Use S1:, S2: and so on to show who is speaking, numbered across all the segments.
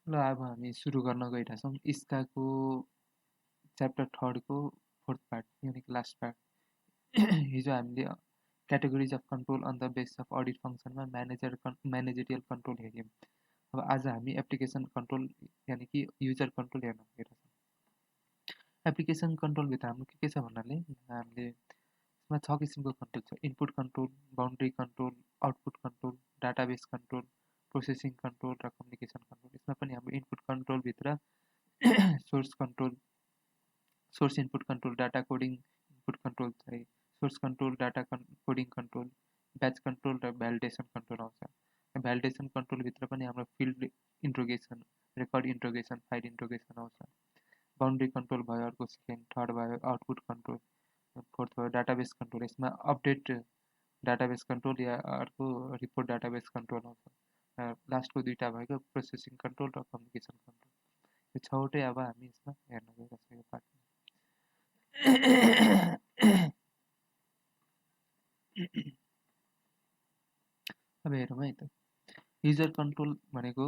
S1: ल अब हामी सुरु गर्न गइरहेका छौँ इस्काको च्याप्टर 3 को 4th पार्ट यानि कि लास्ट पार्ट। हिजो हामीले categories of control on the base of audit फङ्सनमा म्यानेजरियल कन्ट्रोल हेऱ्यौँ। अब आज हामी एप्लिकेसन कन्ट्रोल यानि कि युजर कन्ट्रोल हेर्न गइरहेका छौँ। एप्लिकेसन कन्ट्रोलभित्र हाम्रो के छ भन्नाले हामीले यसमा 6 किसिमको कन्ट्रोल छ। Input control, boundary control, output control, database control, processing control र कम्युनिकेसन कन्ट्रोल। यसमा पनि हाम्रो इनपुट कन्ट्रोलभित्र source control, source input control, data coding input control चाहिँ source control, data coding control, batch control र भ्यालिडेसन कन्ट्रोल आउँछ। Validation कन्ट्रोलभित्र पनि हाम्रो field interrogation, record interrogation, file interrogation आउँछ। बाउन्ड्री कन्ट्रोल भयो अर्को, सेकेन्ड। थर्ड भयो आउटपुट कन्ट्रोल, फोर्थ भयो डाटाबेस कन्ट्रोल। यसमा अपडेट डाटाबेस कन्ट्रोल या अर्को रिपोर्ट डाटाबेस कन्ट्रोल आउँछ। लास्टको दुईवटा भएको प्रोसेसिङ कन्ट्रोल र कम्युनिकेसन कन्ट्रोल। यो छवटै अब हामी यसमा हेर्न गइरहेको छौँ यो पार्टमा। अब हेरौँ है त। युजर कन्ट्रोल भनेको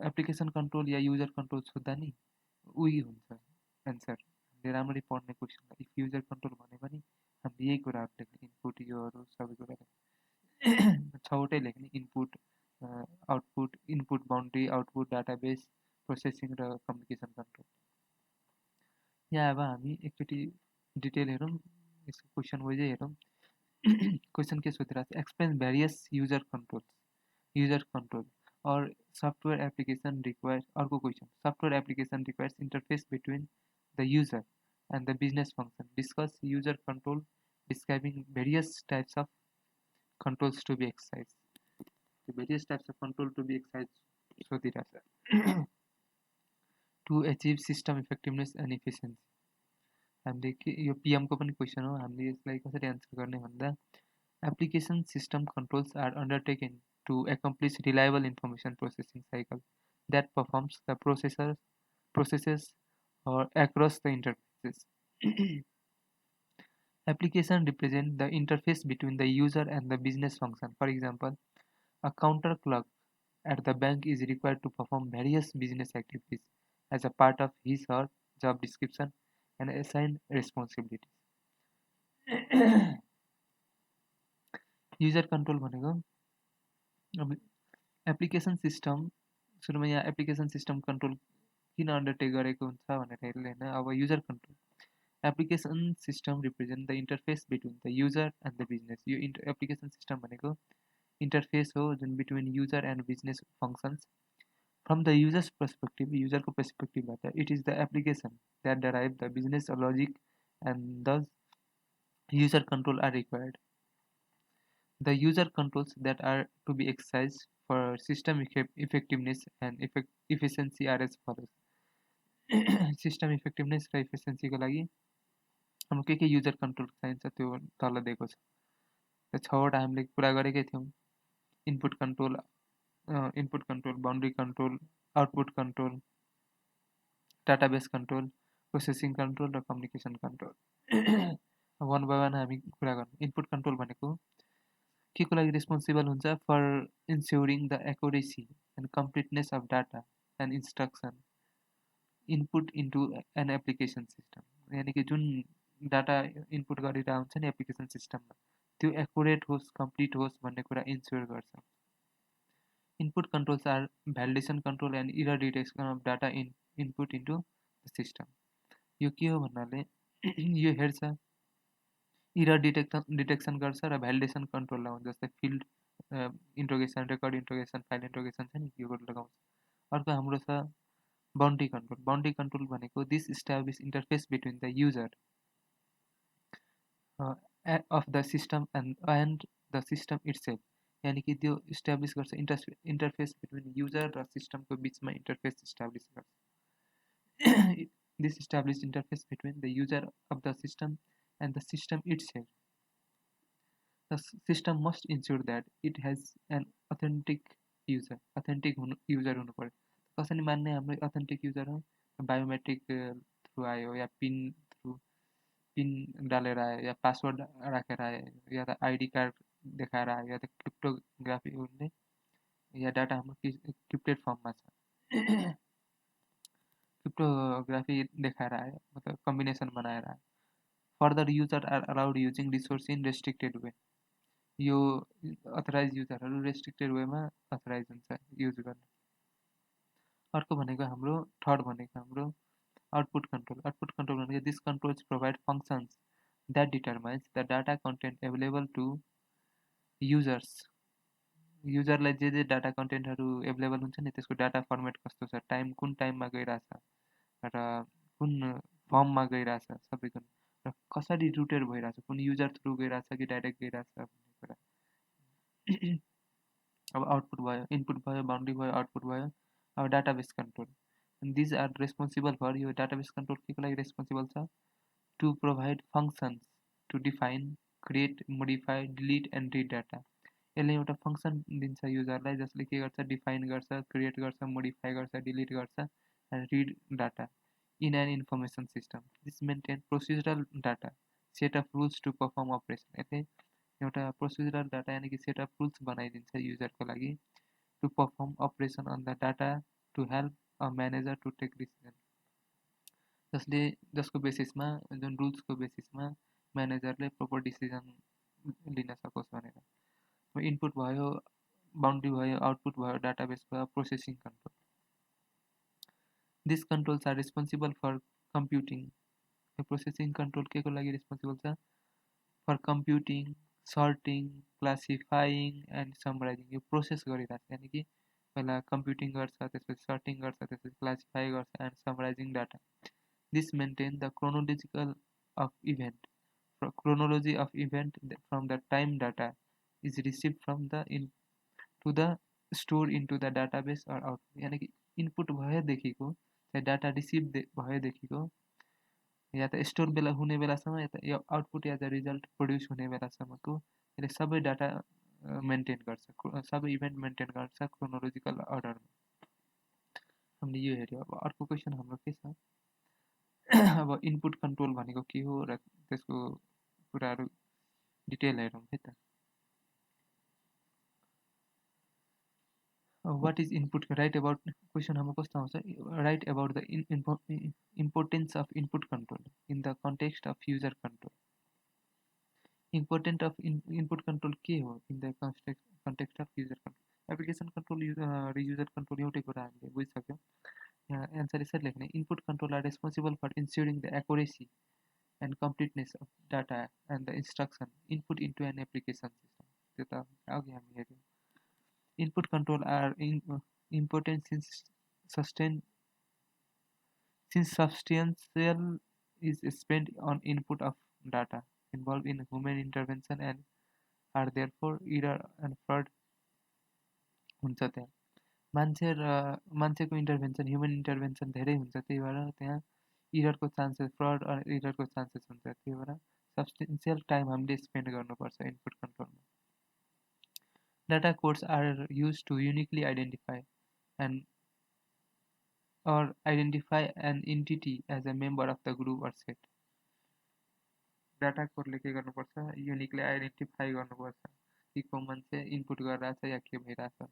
S1: एप्लिकेसन कन्ट्रोल या युजर कन्ट्रोल सोद्धा नि उही हुन्छ एन्सर। हामीले राम्ररी पढ्ने क्वेसन इफ युजर कन्ट्रोल भने पनि हामीले यही कुराहरू लेख्ने, इनपुट योहरू सबै कुरा लेख्ने। छवटै लेख्ने, input, output, input boundary, output database, processing र कम्युनिकेसन कन्ट्रोल। यहाँ अब हामी एकचोटि डिटेल हेरौँ, यसको क्वेसन वाइजै हेरौँ। क्वेसन के सोधिरहेको छ, एक्सप्लेन भेरियस युजर कन्ट्रोल और सफ्टवेयर एप्लिकेसन रिक्वायर्स। अर्को question, software application requires interface between the user and the business function. Discuss user control describing various types of controls to be exercise. Various types of control to be exercise सोधिरहेको छ। To achieve system effectiveness and efficiency. हामीले के यो पिएमको पनि question हो। हामीले यसलाई कसरी एन्सर गर्ने भन्दा, application system controls are undertaken to accomplish reliable information processing cycle that performs the processes across the interfaces. Application represent the interface between the user and the business function. For example, a counter clerk at the bank is required to perform various business activities as a part of his or job description and assigned responsibilities. User control भनेको अब application system, सुरुमा यहाँ application system control किन अन्डरटेक गरेको हुन्छ भनेर हेर्ने होइन। अब user control, application system represent the interface between the user and the business. यो एप्लिकेसन सिस्टम भनेको इन्टरफेस हो जुन between user and business functions. From the users perspective, युजरको पर्सपेक्टिभबाट, it is the application that drive the business logic and the user control are required. The user controls that are to be exercised for system effectiveness and efficiency are as follows. System effectiveness र इफिसियन्सीको लागि हाम्रो के user control चाहिन्छ त्यो तल दिएको छ। त्यो छवटा हामीले कुरा गरेकै थियौँ। Input control, boundary control, output control, database control, processing control र communication control. One by one हामी कुरा गर्छौँ। इनपुट कन्ट्रोल भनेको के को लागि रेस्पोन्सिबल हुन्छ, for ensuring the accuracy and completeness of data and instruction input into an application system. यानि कि जुन डाटा इनपुट गरेर आउँछ नि एप्लिकेसन सिस्टममा, त्यो एक्युरेट होस्, कम्प्लिट होस् भन्ने कुरा इन्स्योर गर्छ। Input controls are validation control and error detection of data input into the system. यो के हो भन्नाले यो हेर्छ, इरर डिटेक्सन गर्छ र भ्यालिडेसन कन्ट्रोल लगाउँछ। जस्तै field interrogation, record interrogation, file इन्ट्रोगेसन छ नि, यो लगाउँछ। अर्को हाम्रो छ बाउन्ड्री कन्ट्रोल। बाउन्ड्री कन्ट्रोल भनेको this establish interface between the user of the system and the system itself. यानि कि त्यो इस्टाब्लिस गर्छ इन्टरफेस बिट्विन युजर र सिस्टमको बिचमा इन्टरफेस इस्टाब्लिस गर्छ। This establish interface between the user of the system and the system itself. The system must ensure that it has an authentic user. Authentic user हुनु पर्यो। कसरी मान्ने हाम्रो अथेन्टिक युजर हो? बायोमेट्रिक थ्रु आयो या pin डालेर आयो या password राखेर आयो या त आइडी कार्ड देखाएर आयो या त क्रिप्टोग्राफी हुने या डाटा हाम्रो क्रिप्टेड फर्ममा छ। क्रिप्टोग्राफी दिखाएर आयो, मतलब कम्बिनेसन बनाएर आयो। Further user are allowed using resource in restricted way. यो अथराइज युजरहरू रेस्ट्रिक्टेड वेमा अथराइज हुन्छ युज गर्न। अर्को भनेको हाम्रो थर्ड भनेको हाम्रो आउटपुट कन्ट्रोल। आउटपुट कन्ट्रोल भनेको this controls provide functions that determines the data content available to users. युजरलाई जे डाटा कन्टेन्टहरू एभाइलेबल हुन्छ नि त्यसको डाटा फर्मेट कस्तो छ, कुन टाइममा गइरहेछ र कुन फर्ममा गइरहेछ, सबै कुरो र कसरी रुटेड भइरहेछ, कुन युजर थ्रु गइरहेछ कि डाइरेक्ट गइरहेछ भन्ने कुरा। अब आउटपुट भयो, इनपुट भयो, बाउन्ड्री भयो, आउटपुट भयो। अब database control. These are responsible for, यो डाटाबेस कन्ट्रोल के को लागि रेस्पोन्सिबल छ? To provide functions to define, create, modify, delete and read data. यसले एउटा फङ्सन दिन्छ युजरलाई जसले के गर्छ, डिफाइन गर्छ, क्रिएट गर्छ, मोडिफाई गर्छ, डिलिट गर्छ and read data in an information system. This maintain procedural data set of rules to perform operation. यसले एउटा प्रोसिजरल डाटा यानि कि सेट अफ रुल्स बनाइदिन्छ युजरको लागि to perform operation on the data to help a manager to take decision. जसको बेसिसमा, जुन रुल्सको बेसिसमा म्यानेजरले प्रोपर डिसिजन लिन सकोस् भनेर। इनपुट भयो, बाउन्ड्री भयो, आउटपुट भयो, डाटाबेस भयो, processing control. This controls are responsible for computing. Processing control के को लागि रेस्पोन्सिबल छ? For computing, sorting, classifying and summarising. यो प्रोसेस गरिरहेछ, यानि कि पहिला कम्प्युटिङ गर्छ, त्यसपछि सर्टिङ गर्छ, त्यसपछि क्लासिफाई गर्छ and summarising data. This maintain the chronological of event, chronology of event from the time data is received from the to the store into the database or output। यानी कि input भएदेखिको चाहिँ data receive भएदेखिको या त store बेला हुने बेलासम्म या त output या त result produce हुने बेलासम्मको यसले सबै डाटा मेन्टेन गर्छ, सबै इभेन्ट मेन्टेन गर्छ क्रोनोलोजिकल अर्डरमा। हामीले यो हेऱ्यो। अब अर्को क्वेसन हाम्रो के छ? अब इनपुट कन्ट्रोल भनेको के हो र त्यसको कुराहरू डिटेल हेरौँ है त। What is input? Right about, question हाम्रो कस्तो आउँछ? Right about the importance of input control in the context of user control. Important of input control के हो in the context of user control? Application control र user control एउटै कुरा हामीले बुझिसक्यौँ। यहाँ एन्सर यसरी लेख्ने, input control are responsible for ensuring the accuracy and completeness of data and the instruction input into an application system। त्यो त अघि हामी हेऱ्यौँ। Input control are important since substantial is spent on input of data involved in human intervention and are therefore error and fraud हुन्छ त्यहाँ। मान्छेको intervention, human intervention धेरै हुन्छ, त्यही भएर त्यहाँ इररको चान्सेस, फ्रड इररको चान्सेस हुन्छ। त्यही भएर सब्सटेन्सियल टाइम हामीले स्पेन्ड गर्नुपर्छ इनपुट कन्ट्रोलमा। Data codes are use to uniquely identify an entity as a member of the group or set. Data कोडले के गर्नुपर्छ? युनिकली आइडेन्टिफाई गर्नुपर्छ कि को मान्छे इनपुट गरिरहेछ या के भइरहेछ।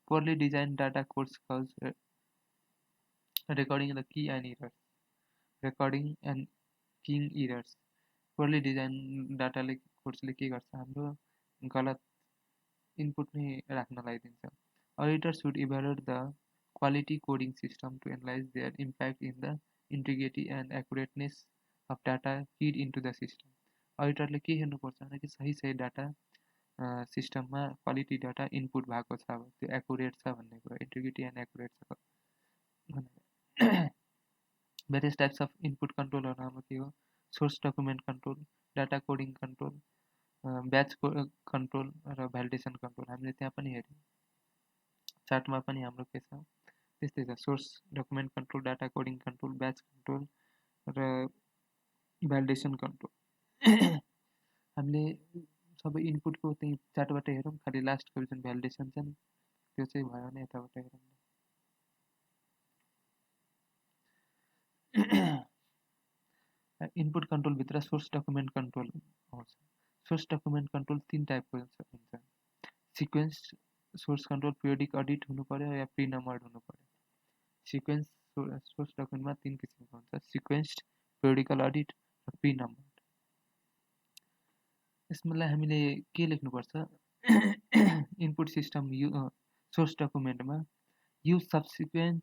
S1: Poorly design data codes cause recording the key and errors, recording and keying errors। Poorly design डाटाले कोड्सले के गर्छ? हाम्रो गलत इनपुट नै राख्न लगाइदिन्छ। Auditors should evaluate the quality coding system to analyze their impact in the integrity and accurateness of data feed into the system। अडिटरले के हेर्नुपर्छ भने कि सही डाटा सिस्टममा क्वालिटी डाटा इनपुट भएको छ, त्यो एक्युरेट छ भन्ने कुरा, इन्टिग्रिटी एन्ड एक्युरेट छ भनेर। भेरियस टाइप्स अफ इनपुट कन्ट्रोलहरू हाम्रो के हो? Source document control, data coding control, batch control र भ्यालिडेसन कन्ट्रोल। हामीले त्यहाँ पनि हेऱ्यौँ, चार्टमा पनि हाम्रो के छ त्यस्तै छ। Source document control, data coding control, batch control र भ्यालिडेसन कन्ट्रोल। हामीले सबै इनपुटको त्यही चार्टबाट हेरौँ, खालि लास्टको जुन भ्यालिडेसन छ नि त्यो चाहिँ भयो भने यताबाट हेरौँ। इनपुट कन्ट्रोलभित्र सोर्स डकुमेन्ट कन्ट्रोल आउँछ। सोर्स डकुमेन्ट कन्ट्रोल 3 टाइपको हुन्छ। Sequence source control, periodic audit हुनु पर्यो या प्री नम्बर्ड हुनु पर्यो। सिक्वेन्स सोर्स डकुमेन्टमा 3 किसिमको हुन्छ, सिक्वेन्स्ड, पेरियोडिकल अडिट र प्री नम्बर्ड। यसलाई हामीले के लेख्नुपर्छ इनपुट सिस्टम सोर्स डकुमेन्टमा use subsequent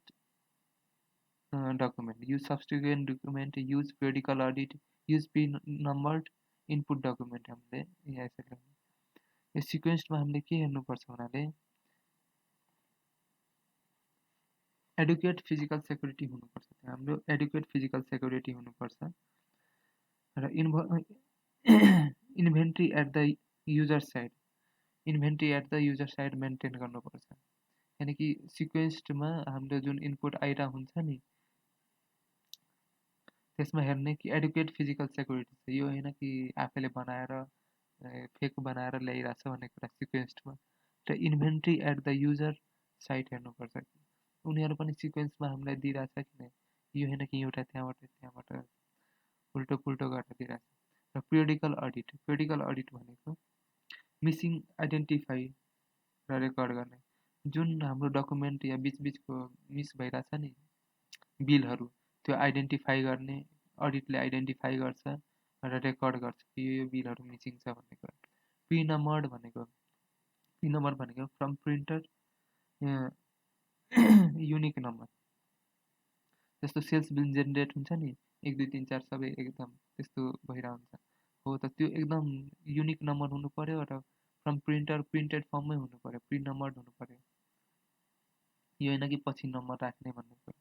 S1: document, use periodical audit, use pre-numbered input document हामीले यहाँ यसरी लेख्नु। यो सिक्वेन्समा हामीले के हेर्नुपर्छ भन्नाले एडुकेट फिजिकल सेक्युरिटी हुनुपर्छ, हाम्रो एडुकेट फिजिकल सेक्युरिटी हुनुपर्छ र inventory at the user side maintain गर्नुपर्छ। यानि कि सिक्वेन्समा हाम्रो जुन इनपुट आइरहेको हुन्छ नि त्यसमा हेर्ने कि एडुकेट फिजिकल सेक्युरिटी छ, यो होइन कि आफैले बनाएर फेक बनाएर ल्याइरहेछ भन्ने कुरा सिक्वेन्समा। र inventory at the user site हेर्नुपर्छ, उनीहरू पनि सिक्वेन्समा हामीलाई दिइरहेछ कि नै, यो होइन कि एउटा त्यहाँबाट उल्टो पुल्टो गरेर दिइरहेछ। र पिरियोडिकल अडिट भनेको मिसिङ आइडेन्टिफाई र रेकर्ड गर्ने, जुन हाम्रो डकुमेन्ट या बिचबिचको मिस भइरहेछ नि बिलहरू, त्यो आइडेन्टिफाई गर्ने, अडिटले आइडेन्टिफाई गर्छ र रेकर्ड गर्छ कि यो बिलहरू मिसिङ छ भन्ने कुरा। प्री नम्बर्ड भनेको फ्रम प्रिन्टर युनिक नम्बर, जस्तो सेल्स बिल जेनेरेट हुन्छ नि 1 2 3 4 सबै एकदम त्यस्तो भइरहेको हुन्छ हो, त त्यो एकदम युनिक नम्बर हुनु पर्यो र फ्रम प्रिन्टेड फर्ममै हुनु पर्यो, प्री नम्बर्ड हुनु पर्यो, यो होइन कि पछि नम्बर राख्ने भन्ने कुरा।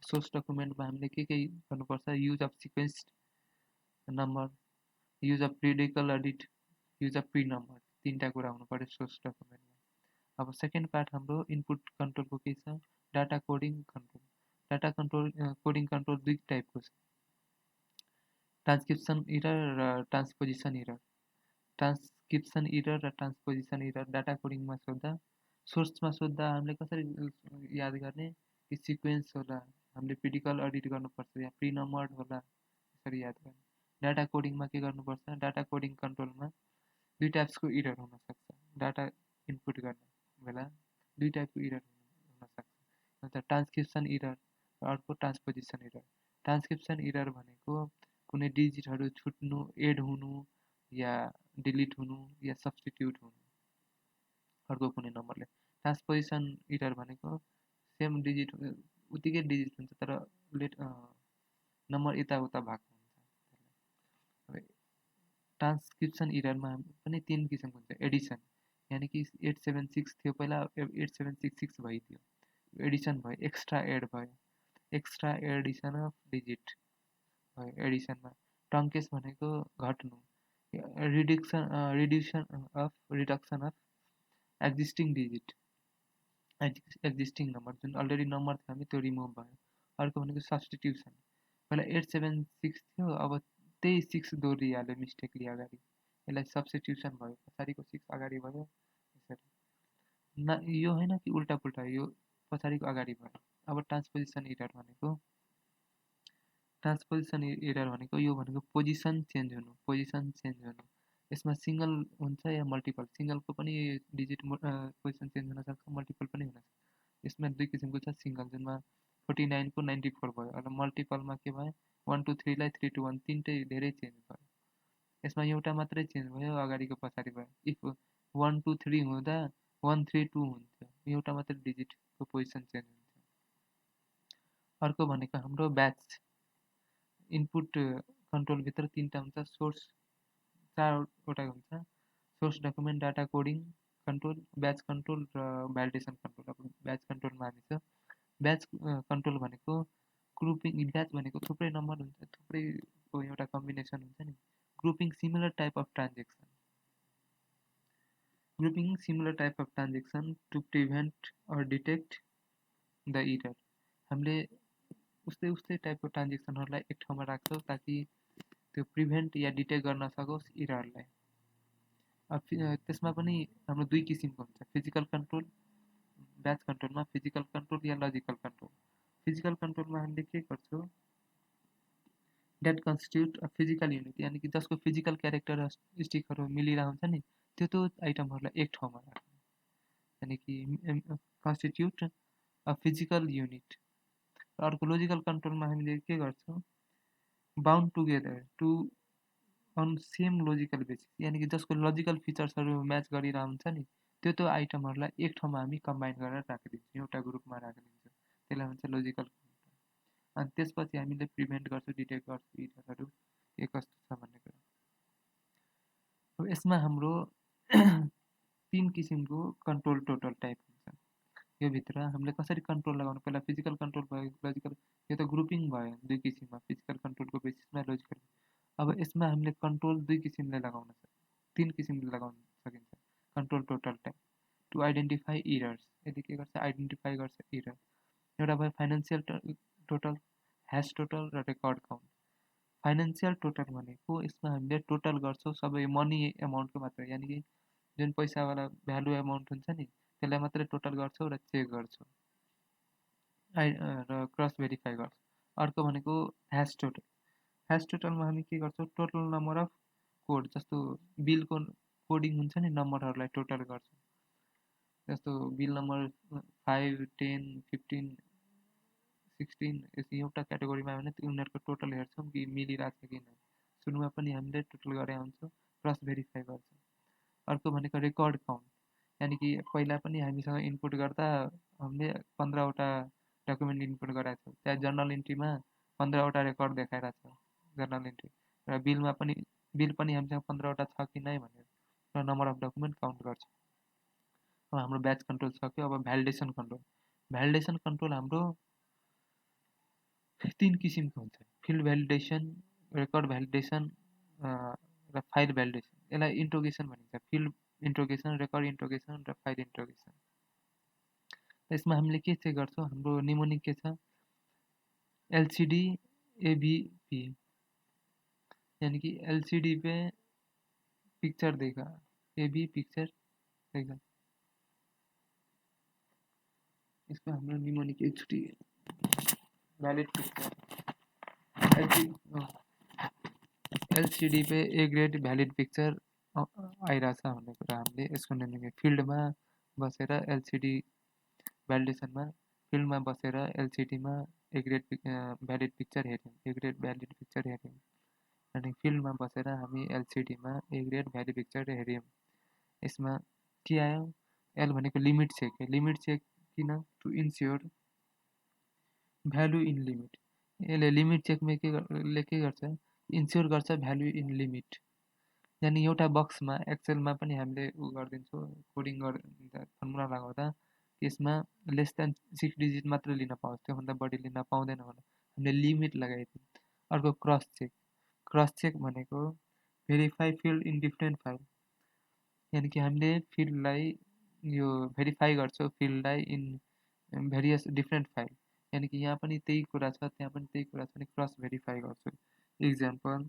S1: सोर्स डकुमेन्टमा हामीले के गर्नुपर्छ, use of sequenced number, use of periodical audit, use of pre number, 3टा कुरा हुनु पर्यो सोर्स डकुमेन्टमा। अब सेकेन्ड पार्ट हाम्रो इनपुट कन्ट्रोलको के छ, data coding control. Data coding control 2 टाइपको छ, ट्रान्सक्रिप्सन इरर र ट्रान्सपोजिसन इरर। ट्रान्सक्रिप्सन इरर र ट्रान्सपोजिसन इरर डाटा कोडिङमा सोद्धा, सोर्समा सोद्धा हामीले कसरी याद गर्ने कि सिक्वेन्स होला, हामीले पिरियोडिकल अडिट गर्नुपर्छ या प्री नम्बर्ड होला, यसरी याद गर्ने। डाटा कोडिङमा के गर्नुपर्छ, डाटा कोडिङ कन्ट्रोलमा 2 टाइप्सको इरर हुनसक्छ, डाटा इनपुट गर्ने बेला 2 टाइपको इरर हुनसक्छ, अन्त ट्रान्सक्रिप्सन इरर र अर्को ट्रान्सपोजिसन इरर। ट्रान्सक्रिप्सन इरर भनेको कुनै डिजिटहरू छुट्नु, एड हुनु या डिलिट हुनु या सब्स्टिट्युट हुनु अर्को कुनै नम्बरले। ट्रान्सपोजिसन इरर भनेको सेम डिजिट उतिकै डिजिट हुन्छ तर नम्बर यताउता भएको हुन्छ। ट्रान्सक्रिप्सन इररमा पनि 3 किसिमको हुन्छ, एडिसन, यानि कि 876 थियो पहिला 8766 भइदियो, एडिसन भयो, एक्स्ट्रा एड भयो, एक्स्ट्रा एडिसन अफ डिजिट भयो एडिसनमा। ट्रङ्केस भनेको घट्नु, reduction of existing digit, existing number जुन अलरेडी नम्बर थियो हामी त्यो रिमुभ भयो। अर्को भनेको सब्स्टिट्युसन, पहिला 876 थियो अब त्यही 6 दोहोरिहाल्यो मिस्टेकली अगाडि, यसलाई सब्स्टिट्युसन भयो, पछाडिको 6 अगाडि भयो यसरी। यो होइन कि उल्टा पुल्टा, यो पछाडिको अगाडि भयो। अब ट्रान्सपोजिसन इरर भनेको यो भनेको पोजिसन चेन्ज हुनु, यसमा सिङ्गल हुन्छ या मल्टिपल, सिङ्गलको पनि डिजिट पोजिसन चेन्ज हुनसक्छ, मल्टिपल पनि हुनसक्छ। यसमा 2 किसिमको छ, सिङ्गल जुनमा 49 को 94 भयो, र मल्टिपलमा के भयो 1 2 3 लाई 3 2 1, 3टै धेरै चेन्ज भयो। यसमा एउटा मात्रै चेन्ज भयो, अगाडिको पछाडि भयो। इफ 1 2 3 हुँदा 1 3 2 हुन्थ्यो, एउटा मात्रै डिजिटको पोजिसन चेन्ज हुन्थ्यो। अर्को भनेको हाम्रो ब्याच इनपुट कन्ट्रोलभित्र 3टा हुन्छ, सोर्स 4वटा हुन्छ, source document, data coding control, batch control र भ्यालिडेसन कन्ट्रोल। अब ब्याच कन्ट्रोलमा हामी छ, ब्याच कन्ट्रोल भनेको ग्रुपिङ, ब्याच भनेको थुप्रै नम्बर हुन्छ, थुप्रैको एउटा कम्बिनेसन हुन्छ नि, grouping similar type of transaction to prevent or detect the error. हामीले उस्तै टाइपको ट्रान्जेक्सनहरूलाई एक ठाउँमा राख्छौँ ताकि त्यो प्रिभेन्ट या डिटेक्ट गर्न सकोस् इररलाई। त्यसमा पनि हाम्रो 2 किसिमको हुन्छ, फिजिकल कन्ट्रोल, ब्याच कन्ट्रोलमा फिजिकल कन्ट्रोल या लजिकल कन्ट्रोल। फिजिकल कन्ट्रोलमा हामीले के गर्छौँ, that constitute a physical unit, यानि कि जसको फिजिकल क्यारेक्टरिस्टिकहरू मिलिरहेको हुन्छ नि त्यो आइटमहरूलाई एक ठाउँमा राख्ने, यानि कि कन्स्टिट्युट अ फिजिकल युनिट अर्को लोजिकल कन्ट्रोलमा हामीले के गर्छौँ, bound together to on same logical basis, यानि कि जसको लजिकल फिचर्सहरू म्याच गरिरहेको हुन्छ नि, त्यो आइटमहरूलाई एक ठाउँमा हामी कम्बाइन गरेर राखिदिन्छौँ, एउटा ग्रुपमा राखिदिन्छौँ, त्यसलाई भन्छ लोजिकल कन्ट्रोल। अनि त्यसपछि हामीले प्रिभेन्ट गर्छौँ, डिटेक्ट गर्छौँ इररहरू के कस्तो छ भन्ने कुरा। अब यसमा हाम्रो 3 किसिमको कन्ट्रोल टोटल टाइप हुन्छ। यो भित्र हामीले कसरी कन्ट्रोल लगाउनु, पहिला फिजिकल कन्ट्रोल भयो, लजिकल, यो त ग्रुपिङ भयो 2 किसिममा, फिजिकल कन्ट्रोलको बेसिसमा लोजिकल। अब यसमा हामीले कन्ट्रोल 2 किसिमले लगाउन 3 किसिमले लगाउन सकिन्छ control total type to identify errors. यदि के गर्छ, आइडेन्टिफाई गर्छ इरर। एउटा भयो फाइनेन्सियल टोटल, ह्यास टोटल र रेकर्ड काउन्ट। फाइनेन्सियल टोटल भनेको यसमा हामीले टोटल गर्छौँ सबै मनी एमाउन्टको मात्र, यानि कि जुन पैसावाला भ्यालु एमाउन्ट हुन्छ नि त्यसलाई मात्रै टोटल गर्छौँ र चेक गर्छौँ र क्रस भेरिफाई गर्छौँ। अर्को भनेको ह्यास टोटल। ह्यास टोटलमा हामी के गर्छौँ, टोटल नम्बर अफ कोड, जस्तो बिलको कोडिङ हुन्छ नि नम्बरहरूलाई टोटल गर्छौँ। जस्तो बिल नम्बर 5, 10, 15, 16 एउटा क्याटेगोरीमा भने उनीहरूको टोटल हेर्छौँ कि मिलिरहेको छ कि नै। सुरुमा पनि हामीले टोटल गरे हुन्छौँ, क्रस भेरिफाई गर्छौँ। अर्को भनेको रेकर्ड काउन्ट, यानि कि पहिला पनि हामीसँग इनपुट गर्दा हामीले 15वटा डकुमेन्ट इनपुट गराएको छौँ, त्यहाँ जर्नल इन्ट्रीमा 15वटा रेकर्ड देखाइरहेको छ जर्नल इन्ट्री, र बिल पनि हामीसँग 15वटा छ कि नै भनेर र नम्बर अफ डकुमेन्ट काउन्ट गर्छौँ। अब हाम्रो ब्याच कन्ट्रोल सक्यो। अब भ्यालिडेसन कन्ट्रोल। भ्यालिडेसन कन्ट्रोल हाम्रो 3 किसिमको हुन्छ, फिल्ड भ्यालिडेसन, रेकर्ड भ्यालिडेसन र फाइल भ्यालिडेसन। यसलाई इन्ट्रोगेसन भनिन्छ, फिल्ड इन्ट्रोगेसन, रेकर्ड इन्ट्रोगेसन र फाइल इन्ट्रोगेसन। यसमा हामीले के चेक गर्छौँ, हाम्रो निमोनिक के छ, एलसीडी एबीपी, यानी कि एलसीडी पे पिक्चर देखा, एबी पिक्चर देखा। इसमें हाम्रो mnemonic HD valid picture, LCD pay ए ग्रेड भ्यालिड पिक्चर आइरहेछ भन्ने कुरा हामीले यसको निमोनिक फिल्डमा बसेर एलसीडी भ्यालिडेसनमा फिल्डमा बसेर एलसीडीमा ए ग्रेड भ्यालिड पिक्चर हेर्यौँ, ए ग्रेड भ्यालिड पिक्चर हेर्यौँ। अनि फिल्डमा बसेर हामी एलसीडीमा ए ग्रेड भ्यालिड पिक्चर हेर्यौँ। यसमा के आयो, एल भनेको लिमिट चेक। लिमिट चेक किन, to ensure value in limit. यसले लिमिट चेकमा के गर्छ, इन्स्योर गर्छ भ्यालु इन लिमिट। यानि एउटा बक्समा एक्सेलमा पनि हामीले गरिदिन्छौँ, कोडिङ फर्मुला लगाउँदा यसमा लेस देन 6 डिजिट मात्र लिन पाउँछ, त्योभन्दा बढी लिन पाउँदैन भनेर हामीले लिमिट लगाइदियौँ। अर्को क्रस चेक। क्रस चेक भनेको verify field in different file, यानि कि हामीले फिल्डलाई यो भेरिफाई गर्छौँ फिल्डलाई इन भेरियस डिफ्रेन्ट फाइल, यानि कि यहाँ पनि त्यही कुरा छ त्यहाँ पनि त्यही कुरा छ, अनि क्रस भेरिफाई गर्छौँ। इक्जाम्पल,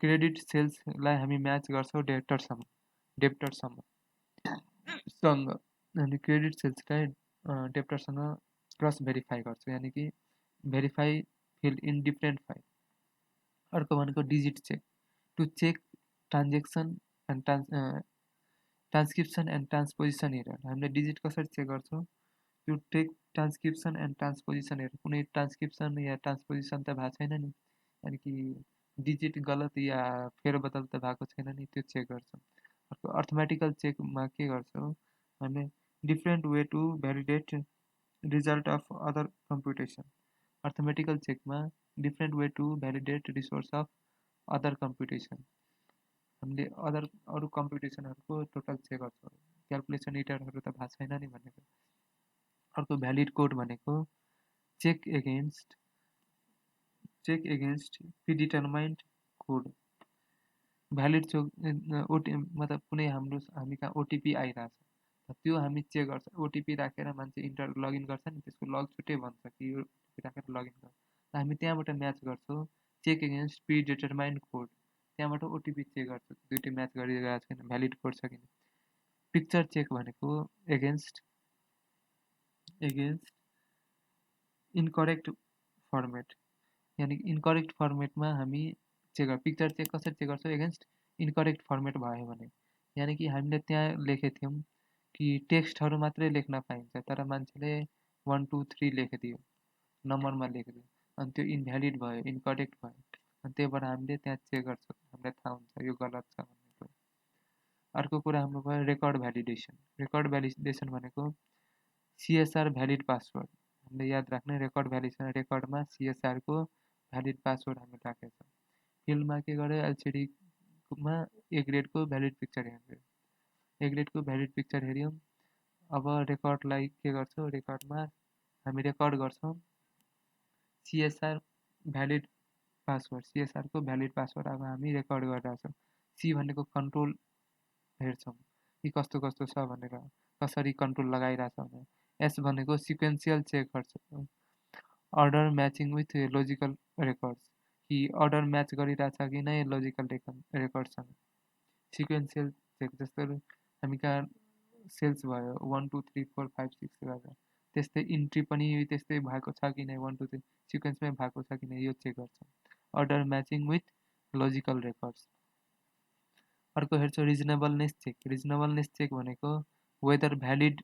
S1: क्रेडिट सेल्सलाई हामी म्याच गर्छौँ डेप्टरसँग, अनि क्रेडिट सेल्सलाई डेप्टरसँग क्रस भेरिफाई गर्छौँ, यानि कि verify field in different file. अर्को भनेको digit check, to check transaction and transcription and transposition error. हामीले डिजिट कसरी चेक गर्छौँ, to take transcription and transposition error, कुनै ट्रान्सक्रिप्सन या ट्रान्सपोजिसन त भएको छैन नि, यानि कि डिजिट गलत या फेरबदल त भएको छैन नि, त्यो चेक गर्छौँ। अर्को अर्थमेटिकल चेकमा के गर्छौँ, हामीले different way to validate result of other computation. Arithmetical चेकमा different way to validate resource of other computation, हामीले अरू कम्प्युटेसनहरूको टोटल चेक गर्छौँ, क्यालकुलेसन इटरहरू त भएको छैन नि भनेको। अर्को भ्यालिड कोड भनेको check against predetermined code. Valid मतलब कुनै हामी कहाँ ओटिपी आइरहेछ, त्यो हामी चेक गर्छ। ओटिपी राखेर मान्छे लगइन गर्छ नि, त्यसको लग छुट्टै भन्छ कि यो ओटिपी राखेर लगइन गर्छ, हामी त्यहाँबाट म्याच गर्छौँ चेक एगेन्स्ट प्रिडिटर्माइन्ड कोड, त्यहाँबाट ओटिपी चेक गर्छ दुइटै म्याच गरिरहेको छैन, भ्यालिड कोड छ किन। पिक्चर चेक भनेको एगेन्स्ट इनकरेक्ट फर्मेट, यानि इनकरेक्ट फर्मेटमा हामी पिक्चर चेक कसरी चेक गर्छौँ, एगेन्स्ट इनकरेक्ट फर्मेट भयो भने, यानि कि हामीले त्यहाँ लेखेको थियौँ कि टेक्स्टहरू मात्रै लेख्न पाइन्छ, तर मान्छेले 1 2 3 लेखिदियो, नम्बरमा लेखिदियो अनि त्यो इन्भ्यालिड भयो इन्करेक्ट भयो अनि त्यही भएर हामीले त्यहाँ चेक गर्छौँ हामीलाई थाहा हुन्छ यो गलत छ भन्ने कुरा। अर्को कुरा हाम्रो भयो रेकर्ड भ्यालिडेसन भनेको सिएसआर भ्यालिड पासवर्ड हामीले याद राख्ने रेकर्ड भ्यालिडेसन रेकर्डमा सिएसआरको भ्यालिड पासवर्ड हामीले राखेका छौँ। फिल्डमा के गर्यो एलसिडीमा ए ग्रेडको भ्यालिड पिक्चर हेर्यो ए ग्रेडको भ्यालिड पिक्चर हेऱ्यौँ। अब रेकर्डलाई के गर्छौँ रेकर्डमा हामी रेकर्ड गर्छौँ सिएसआर भ्यालिड पासवर्ड सिएसआरको भ्यालिड पासवर्ड अब हामी रेकर्ड गरिरहेछौँ। सी भनेको कन्ट्रोल हेर्छौँ कि कस्तो कस्तो छ भनेर कसरी कन्ट्रोल लगाइरहेछ भनेर। एस भनेको सिक्वेन्सियल चेक गर्छौँ order matching with logical records कि अर्डर म्याच गरिरहेछ कि नै लोजिकल रेकर्डसँग। सिक्वेन्सियल चेक जस्तो हामी कहाँ सेल्स भयो 1 2 3 4 5 6 गरेर त्यस्तै इन्ट्री पनि त्यस्तै भएको छ कि नै 1 2 3 सिक्वेन्समै भएको छ कि नै यो चेक गर्छौँ order matching with logical records. अर्को हेर्छौँ रिजनेबलनेस चेक भनेको whether valid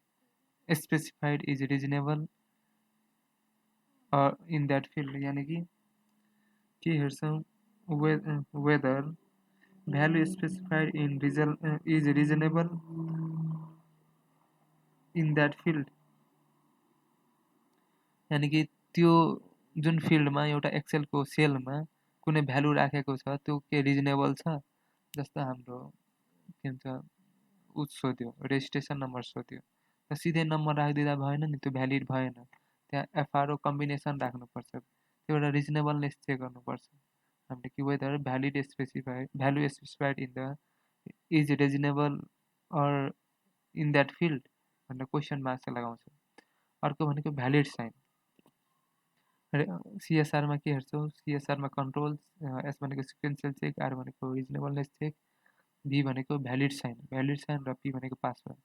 S1: specified is reasonable in that field यानि कि के हेर्छौँ whether value specified is reasonable in that field यानि कि त्यो जुन फिल्डमा एउटा एक्सेलको सेलमा कुनै भ्यालु राखेको छ त्यो के रिजनेबल छ। जस्तो हाम्रो के भन्छ सोध्यो रेजिस्ट्रेसन नम्बर सोध्यो र सिधै नम्बर राखिदिँदा भएन नि त्यो भ्यालिड भएन त्यहाँ एफआरओ कम्बिनेसन राख्नुपर्छ त्यो एउटा रिजनेबलनेस चेक गर्नुपर्छ हामीले कि whether value specified in the is reasonable or in that field भनेर क्वेसन मार्क चाहिँ लगाउँछौँ। अर्को भनेको भ्यालिड साइन सिएसआरमा के हेर्छौँ सिएसआरमा कन्ट्रोल एस भनेको सिक्वेन्सियल चेक आर भनेको रिजनेबलनेस चेक भी भनेको भ्यालिड साइन र पी भनेको पासवर्ड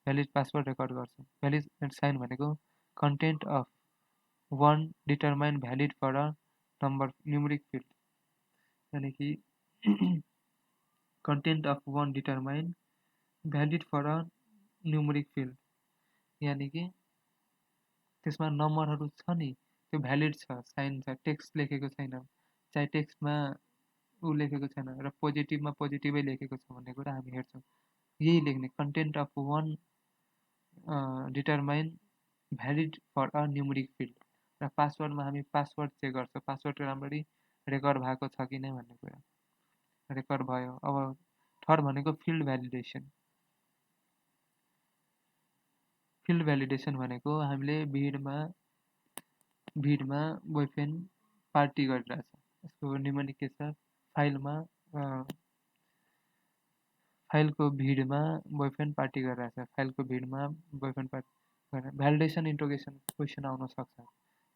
S1: भ्यालिड पासवर्ड रेकर्ड गर्छौँ। भ्यालिड साइन भनेको content of one determine valid for a number numeric field यानि कि content of one determine valid for a numeric field यानि कि त्यसमा नम्बरहरू छ नि त्यो भ्यालिड छ साइन छ टेक्स्ट लेखेको छैन चाहे टेक्स्टमा ऊ लेखेको छैन र पोजिटिभमा पोजिटिभै लेखेको छ भन्ने कुरा हामी हेर्छौँ। यही लेख्ने content of one determine valid for a numeric field र पासवर्डमा हामी पासवर्ड चेक गर्छौँ पासवर्ड राम्ररी रेकर्ड भएको छ कि नै भन्ने कुरा रेकर्ड भयो। अब थर्ड भनेको फिल्ड भ्यालिडेसन भनेको हामीले भिडमा बोयफ्रेन्ड पार्टी गरिरहेछ यसको निम्न के छ फाइलको भिडमा बोयफ्रेन्ड पार्टी गरिरहेछ फाइलको भिडमा बोयफ्रेन्ड पार्टी गरेर भ्यालिडेसन इन्ट्रोगेसन क्वेसन आउन सक्छ।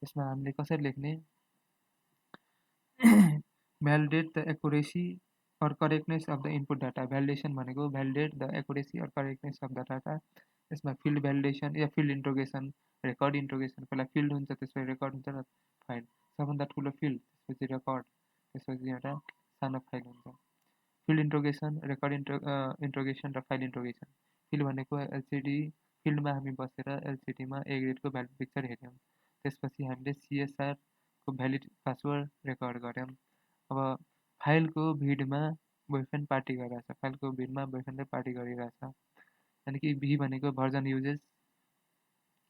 S1: यसमा हामीले कसरी लेख्ने validate the accuracy or correctness of the input data validation भनेको validate the accuracy or correctness of the data. यसमा फिल्ड भ्यालिडेसन या फिल्ड इन्ट्रोगेसन रेकर्ड इन्ट्रोगेसन पहिला फिल्ड हुन्छ त्यसपछि रेकर्ड हुन्छ र फाइल सबभन्दा ठुलो फिल्ड त्यसपछि रेकर्ड त्यसपछि एउटा सानो फाइल हुन्छ। फिल्ड इन्ट्रोगेसन रेकर्ड इन्ट्रोगेसन र फाइल इन्ट्रोगेसन फिल्ड भनेको एलसिडी फिल्डमा हामी बसेर एलसिडीमा ए ग्रेडको भ्यालिड पिक्चर हेऱ्यौँ त्यसपछि हामीले सिएसआरको भ्यालिड पासवर्ड रेकर्ड गऱ्यौँ। अब फाइलको भिडमा बोयफ्रेन्ड पार्टी गरिरहेछ फाइलको भिडमा बोयफ्रेन्डले पार्टी गरिरहेछ यानि कि भी भनेको भर्जन युजेस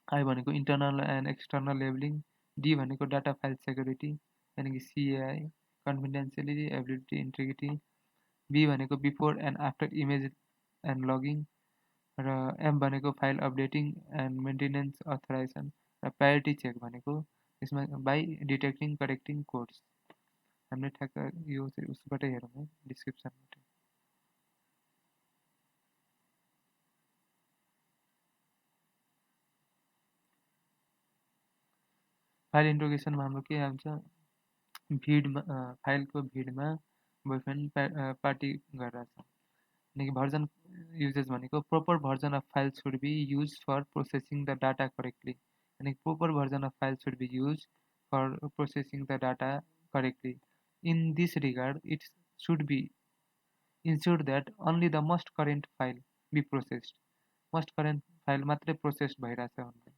S1: आई भनेको internal and external labelling D भनेको डाटा फाइल सेक्युरिटी यानि कि CAI confidentiality ability integrity B भनेको before and after image and logging र एम भनेको file updating and maintenance authorisation र प्रायोरिटी चेक भनेको यसमा बाई डिटेक्टिङ करेक्टिङ कोड्स हामीले ठ्याक्क यो चाहिँ उसबाटै हेरौँ है डिस्क्रिप्सनबाट। फाइल इन्ट्रोगेसनमा हाम्रो के हुन्छ भिडमा फाइलको भिडमा बोयफ्रेन्ड पार्टी गरिरहेछ यानि कि भर्जन युजेस भनेको proper version of file should be use for processing the data correctly यानि proper version of file should be use for processing the data correctly in this regard it should be ensure that only the most current file be processed most current file मात्रै process भइरहेछ भन्ने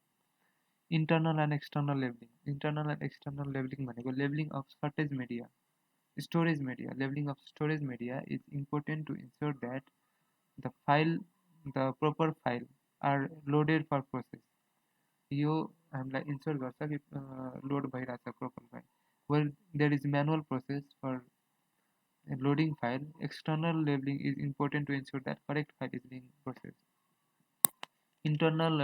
S1: internal and external labelling. Internal and external labelling भनेको labelling of storage media. Labelling of storage media is important to ensure that the proper file are loaded for process. यो हामीलाई ensure गर्छ कि load भइरहेछ proper file. Where there is manual process for loading file, external labeling is important to ensure that correct file is being process. Internal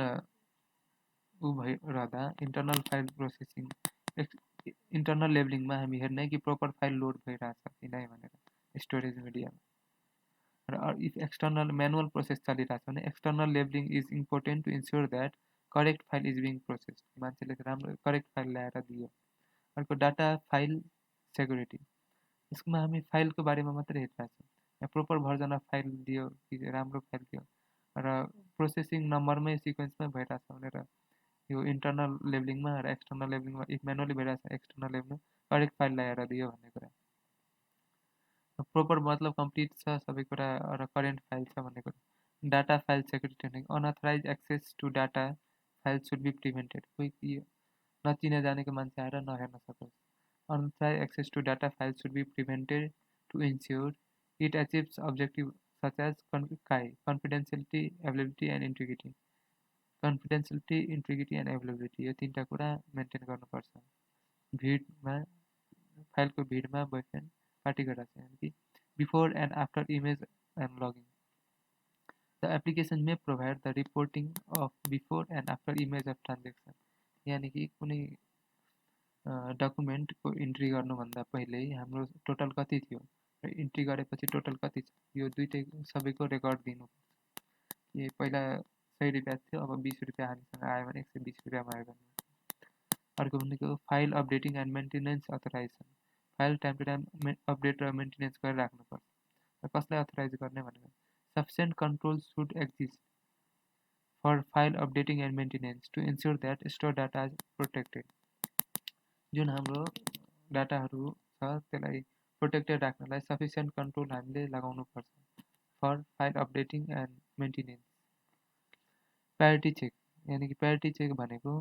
S1: भइरहँदा internal file processing internal लेबलिङमा हामी हेर्ने कि प्रोपर फाइल लोड भइरहेछ कि नै भनेर स्टोरेज मिडियामा। र इफ एक्सटर्नल म्यानुअल प्रोसेस चलिरहेछ भने external labeling is important to ensure that correct file is being process. मान्छेले राम्रो करेक्ट फाइल ल्याएर दियो। अर्को डाटा फाइल सेक्युरिटी। यसमा हामी फाइलको बारेमा मात्रै हेरिरहेछौँ, यहाँ प्रोपर भर्जन अफ फाइल दियो कि राम्रो फाइल दियो र प्रोसेसिङ नम्बरमै सिक्वेन्समै भइरहेछ भनेर यो इन्टर्नल लेबलिङमा र एक्सटर्नल लेबलिङमा इफ म्यानुअली भइरहेछ एक्सटर्नल लेबलिङमा करेक्ट फाइल ल्याएर दियो भन्ने कुरा। प्रोपर मतलब कम्प्लिट छ सबै कुरा र करेन्ट फाइल छ भन्ने कुरा। डाटा फाइल सेक्युरिटी भनेको unauthorise access to data file should be prevented. कोही नचिने जानेको मान्छे आएर नहेर्न सकोस्। Unauthorized access to data files should be prevented to ensure it achieves objectives such as confidentiality, availability and integrity. Confidentiality, integrity and availability यो तीनटा कुरा maintain गर्नुपर्छ। भिडमा फाइलको भिडमा बोयफ्रेन्ड पार्टी गरिरहेको छ, यानि कि before and after image and logging. The application may provide the reporting of before and after image of transaction. यानि कि कुनै डकुमेन्टको इन्ट्री गर्नुभन्दा पहिल्यै हाम्रो टोटल कति थियो र इन्ट्री गरेपछि टोटल कति छ यो दुइटै सबैको रेकर्ड दिनुपर्छ। कि पहिला 100 रुपियाँ थियो, अब 20 रुपियाँ हामीसँग आयो भने 120 रुपियाँमा आयो भने। अर्को भनेको file updating and maintenance authorization. File time to time update र मेन्टेनेन्स गरिराख्नुपर्छ। र कसलाई अथोराइज गर्ने भनेको sufficient control should exist for file updating and maintenance to ensure that store data is protected. जुन हाम्रो डाटाहरू छ त्यसलाई प्रोटेक्टेड राख्नलाई सफिसियन्ट कन्ट्रोल हामीले लगाउनुपर्छ for file updating and maintenance. Parity check, यानि कि प्यारिटी चेक भनेको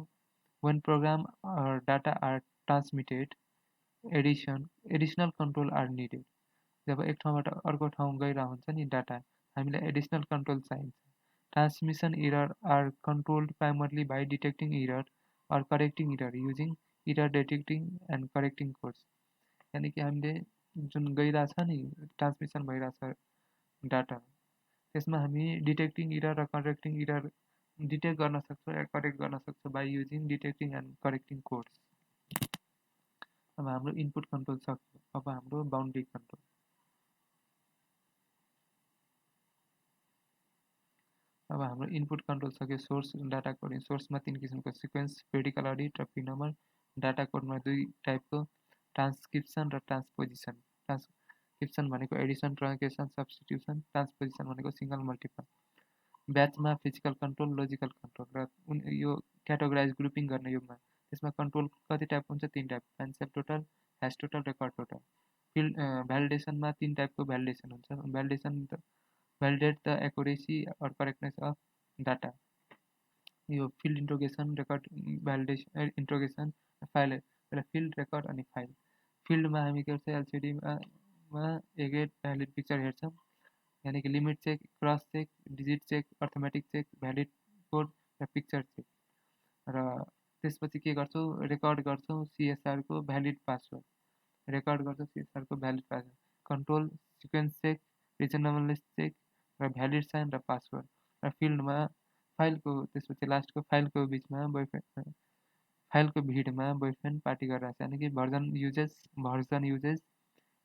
S1: when program or data are transmitted, additional control are needed. जब एक ठाउँबाट अर्को ठाउँ गइरहेको हुन्छ नि डाटा, हामीलाई एडिसनल कन्ट्रोल चाहिन्छ। Transmission error are controlled primarily by detecting error or correcting error using error detecting and correcting codes. यानि कि हामीले जुन गइरहेछ नि ट्रान्समिसन भइरहेछ डाटा, त्यसमा हामी डिटेक्टिङ इरर र करेक्टिङ इरर डिटेक्ट गर्न सक्छौँ या करेक्ट गर्न सक्छौँ by using detecting and correcting codes. अब हाम्रो इनपुट कन्ट्रोल सक्यो। अब हाम्रो बाउन्ड्री कन्ट्रोल। अब हाम्रो इनपुट कन्ट्रोल सक्यो। Source data coding. सोर्समा 3 किसिमको सिक्वेन्स, पेरिडिकल अडिट र प्रिनम्बर। डाटा कोडमा 2 टाइपको, ट्रान्सक्रिप्सन र ट्रान्सपोजिसन। ट्रान्सक्रिप्सन भनेको एडिसन, ट्रङ्केसन, सब्स्टिट्युसन। ट्रान्सपोजिसन भनेको सिङ्गल मल्टिपल। ब्याचमा फिजिकल कन्ट्रोल, लोजिकल कन्ट्रोल र यो क्याटेगोराइज ग्रुपिङ गर्ने युगमा त्यसमा कन्ट्रोल कति टाइपको हुन्छ? 3 type, concept total, hash total, record total. Field भ्यालिडेसनमा 3 टाइपको भ्यालिडेसन हुन्छ। Validation validate the accuracy or correctness of data. यो field interrogation, record validation, interrogation, file. पहिला फिल्ड, रेकर्ड अनि फाइल। फिल्डमा हामी के गर्छ? एलसिडीमा एगेट भ्यालिड पिक्चर हेर्छौँ, यानि कि limit check, cross check, digit check, arithmetic check, valid code र पिक्चर चेक। र त्यसपछि के गर्छौँ? रेकर्ड गर्छौँ सिएसआरको भ्यालिड पासवर्ड। रेकर्ड गर्छौँ सिएसआरको valid password. Control sequence check, reasonableness check र भ्यालिड साइन र पासवर्ड। र फिल्डमा फाइलको त्यसपछि लास्टको फाइलको बिचमा फाइलको भिडमा बोयफ्रेन्ड पार्टी गरिरहेछ, यानि कि version uses,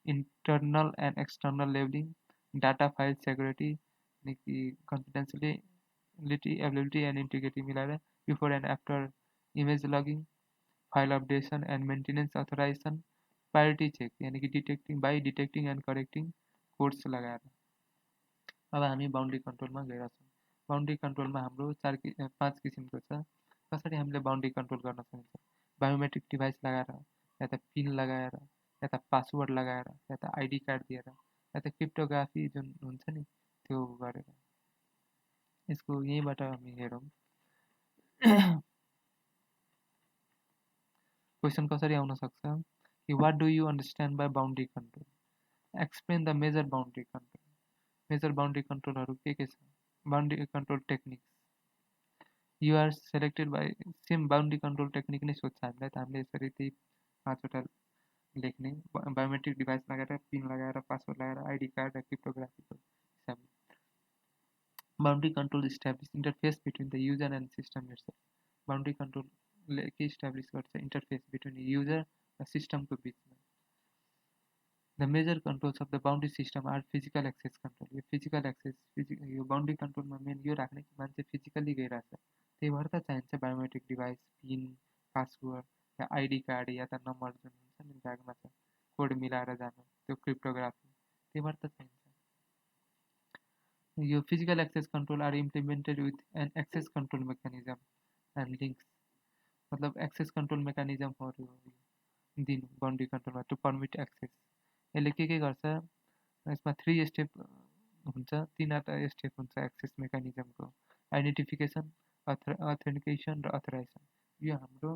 S1: internal and external labelling, data file security, यानि कि कन्फिडेन्सियलिटी, एभाइलेबिलिटी एन्ड इन्टिग्रिटी मिलाएर before and after image logging, file updation and maintenance authorisation, priority check, यानि कि डिटेक्टिङ एन्ड करेक्टिङ कोड्स लगाएर। अब हामी बाउन्ड्री कन्ट्रोलमा गइरहेछौँ। बाउन्ड्री कन्ट्रोलमा हाम्रो 5 किसिमको छ। कसरी हामीले बाउन्ड्री कन्ट्रोल गर्न सकिन्छ? बायोमेट्रिक डिभाइस लगाएर, या त पिन लगाएर, या त पासवर्ड लगाएर, या त आइडी कार्ड दिएर, या त क्रिप्टोग्राफी जुन हुन्छ नि त्यो गरेर। यसको यहीँबाट हामी हेरौँ। क्वेसन कसरी आउन सक्छ कि what do you understand by boundary control, explain the major boundary control. Major boundary कन्ट्रोलहरू के छ? Boundary control techniques you are selected by same boundary control technique नै सोध्छ हामीलाई त हामीले यसरी त्यही 5वटा लेख्ने बायोमेट्रिक डिभाइस लगाएर पिन लगाएर पासवर्ड लगाएर आइडी कार्ड र क्रिप्टोग्राफीको हिसाबले। Boundary control establish interface between the user and system itself. Boundary कन्ट्रोलले के इस्टाब्लिस गर्छ? इन्टरफेस बिट्विन युजर र सिस्टमको बिचमा। The major controls of the boundary system are physical access control. यो फिजिकल एक्सेस यो बाउन्ड्री कन्ट्रोलमा मेन यो राख्ने कि मान्छे फिजिकल्ली गइरहेछ, त्यही भएर त चाहिन्छ बायोमेट्रिक डिभाइस, पिन, पासवर्ड या आइडी कार्ड या त नम्बर जुन हुन्छ नि ब्यागमा छ कोड मिलाएर जानु, त्यो क्रिप्टोग्राफी, त्यही भएर त चाहिन्छ। यो physical access control are implemented with an access control mechanism and links. मतलब एक्सेस कन्ट्रोल मेकानिजमहरू दिनु बाउन्ड्री कन्ट्रोलमा टु पर्मिट एक्सेस। यसले के गर्छ? यसमा 3 स्टेप हुन्छ, 3वटा स्टेप हुन्छ एक्सेस मेकानिजमको: आइडेन्टिफिकेसन, अथेन्टिकेसन र अथराइजेसन। यो हाम्रो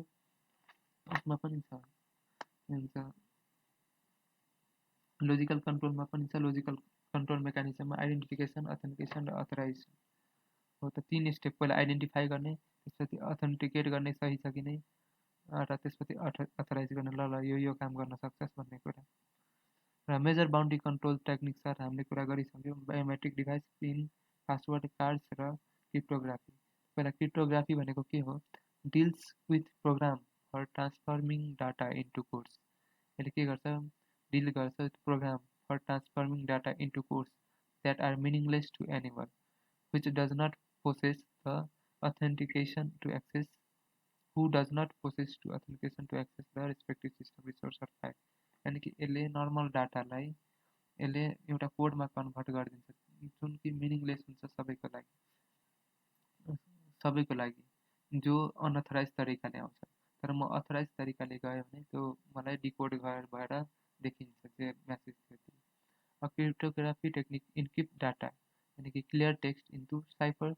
S1: उसमा पनि छ, हुन्छ लोजिकल कन्ट्रोलमा पनि छ। लोजिकल कन्ट्रोल मेकानिजममा आइडेन्टिफिकेसन, अथेन्टिकेसन र अथराइजेसन हो। त 3 स्टेप, पहिला आइडेन्टिफाई गर्ने, त्यसपछि अथेन्टिकेट गर्ने सही छ कि नै, र त्यसपछि अथराइज गर्ने, ल यो काम गर्न सक्छस् भन्ने कुरा। र मेजर बाउन्ड्री कन्ट्रोल टेक्निक्सहरू हामीले कुरा गरिसक्यौँ। Biometric device, pin, password, cards र क्रिप्टोग्राफी। पहिला क्रिप्टोग्राफी भनेको के हो? Deals with program for transforming data into codes. यसले के गर्छ? डिल गर्छ with program for transforming data into codes that are meaningless to animal which does not possess the authentication to access who does not possess to authentication to access the respective system resource or file। यानी कि यसले normal डाटालाई यसले एउटा कोडमा convert गरिदिन्छ जुन कि meaningless हुन्छ सबैको लागि जो अनअथराइज तरिकाले आउँछ। तर म अथराइज तरिकाले गयो भने त्यो मलाई डिकोड भएर देखिन्छ जे मेसेज थियो। A cryptography technique encrypt data यानी कि clear text into cipher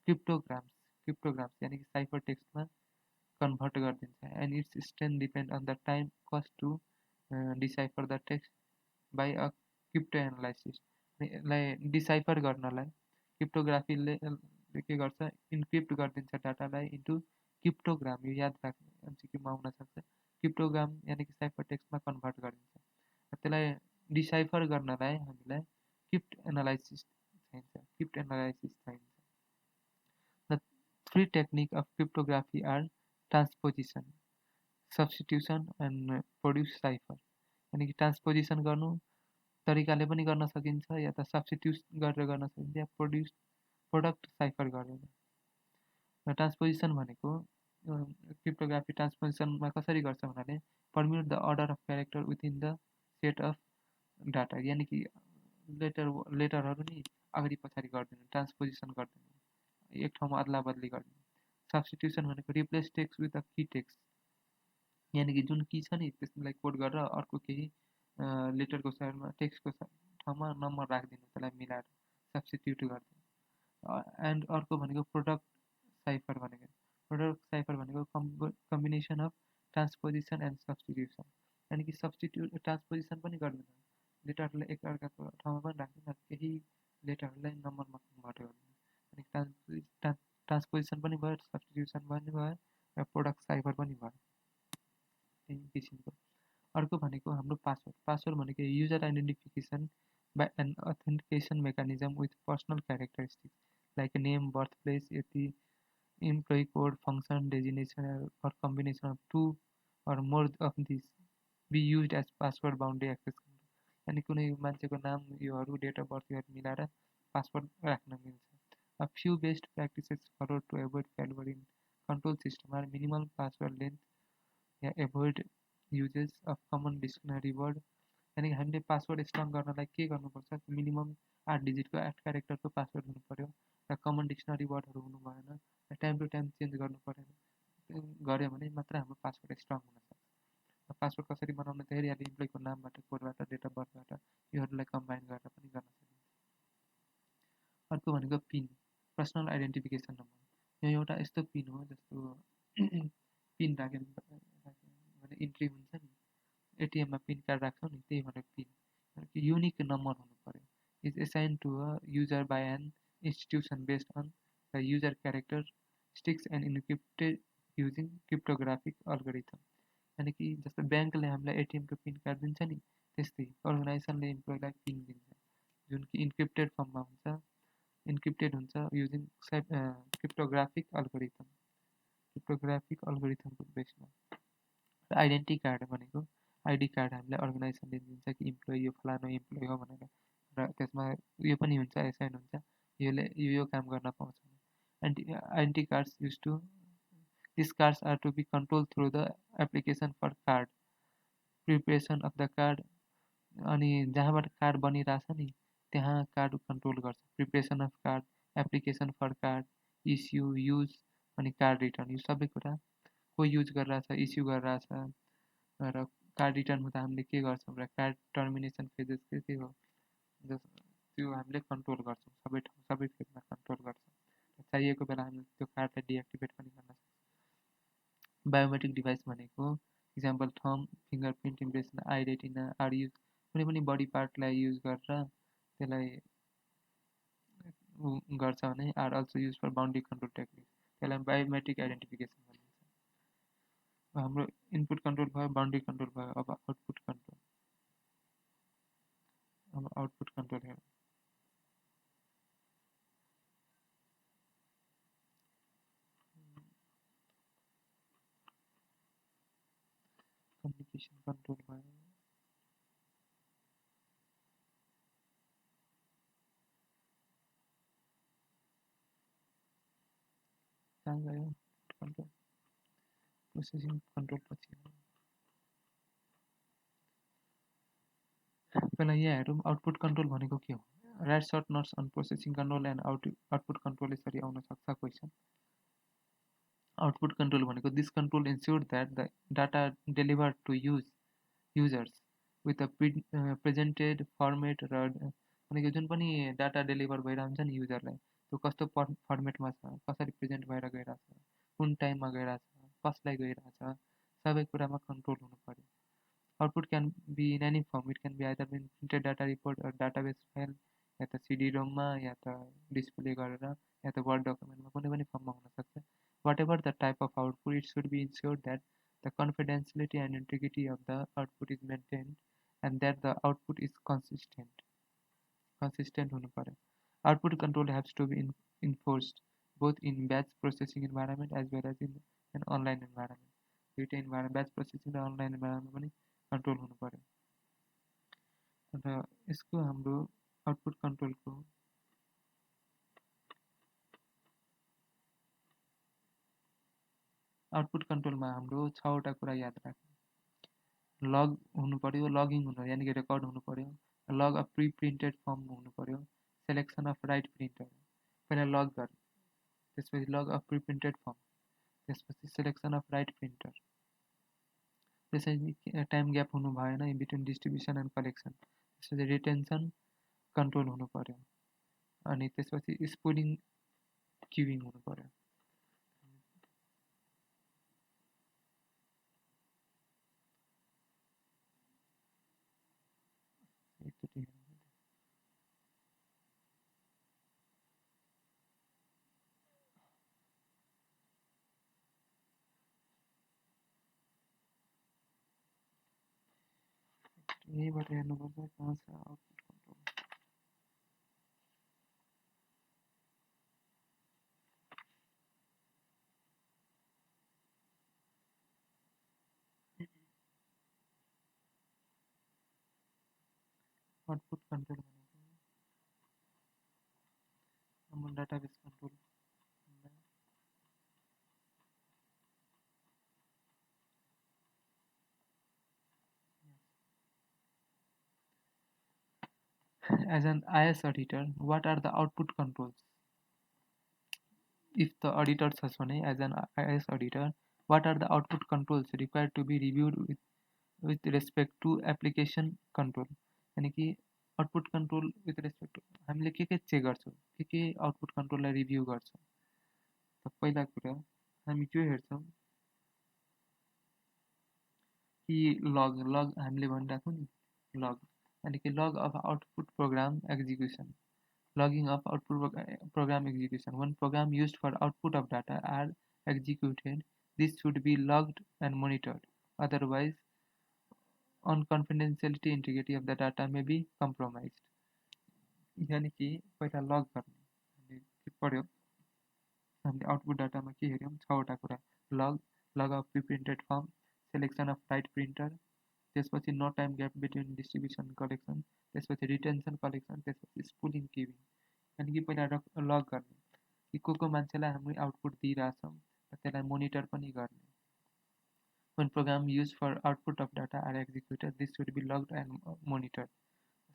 S1: cryptograms यानी कि साइफर टेक्स्टमा कन्भर्ट गरिदिन्छ। And its strength depend on the time cost to decipher the text by a crypto analysis. यसलाई डिसाइफर गर्नलाई क्रिप्टोग्राफीले के गर्छ? इन्क्रिप्ट गरिदिन्छ डाटालाई इन्टु क्रिप्टोग्राम। यो याद राख्नु एमसिक्यूमा आउन सक्छ। क्रिप्टोग्राम यानी कि साइफर टेक्स्टमा कन्भर्ट गरिदिन्छ। त्यसलाई डिसाइफर गर्नलाई हामीलाई क्रिप्ट एनालाइसिस चाहिन्छ। The 3 technique of cryptography are transposition, substitution and produce cipher. यानी कि ट्रान्सपोजिसन गर्नु तरिकाले पनि गर्न सकिन्छ या त सब्स्टिट्युट गरेर गर्न सकिन्छ या प्रोडक्ट साइफर गरेर। ट्रान्सपोजिसन भनेको क्रिप्टोग्राफी ट्रान्सपोजिसनमा कसरी गर्छ भन्नाले permute the order of character within the set of data. यानी कि लेटरहरू नि अगाडि पछाडि गरिदिनु, ट्रान्सपोजिसन गरिदिनु, एक ठाउँमा अदला बदली गरिदिनु। सब्स्टिट्युसन भनेको replace text with a key text. यानी कि जुन की छ नि त्यसलाई कोड गरेर अर्को केही लेटरको साइडमा टेक्स्टको ठाउँमा नम्बर राखिदिनु, त्यसलाई मिलाएर सब्स्टिट्युट गरिदिनु। एन्ड अर्को भनेको प्रोडक्ट साइफर भनेको combination of transposition and substitution. यानी कि ट्रान्सपोजिसन पनि गर्दैन, लेटरहरूलाई एकअर्काको ठाउँमा पनि राख्दैन, केही लेटरहरूलाई नम्बरमा कन्भर्ट गर्दैन। अनि ट्रान्सपोजिसन पनि भयो, सब्स्टिट्युसन पनि भयो र प्रोडक्ट साइफर पनि भयो, त्यही किसिमको। अर्को भनेको हाम्रो पासवर्ड भनेको user identification by an authentication mechanism with personal characteristics like name, birth place, यति employee code, function, designation, or combination of 2 or more of these be used as password boundary access control। यानी कुनै मान्छेको नाम योहरू, date of birth योहरू मिलाएर password राख्न मिल्छ। A few best practices followed to avoid failure in control system are minimal password length yeah avoid uses of common dictionary word। यानी हामीले पासवर्ड स्ट्रङ गर्नलाई के गर्नुपर्छ? मिनिमम 8 डिजिटको 8 क्यारेक्टरको पासवर्ड हुनु पर्यो र कमन डिक्सनरी वर्डहरू हुनु भएन, टाइम टु टाइम चेन्ज गर्नु परेन। गऱ्यो भने मात्र हाम्रो पासवर्ड स्ट्रङ हुनसक्छ। पासवर्ड कसरी बनाउन त हेरिहाल्यो, इम्प्लोइको नामबाट, कोडबाट, डेट अफ बर्थबाट, योहरूलाई कम्बाइन गरेर पनि गर्न सकिन्छ। अर्को भनेको पिन, पर्सनल आइडेन्टिफिकेसन नम्बर। यो एउटा यस्तो पिन हो जस्तो पिन राख्यो भने एटिएममा पिन कार्ड राख्छौँ नि त्यही भनेर पिन युनिक नम्बर हुनु पर्यो is assign to a user by an institution based on the user characteristics and encrypted using cryptographic algorithm यानि कि जस्तो ब्याङ्कले हामीलाई एटिएमको पिन कार्ड दिन्छ नि त्यस्तै अर्गनाइजेसनले इम्प्लोइलाई पिन दिन्छ जुन कि इन्क्रिप्टेड फर्ममा हुन्छ इन्क्रिप्टेड हुन्छ युजिङ क्रिप्टोग्राफिक अल्गोरिथमको बेसमा आइडेन्टिटी कार्ड भनेको आइडी कार्ड हामीलाई अर्गनाइजेसनले दिन्छ कि इम्प्लोइ यो फलानु इम्प्लोइ हो भनेर र त्यसमा यो पनि हुन्छ एसाइन हुन्छ यो काम गर्न पाउँछ identity cards use to this cards are to be control through the application for card preparation of the card अनि जहाँबाट कार्ड बनिरहेछ नि त्यहाँ कार्ड कन्ट्रोल गर्छ preparation of card application for card issue use अनि कार्ड रिटर्न यो सबै कुरा को युज गरिरहेछ इस्यु गरिरहेछ र कार्ड रिटर्न हुँदा हामीले के गर्छौँ र कार्ड टर्मिनेसन फेजेस के हो त्यो हामीले कन्ट्रोल गर्छौँ सबै फेजमा कन्ट्रोल गर्छौँ चाहिएको बेला हामीले त्यो कार्डलाई डिएक्टिभेट पनि गर्न सक्छौँ बायोमेट्रिक डिभाइस भनेको example thumb fingerprint impression eye retina are use कुनै पनि बडी पार्टलाई युज गरेर त्यसलाई गर्छ भने are also use for boundary control technique त्यसलाई बायोमेट्रिक आइडेन्टिफिकेसन भनिन्छ हाम्रो इनपुट कन्ट्रोल भयो बाउन्ड्री कन्ट्रोल भयो अब आउटपुट कन्ट्रोल हेरौँ कम्युनिकेसन कन्ट्रोल भयो कहाँ गयो कन्ट्रोल प्रोसेसिङ कन्ट्रोल पछि पहिला यहाँ हेरौँ आउटपुट कन्ट्रोल भनेको के हो write short notes on processing control and output control यसरी आउन सक्छ क्वेसन आउटपुट कन्ट्रोल भनेको this control ensure that the data delivered to users with a presented format र भनेको जुन पनि डाटा डेलिभर भइरहन्छ नि युजरलाई त्यो कस्तो फर्मेटमा छ कसरी प्रेजेन्ट भएर गइरहेछ कुन टाइममा गइरहेछ कसलाई गइरहेछ सबै कुरामा कन्ट्रोल हुनु पर्यो output can be in any form it can be either been printed data report database file या त सिडी रोममा या त डिस्प्ले गरेर या त वर्ड डकुमेन्टमा कुनै पनि फर्ममा हुनसक्छ whatever the type of output, it should be ensured that the confidentiality and integrity of the output is maintained and that the output is consistent हुनु पर्यो output control has to be enforced both in batch processing environment as well as in an online environment दुईटै environment batch processing र online environment पनि control हुनु पर्यो र यसको हाम्रो आउटपुट कन्ट्रोलको आउटपुट कन्ट्रोलमा हाम्रो 6 वटा कुरा याद राख्नु लग हुनु पर्यो लगिङ हुनु यानि कि रेकर्ड हुनु पर्यो log of pre printed form हुनु पर्यो सेलेक्सन अफ राइट प्रिन्टर पहिला लग गर त्यसपछि log of pre printed form त्यसपछि सेलेक्सन अफ राइट प्रिन्टर त्यसपछि टाइम ग्याप हुनु भएन in between distribution and collection त्यसपछि रिटेन्सन कन्ट्रोल हुनु पर्यो अनि त्यसपछि स्पुलिङ क्युइङ हुनु पर्यो एकचोटि यहीबाट हेर्नुपर्छ कहाँ छ आउटपुट कन्ट्रोल आउटपुट कन्ट्रोल भनेको हाम्रो database control as an IS auditor, what are the output controls? If the auditor says as an IS auditor, what are the output controls required to be reviewed with respect to application control? यानी कि output control with respect to हामीले के check गर्छौँ के output कन्ट्रोललाई review गर्छौँ त पहिला कुरा हामी त्यो हेर्छौँ कि लग लग हामीले भनिरहेको नि लग यानि कि log of output program execution logging of output program execution. When program used for output of data are executed, this should be logged and monitored. Otherwise, on confidentiality integrity of the data may be compromised. यानी कि पहिला लग गर्ने हामीले के पढ्यो हामीले output डाटामा के हेऱ्यौँ छवटा कुरा log log of preprinted form selection of right printer त्यसपछि no time gap between distribution collection त्यसपछि रिटेन्सन कलेक्सन त्यसपछि स्पुलिङ किविङ यानि कि पहिला लग गर्ने कि को मान्छेलाई हामीले आउटपुट दिइरहेछौँ र त्यसलाई मोनिटर पनि गर्ने when program used for output of data are executed this should be logged and monitored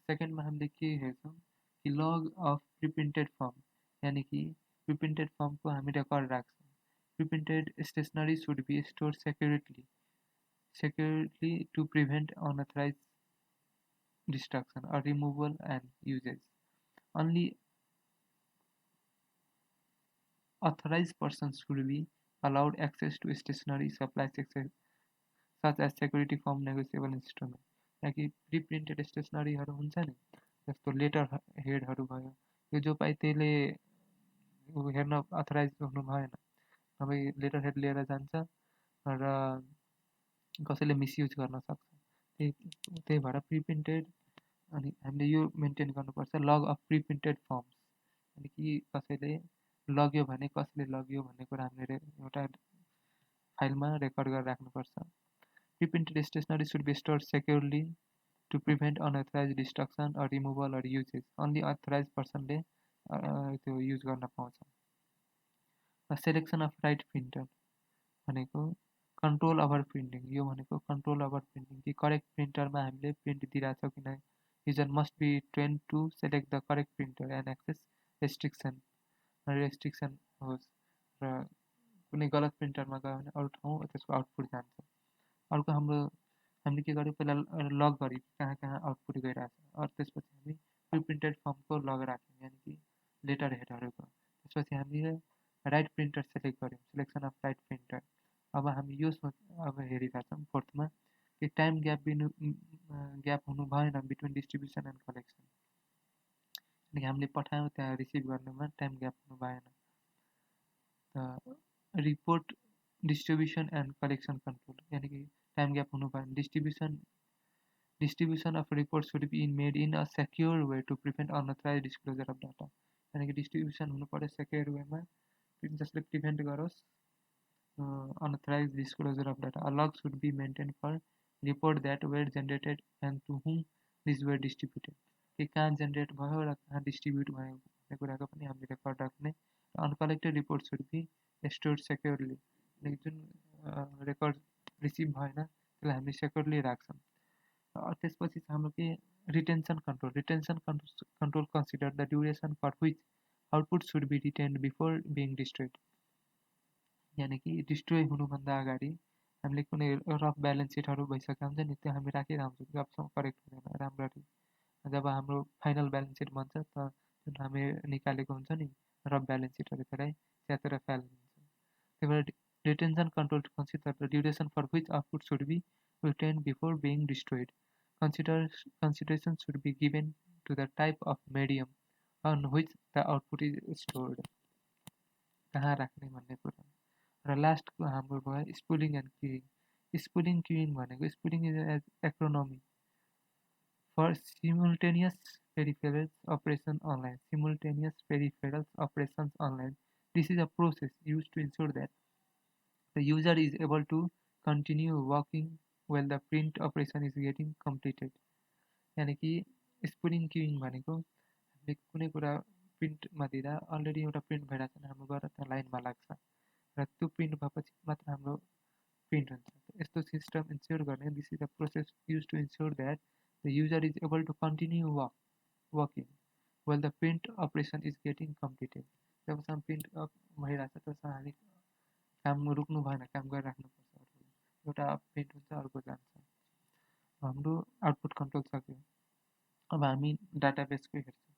S1: सेकेन्डमा हामीले के हेर्छौँ कि लग अफ प्रिप्रिन्टेड फर्म यानि कि प्रिप्रिन्टेड फर्मको हामी रेकर्ड राख्छौँ preprinted stationery should be store securely to prevent unauthorized destruction or removal and usage only authorized persons should be allowed access to stationery supplies such as security form negotiable instrument यहाँ कि प्रिप्रिन्टेड स्टेसनरीहरू हुन्छ नि जस्तो letter हेडहरू भयो यो जो पाइ त्यसले हेर्न अथराइज हुनु भएन नभए लेटर हेड लिएर जान्छ र कसैले मिसयुज गर्न सक्छ त्यही भएर प्रिप्रिन्टेड अनि हामीले यो मेन्टेन गर्नुपर्छ लग अफ प्रिप्रिन्टेड फर्म्स अनि कि कसैले लग्यो भने कसले लग्यो भन्ने कुरा हामीले एउटा फाइलमा रेकर्ड गरेर राख्नुपर्छ preprinted stationery should be stored securely to prevent unauthorized destruction or removal or usage. Only authorized personले त्यो युज गर्न पाउँछ सेलेक्सन अफ राइट प्रिन्टर भनेको कन्ट्रोल ओभर प्रिन्टिङ यो भनेको कन्ट्रोल ओभर प्रिन्टिङ कि करेक्ट प्रिन्टरमा हामीले प्रिन्ट दिइरहेछौँ कि नै user must be train to select the correct printer and access restriction होस् र कुनै गलत प्रिन्टरमा गयो भने अरू ठाउँ त्यसको आउटपुट जान्छ अर्को हाम्रो हामीले के गर्यो पहिला लग गऱ्यौँ कहाँ कहाँ आउटपुट गइरहेछ अरू त्यसपछि हामी प्रिप्रिन्टेड फर्मको लग राख्यौँ यानि कि लेटर हेडहरूको त्यसपछि हामीले राइट प्रिन्टर सेलेक्ट गऱ्यौँ सेलेक्सन अफ राइट प्रिन्टर अब हामी यो अब हेरिरहेछौँ फोर्थमा कि टाइम ग्याप हुनु भएन बिट्विन डिस्ट्रिब्युसन एन्ड कलेक्सन अनि हामीले पठायौँ त्यहाँ रिसिभ गर्नुमा टाइम ग्याप हुनु भएन report distribution and collection control यानि कि टाइम ग्याप हुनु भएन distribution of reports should be made in a secure way to prevent unauthorized disclosure of data यानि कि डिस्ट्रिब्युसन हुनु पर्यो सेक्योर वेमा जसले प्रिभेन्ट गरोस् unauthorized disclosure of data a log should be maintained for report that were generated and to whom these were distributed कि कहाँ generate भयो र कहाँ डिस्ट्रिब्युट भयो भन्ने कुराको पनि हामीले रेकर्ड राख्ने uncollected report should be stored securely जुन रेकर्ड रिसिभ भएन त्यसलाई हामीले सेक्योरली राख्छौँ त्यसपछि हाम्रो के retention control consider the duration for which output should be retained before being destroyed यानि कि डिस्ट्रोय हुनुभन्दा अगाडि हामीले कुनै रफ ब्यालेन्स सिटहरू भइसकेको हुन्छ नि त्यो हामी राखिरहन्छौँ जबसम्म करेक्ट हुँदैन राम्ररी जब हाम्रो फाइनल ब्यालेन्स सिट बन्छ त जुन हामी निकालेको हुन्छ नि रफ ब्यालेन्स सिटहरू त्यसलाई च्यातेर फालिदिन्छ त्यही भएर retention control consider the duration for which output should be retained before being destroyed. Consideration should be given to the type of medium on which the output is stored. कहाँ राख्ने भन्ने कुरा र लास्टको हाम्रो भयो स्पुलिङ एन्ड क्युइङ स्पुलिङ क्युइङ भनेको spooling is as acronym for simultaneous peripherals operation online simultaneous peripherals operations online this is a process used to ensure that the user is able to continue working while the print operation is getting completed यानि कि स्पुलिङ queuing भनेको हामीले कुनै कुरा प्रिन्टमा दिँदा already एउटा print भइरहेको छ हाम्रो गएर त्यहाँ लाइनमा लाग्छ र त्यो प्रिन्ट भएपछि मात्र हाम्रो प्रिन्ट हुन्छ यस्तो सिस्टम इन्स्योर गर्ने this is a process use to ensure that the user is able to continue working well the print operation is getting completed जबसम्म प्रिन्ट भइरहेछ त्यसमा हामी काम रोक्नु भएन काम गरिराख्नुपर्छ एउटा प्रिन्ट हुन्छ अर्को जान्छ हाम्रो आउटपुट कन्ट्रोल सक्यो अब हामी डाटाबेसको हेर्छौँ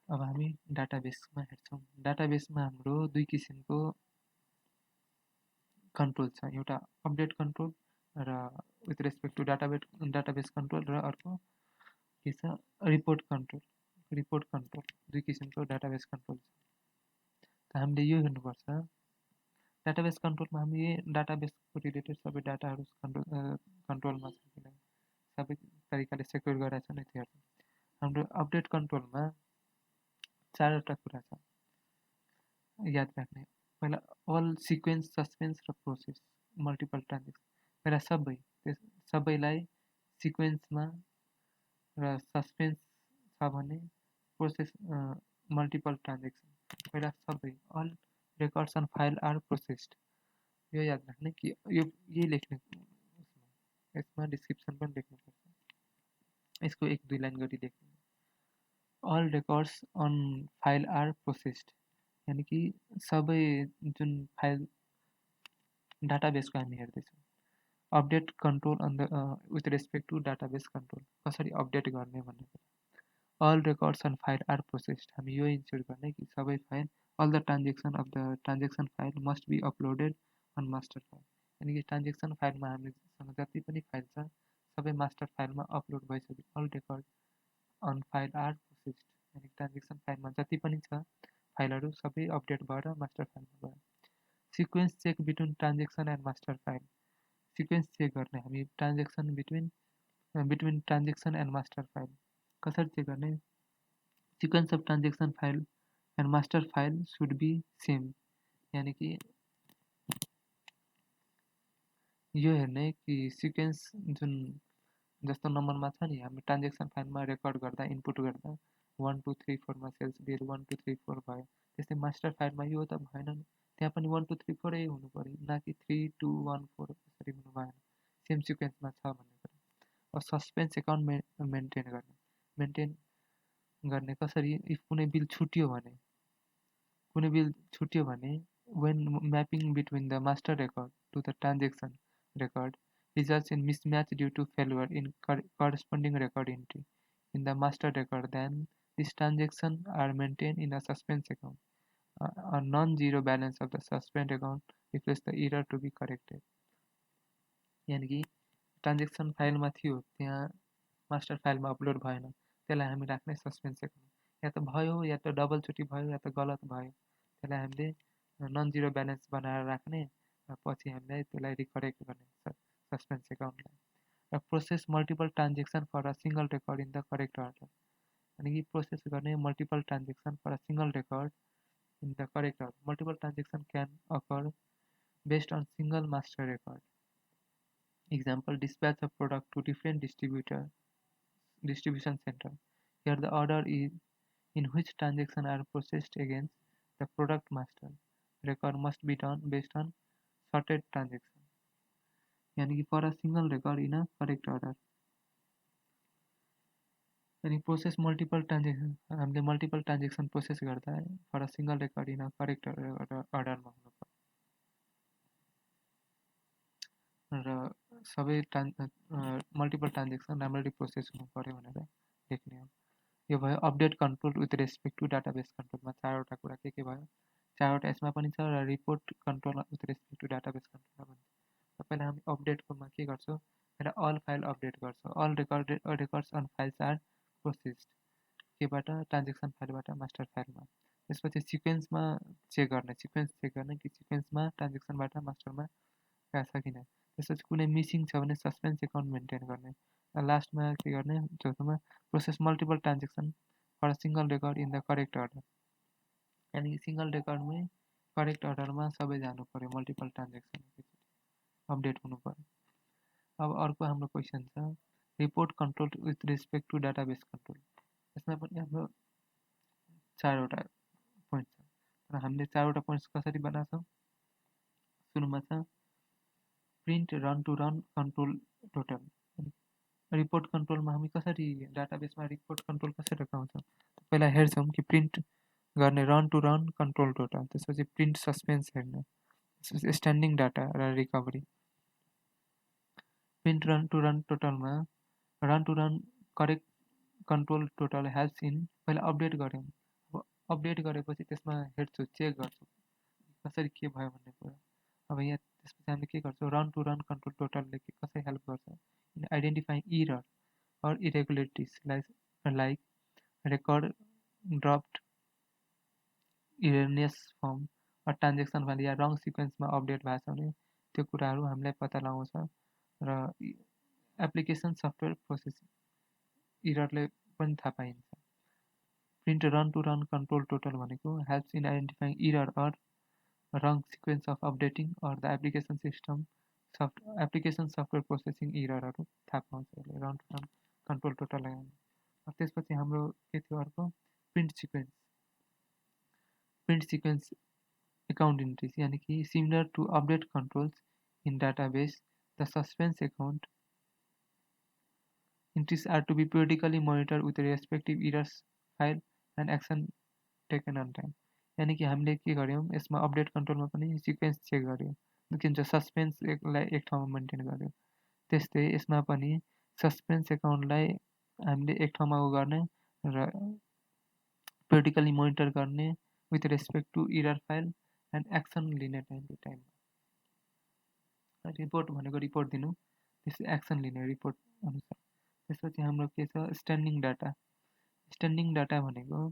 S1: अब हामी डाटाबेसमा हेर्छौँ डाटाबेसमा हाम्रो दुई किसिमको कन्ट्रोल छ, एउटा अपडेट कन्ट्रोल र with respect to database control र अर्को के छ रिपोर्ट कन्ट्रोल दुई किसिमको डाटाबेस कन्ट्रोल छ। त हामीले यो हेर्नुपर्छ डाटाबेस कन्ट्रोलमा हामी डाटाबेसको रिलेटेड सबै डाटाहरू कन्ट्रोलमा छ कि सबै तरिकाले सेक्युर गरेर छ नि त्यो हेर्छौँ। हाम्रो अपडेट कन्ट्रोलमा चारवटा कुरा छ याद राख्ने। पहिला अल सिक्वेन्स, सस्पेन्स र प्रोसेस, मल्टिपल ट्रान्जेक्सन। पहिला सबैलाई सिक्वेन्समा र सस्पेन्स छ भने प्रोसेस मल्टिपल ट्रान्जेक्सन। पहिला सबै all records on file are processed, यो याद राख्ने कि यो यही लेख्ने, यसमा डिस्क्रिप्सन पनि लेख्नुपर्छ, यसको एक दुई लाइन गरी लेख्ने। All records on file are processed यानि कि सबै जुन फाइल डाटाबेसको हामी हेर्दैछौँ। Update control on the with respect to database control, कसरी अपडेट गर्ने भन्ने कुरा। All records on file are processed, हामी यो इन्स्योर गर्ने कि सबै file all the transaction of the transaction file must be uploaded on master file, यानि कि ट्रान्जेक्सन फाइलमा हामीसँग जति पनि फाइल छ सबै मास्टर फाइलमा अपलोड भइसक्यो। All record on file are processed, यानि ट्रान्जेक्सन फाइलमा जति पनि छ फाइलहरू सबै अपडेट भएर मास्टर फाइलमा गयो। Sequence check between transaction and master file, sequence check गर्ने हामी transaction between transaction and master file कसरी चेक गर्ने। Sequence of transaction file and master file should be same, यानि कि यो हेर्ने कि सिक्वेन्स जुन जस्तो नम्बरमा छ नि, हामी ट्रान्जेक्सन फाइलमा रेकर्ड गर्दा इनपुट गर्दा 1 2 3 4 मा सेल्स बिल 1 2 3 4 भयो, त्यस्तै मास्टर फाइलमा यो त भएन नि, त्यहाँ पनि 1 2 3 4 हुनु पर्यो, न कि 3 2 1 4 त्यसरी हुनु भएन, सेम सिक्वेन्समा छ भन्ने कुरा। सस्पेन्स एकाउन्ट मेन्टेन गर्ने कसरी, इफ कुनै बिल छुट्यो भने when mapping between the master record to the transaction record results in mismatch due to failure in corresponding record entry in the master record, then these transactions are maintained in a suspense account. A non-zero balance of the suspend account replaces the error to be corrected. यानी कि transaction फाइलमा थियो त्यहाँ master फाइलमा upload भएन, त्यसलाई हामी राख्ने suspense account, या त भयो या त डबलचोटि भयो या त गलत भयो, त्यसलाई हामीले नन जिरो ब्यालेन्स बनाएर राख्ने र पछि हामीलाई त्यसलाई रिकरेक्ट गर्ने सस्पेन्स एकाउन्टलाई। र process multiple transaction for a single record in the correct order, यानि कि प्रोसेस गर्ने multiple transaction for a single record in the correct order. Multiple transaction can occur based on single master record. Example, dispatch of product to different distribution center. Here the order is in which transactions are processed against the product master record must be done based on sorted transaction. यानी कि for a single record in a correct order. यानी process multiple transaction, हामीले multiple transaction process गर्दा for a single record in a correct अर्डरमा हुनु पर्यो र सबै मल्टिपल ट्रान्जेक्सन राम्ररी प्रोसेस हुनु पर्यो भनेर लेख्ने हो। यो भयो update control with respect to database कन्ट्रोलमा चारवटा कुरा के भयो, चारवटा यसमा पनि छ र report control with respect to database कन्ट्रोलमा पनि छ। पहिला हामी अपडेटकोमा के गर्छौँ, पहिला अल फाइल अपडेट गर्छौँ, all records on files are processed, केबाट ट्रान्जेक्सन फाइलबाट मास्टर फाइलमा। त्यसपछि सिक्वेन्समा चेक गर्ने कि सिक्वेन्समा ट्रान्जेक्सनबाट मास्टरमा गएको छ कि नै। त्यसपछि कुनै मिसिङ छ भने सस्पेन्स एकाउन्ट मेन्टेन गर्ने। लास्टमा के गर्ने, चौथोमा process multiple transaction for single record in the correct order, यानि कि सिङ्गल रेकर्डमै करेक्ट अर्डरमा सबै जानु पर्यो, मल्टिपल ट्रान्जेक्सन अपडेट हुनु पर्यो। अब अर्को हाम्रो क्वेसन छ report control with respect to database control. यसमा पनि हाम्रो चारवटा पोइन्ट छ र हामीले चारवटा पोइन्ट्स कसरी बनाउँछौँ। सुरुमा छ print run to run control total. रिपोर्ट कन्ट्रोलमा हामी कसरी डाटाबेसमा रिपोर्ट कन्ट्रोल कसरी राख्छौँ, पहिला हेर्छौँ कि प्रिन्ट गर्ने run to run control total, त्यसपछि प्रिन्ट सस्पेन्स हेर्ने, त्यसपछि स्ट्यान्डिङ डाटा र recovery. Print run to run टोटलमा run to run correct control total helps in, पहिला अपडेट गऱ्यौँ, अब अपडेट गरेपछि त्यसमा हेर्छु, चेक गर्छु कसरी के भयो भन्ने कुरा। अब यहाँ त्यसपछि हामीले के गर्छौँ रन टु रन कन्ट्रोल टोटलले कसरी हेल्प गर्छ in identifying error or irregularities like record dropped erroneous form transaction value या रङ सिक्वेन्समा अपडेट भएको छ भने त्यो कुराहरू हामीलाई पत्ता लगाउँछ र एप्लिकेसन सफ्टवेयर प्रोसेसिङ इररले पनि थाहा पाइन्छ print run to run control total भनेको helps in identifying error or wrong sequence of updating or the application software processing इररहरू थाहा पाउँछ यसले run to run control total लगाउने त्यसपछि हाम्रो के थियो अर्को प्रिन्ट सिक्वेन्स account entries यानी कि similar to update controls in database the suspense account entries are to be periodically monitored with the respective errors file and action taken on time यानी कि हामीले के गर्यौँ यसमा अपडेट कन्ट्रोलमा पनि सिक्वेन्स चेक गर्यौँ के भन्छ सस्पेन्सलाई एक ठाउँमा मेन्टेन गर्यौँ त्यस्तै यसमा पनि सस्पेन्स एकाउन्टलाई हामीले एक ठाउँमा गर्ने र periodically मोनिटर गर्ने with respect to error file and action लिने टाइम टु टाइम रिपोर्ट भनेको रिपोर्ट दिनु त्यसपछि एक्सन लिने रिपोर्ट अनुसार त्यसपछि हाम्रो के छ स्ट्यान्डिङ डाटा भनेको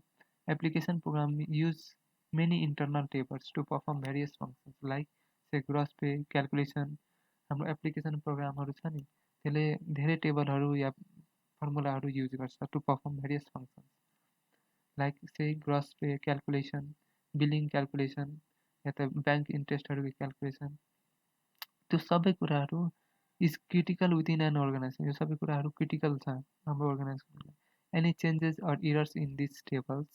S1: application program use many internal tables to perform various functions like say gross pay calculation हाम्रो एप्लिकेसन प्रोग्रामहरू छ नि त्यसले धेरै टेबलहरू या फर्मुलाहरू युज गर्छ to perform various functions like say gross pay calculation billing calculation या त ब्याङ्क इन्ट्रेस्टहरूको क्यालकुलेसन त्यो सबै कुराहरू is critical within an organization यो सबै कुराहरू क्रिटिकल छ हाम्रो अर्गनाइजेसनलाई any changes or errors in this tables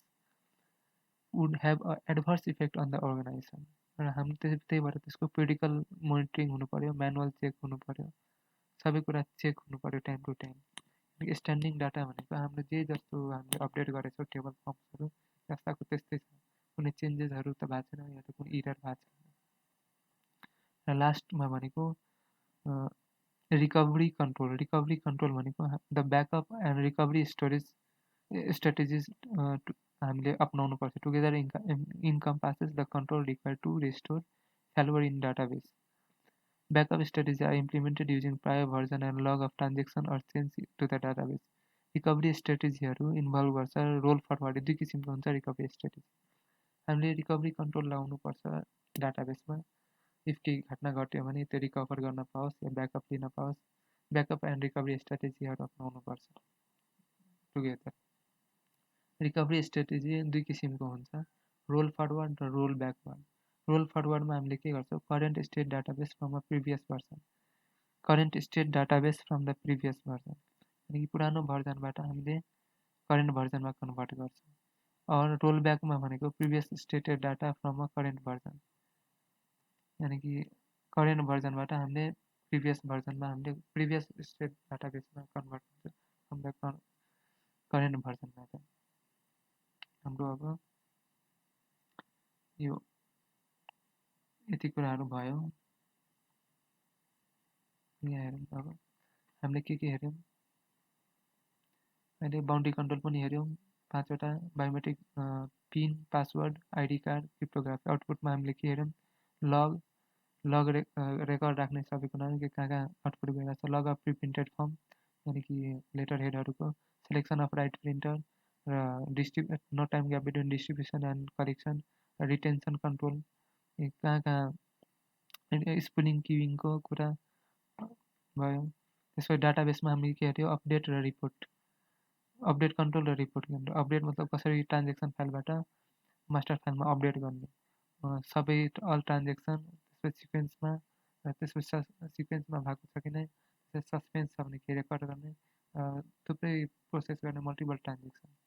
S1: would have an adverse effect on the organization र हामी त्यही भएर त्यसको क्रिटिकल मोनिटरिङ हुनु पर्यो म्यानुअल चेक हुनु पर्यो सबै कुरा चेक हुनु पर्यो time to time standing data भनेको हाम्रो जे जस्तो हामीले अपडेट गरेछौँ टेबल फर्म्सहरू जस्ताको त्यस्तै छ कुनै चेन्जेसहरू त भएको छैन या त कुनै इरर भएको छैन र लास्टमा भनेको रिकभरी कन्ट्रोल भनेको the backup and recovery storage strategies हामीले अपनाउनु पर्छ together encompasses the control required to restore failure in database. Backup strategies are implemented using prior version and log of transaction or change to the database. Recovery स्ट्रेटेजीहरू involve गर्छ roll forward दुई किसिमको हुन्छ recovery strategy हामीले recovery control लगाउनुपर्छ डाटाबेसमा if केही घटना घट्यो भने त्यो रिकभर गर्न पाओस् या ब्याकअप लिन पाओस् ब्याकअप एन्ड रिकभरी स्ट्राटेजीहरू अपनाउनुपर्छ टुगेदर रिकभरी स्ट्रेटेजी दुई किसिमको हुन्छ रोल फरवर्ड र रोल ब्याकवर्ड रोल फरवर्डमा हामीले के गर्छौँ current state database from a previous version current state database from the previous version यानि कि पुरानो भर्जनबाट हामीले करेन्ट भर्जनमा कन्भर्ट गर्छौँ और रोल ब्याकमा भनेको previous stated data from a current version यानि कि करेन्ट भर्जनबाट हामीले प्रिभियस भर्जनमा हामीले प्रिभियस स्टेट डाटाबेसमा कन्भर्ट हुन्छ फ्रम द करेन्ट भर्जनबाट हाम्रो अब यो यति कुराहरू भयो यहाँ हेरौँ अब हामीले के हेऱ्यौँ अहिले बाउन्ड्री कन्ट्रोल पनि हेऱ्यौँ 5 वटा biometric pin password ID card cryptography आउटपुटमा हामीले के हेऱ्यौँ लग रेकर्ड राख्ने सबै कुरा कहाँ आउटपुट गइरहेको छ लग अफ प्रिप्रिन्टेड फर्म यानि कि लेटर हेडहरूको सेलेक्सन अफ राइट प्रिन्टर र no time gap between distribution and collection retention control कहाँ स्पुलिङ क्युइङको कुरा भयो त्यसपछि डाटाबेसमा हामीले के हेऱ्यो अपडेट र रिपोर्ट अपडेट कन्ट्रोल र रिपोर्ट गर्ने अपडेट मतलब कसरी ट्रान्जेक्सन फाइलबाट मास्टर फाइलमा अपडेट गर्ने सबै अल ट्रान्जेक्सन त्यसपछि सिक्वेन्समा त्यसपछि सिक्वेन्समा भएको छ कि नै सस्पेन्स छ भने के रेकर्ड गर्ने थुप्रै प्रोसेस गर्ने मल्टिपल ट्रान्जेक्सन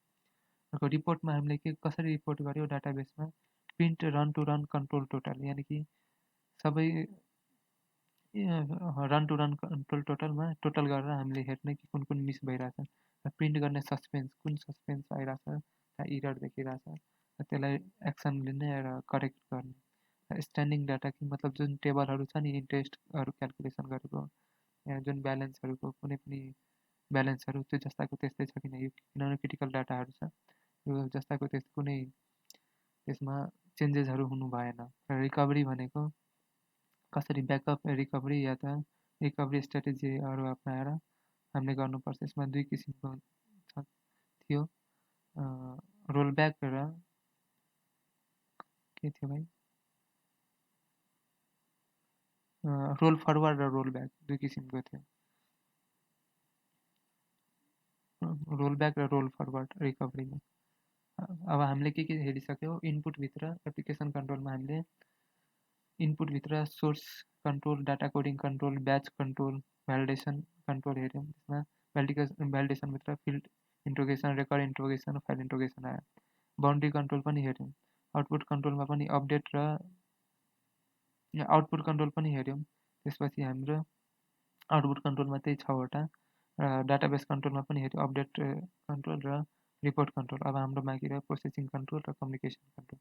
S1: अर्को रिपोर्टमा हामीले के कसरी रिपोर्ट गर्यो डाटाबेसमा print run to run control total यानि कि सबै रन टु रन कन्ट्रोल टोटलमा टोटल गरेर हामीले हेर्ने कि कुन मिस भइरहेछ प्रिन्ट गर्ने सस्पेन्स कुन सस्पेन्स आइरहेछ इरर देखिरहेछ त्यसलाई एक्सन लिने र करेक्ट गर्ने स्ट्यान्डिङ डाटा कि मतलब जुन टेबलहरू छ नि इन्ट्रेस्टहरू क्यालकुलेसन गरेको जुन ब्यालेन्सहरूको कुनै पनि ब्यालेन्सहरू त्यो जस्ताको त्यस्तै छ किन यो किनभने क्रिटिकल डाटाहरू छ यो जस्ताको त्यस्तै कुनै त्यसमा चेन्जेसहरू हुनु भएन रिकभरी भनेको कसरी ब्याकअप रिकभरी या त रिकभरी स्ट्राटेजीहरू अपनाएर हामीले गर्नुपर्छ। यसमा 2 किसिमको थियो, रोलब्याक र के थियो भाइ, रोल फरवर्ड र रोलब्याक 2 किसिमको थियो। रोलब्याक र रोल फरवर्ड रिकभरीमा। अब हामीले के हेरिसक्यौँ, इनपुटभित्र एप्लिकेसन कन्ट्रोलमा हामीले इनपुटभित्र source control, data coding control, batch control, validation control हेऱ्यौँ। त्यसमा भ्यालिडेसनभित्र field interrogation, record interrogation, file interrogation आयो। बाउन्ड्री कन्ट्रोल पनि हेऱ्यौँ। आउटपुट कन्ट्रोलमा पनि अपडेट र आउटपुट कन्ट्रोल पनि हेऱ्यौँ। त्यसपछि हाम्रो आउटपुट कन्ट्रोलमा त्यही 6वटा, डाटाबेस कन्ट्रोलमा पनि हेऱ्यौँ, अपडेट कन्ट्रोल र रिपोर्ट कन्ट्रोल। अब हाम्रो बाँकी रह्यो प्रोसेसिङ कन्ट्रोल र कम्युनिकेसन कन्ट्रोल,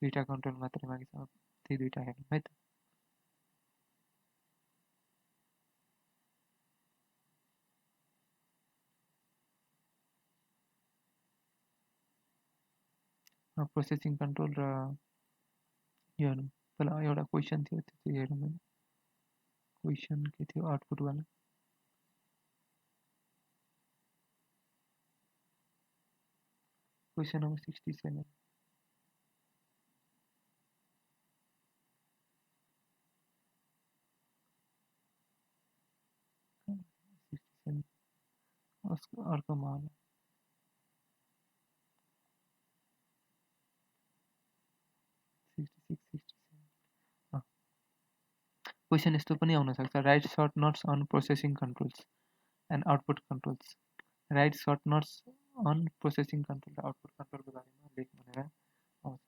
S1: 2टा कन्ट्रोल मात्रै बाँकी छ। त्यही 2टा हेरौँ है त। प्रोसेसिङ कन्ट्रोल र यो हेरौँ। पहिला एउटा क्वेसन थियो, त्यो चाहिँ हेरौँ होइन। क्वेसन के थियो आउटपुटवाला? Question number 67। अर्कोमा होला। क्वेसन यस्तो पनि आउन सक्छ, write short notes on processing controls and output controls. Write short notes on processing control र आउटपुट कन्ट्रोलको बारेमा लेख भनेर आउँछ।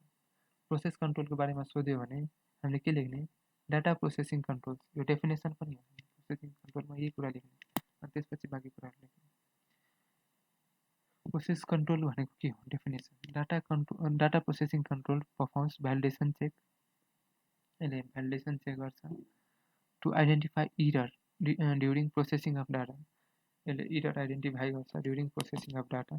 S1: प्रोसेस कन्ट्रोलको बारेमा सोध्यो भने हामीले के लेख्ने, डाटा प्रोसेसिङ कन्ट्रोल्स, यो डेफिनेसन पनि हो। प्रोसेसिङ कन्ट्रोलमा यही कुरा लेख्ने अनि त्यसपछि बाँकी कुराहरू लेख्ने। प्रोसेस कन्ट्रोल भनेको के हो? Definition, data processing control performs validation check, यसले भ्यालिडेसन चेक गर्छ to identify error during processing of data. यसले इरर आइडेन्टिफाई गर्छ ड्युरिङ प्रोसेसिङ अफ डाटा।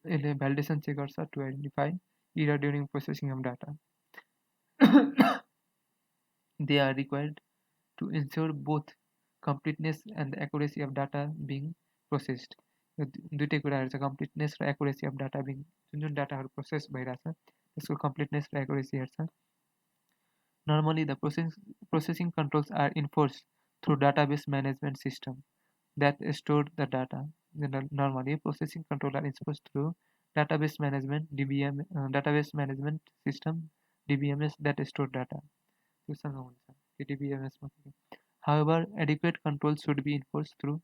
S1: यसले भ्यालिडेसन चेक गर्छ to identify error during processing of data. They are required to ensure both completeness and the accuracy of data being processed. यो दुइटै कुराहरू छ, कम्प्लिटनेस र accuracy of data being, जुन डाटाहरू process भइरहेछ त्यसको कम्प्लिटनेस र एक्युरेसी हेर्छ। Normally the processing controls are enforced through database management system that store the data. Normally processing control are enforced through database management database management system DBMS that store data. DBMS. However, adequate control should be enforced through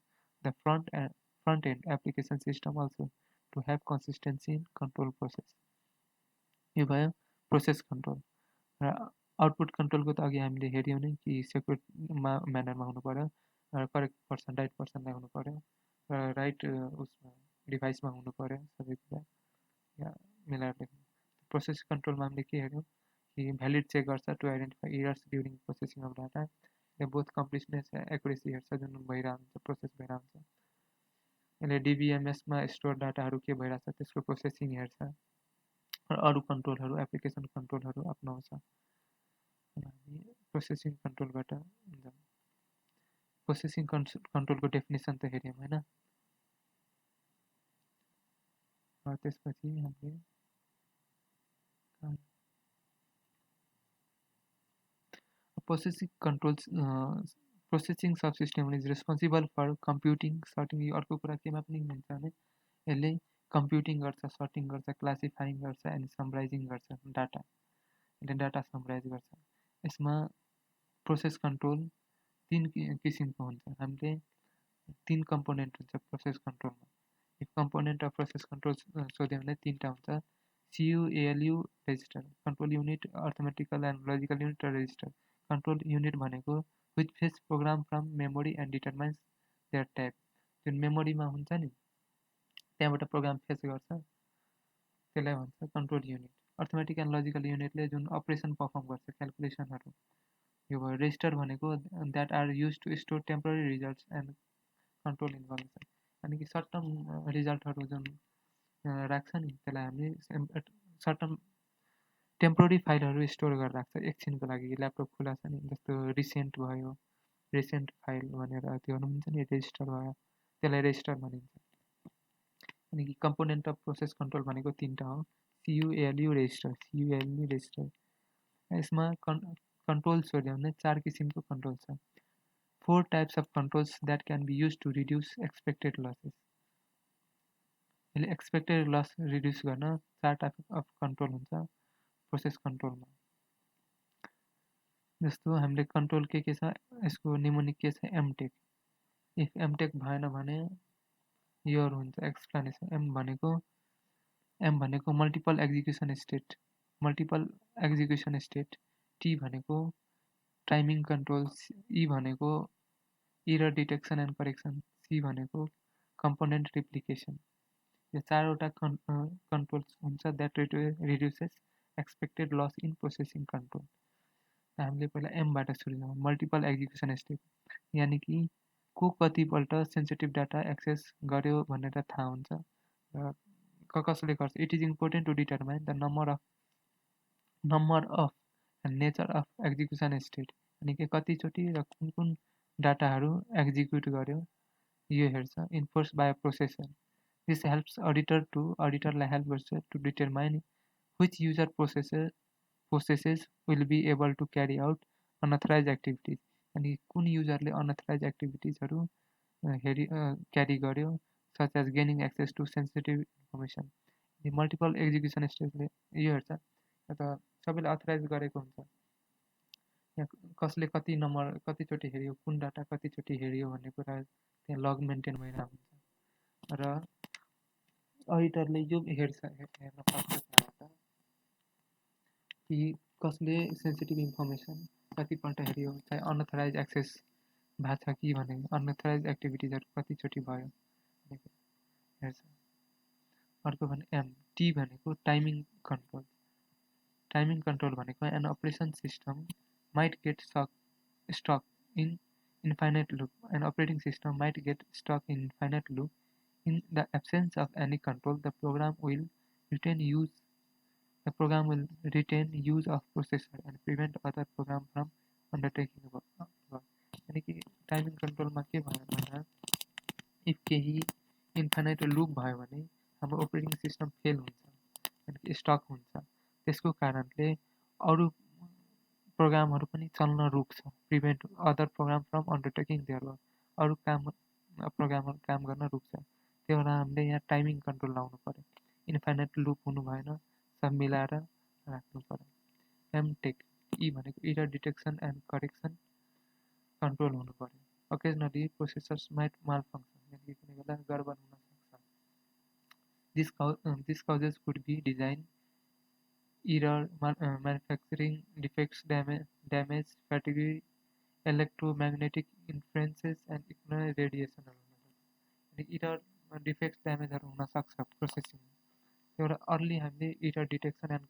S1: the front-end application system also to have consistency in control process. यो भयो process control. र output कन्ट्रोलको त अघि हामीले हेऱ्यौँ नै कि secure म्यानरमा हुनु पर्यो, करेक्ट पर्सन राइट पर्सनलाई हुनु पर्यो, र राइट उसमा डिभाइसमा हुनु पर्यो, सबै कुरा यहाँ मिलाएर लेख्नु। प्रोसेस कन्ट्रोलमा हामीले के हेऱ्यौँ कि भ्यालिड चेक गर्छ to identify errors during processing of data. यो बोथ कम्प्लिटनेस एक्युरेसी हेर्छ जुन भइरहेको हुन्छ, प्रोसेस भइरहेको हुन्छ। यसले डिबिएमएसमा स्टोर डाटाहरू के भइरहेछ त्यसको प्रोसेसिङ हेर्छ र अरू कन्ट्रोलहरू एप्लिकेसन कन्ट्रोलहरू अपनाउँछ। हामी प्रोसेसिङ कन्ट्रोलबाट प्रोसेसिङ कन्ट्रोलको डेफिनेसन त हेऱ्यौँ होइन। त्यसपछि हामीले processing subsystem is responsible for computing, sorting. यो अर्को कुरा केमा पनि हुन्छ भने यसले कम्प्युटिङ गर्छ, सर्टिङ गर्छ, क्लासिफाइङ गर्छ एन्ड समराइजिङ गर्छ डाटा। यसले डाटा समराइज गर्छ। यसमा प्रोसेस कन्ट्रोल 3 किसिमको हुन्छ। हामीले 3 कम्पोनेन्ट हुन्छ प्रोसेस कन्ट्रोलमा। एक कम्पोनेन्ट अफ प्रोसेस कन्ट्रोल सोध्यो भने 3टा हुन्छ, CU, ALU, register, control unit, arithmetical and logical unit र रेजिस्टर। कन्ट्रोल युनिट भनेको which fetch program from memory and determines their type. जुन मेमोरीमा हुन्छ नि त्यहाँबाट प्रोग्राम फेच गर्छ त्यसलाई भन्छ control unit. Arithmetic and logical युनिटले जुन अपरेसन पर्फर्म गर्छ, क्यालकुलेसनहरू। यो भयो रेजिस्टर भनेको that are use to store temporary results and control information. यानि कि सर्ट टर्म रिजल्टहरू जुन राख्छ नि त्यसलाई हामीले सर्ट टर्म टेम्पोररी फाइलहरू स्टोर गरेर राख्छ एकछिनको लागि। ल्यापटप खुला छ नि, जस्तो रिसेन्ट भयो, रिसेन्ट फाइल भनेर त्यो हुन्छ नि, रेजिस्टर भयो, त्यसलाई रेजिस्टर भनिन्छ। अनि कि कम्पोनेन्ट अफ प्रोसेस कन्ट्रोल भनेको तिनवटा हो, CULU रेजिस्टर, CULU रेजिस्टर। यसमा कन्ट्रोल्सहरू ल्याउने 4 किसिमको कन्ट्रोल छ। 4 types of controls that can be use to reduce expected losses. यसले एक्सपेक्टेड लस रिड्युस गर्न 4 टाइप अफ कन्ट्रोल हुन्छ प्रोसेस कन्ट्रोलमा। जस्तो हामीले कन्ट्रोल के छ, यसको निमोनिक के छ, एमटेक। इफ एमटेक भएन भने यो हुन्छ एक्सप्लेनेसन। एम भनेको multiple execution state, multiple execution state. T भनेको टाइमिङ कन्ट्रोल्स। ई भनेको error detection and correction. C भनेको कम्पोनेन्ट रिप्लिकेसन। यो 4वटा कन्ट्रोल्स हुन्छ that reduces expected loss in processing control. हामीले पहिला एमबाट सुरु गरौँ, मल्टिपल एक्जिक्युसन स्टेट, यानि कि को कतिपल्ट सेन्सिटिभ डाटा एक्सेस गर्यो भनेर थाहा हुन्छ र कसले गर्छ। It is important to determine the number of and nature of execution state, यानि कि कतिचोटि र कुन कुन डाटाहरू एक्जिक्युट गर्यो यो हेर्छ। Enforce by processor. This helps अडिटरलाई हेल्प गर्छ to determine which user processes will be able to carry out unauthorized activities। अनि कुन युजरले अनअथराइज एक्टिभिटिजहरू क्यारी गर्यो, such as gaining access to sensitive information. Multiple execution स्टेजले यो हेर्छ, या त सबैले अथराइज गरेको हुन्छ, या कसले कति नम्बर कतिचोटि हेऱ्यो, कुन डाटा कतिचोटि हेऱ्यो भन्ने कुरा त्यहाँ लग मेन्टेन भइरहेको हुन्छ। र अडिटरले यो हेर्न सक्छ कि कसले सेन्सिटिभ इन्फर्मेसन कतिपल्ट हेऱ्यो, चाहे अनअथराइज एक्सेस भएको छ कि भने, अनअथराइज एक्टिभिटिजहरू कतिचोटि भयो हेर्छ। अर्को भने एम। टी भनेको टाइमिङ कन्ट्रोल। टाइमिङ कन्ट्रोल भनेको an operation system might get stuck in infinite loop. An operating system might get stuck in infinite loop. In the absence of any control, the program will retain use of processor and prevent other program from undertaking work। यानी कि timing कन्ट्रोलमा के भयो भन्दा, if केही infinite loop भयो भने हाम्रो operating system fail हुन्छ, यानि स्टक हुन्छ। त्यसको कारणले अरू प्रोग्रामहरू पनि चल्न रुक्छ, prevent other program from undertaking their work. अरू प्रोग्रामहरू काम गर्न रुक्छ। त्यही भएर हामीले यहाँ टाइमिङ कन्ट्रोल लाउनु पर्यो, इन्फाइनाइट लुप हुनु भएन, सब मिलाएर राख्नु पर्यो। एमटेक। ई भनेको error detection and correction control हुनु पर्यो। Occasionally processors might malfunction, यानि कुनै बेला गडबड हुन सक्छ। This causes could be design error, manufacturing defects, damage, fatigue, electromagnetic influences and ignore रेडिएसनहरू। इरर डिफेक्ट्स, ड्यामेजहरू हुनसक्छ प्रोसेसिङमा। त्यही भएर अर्ली हामीले error detection and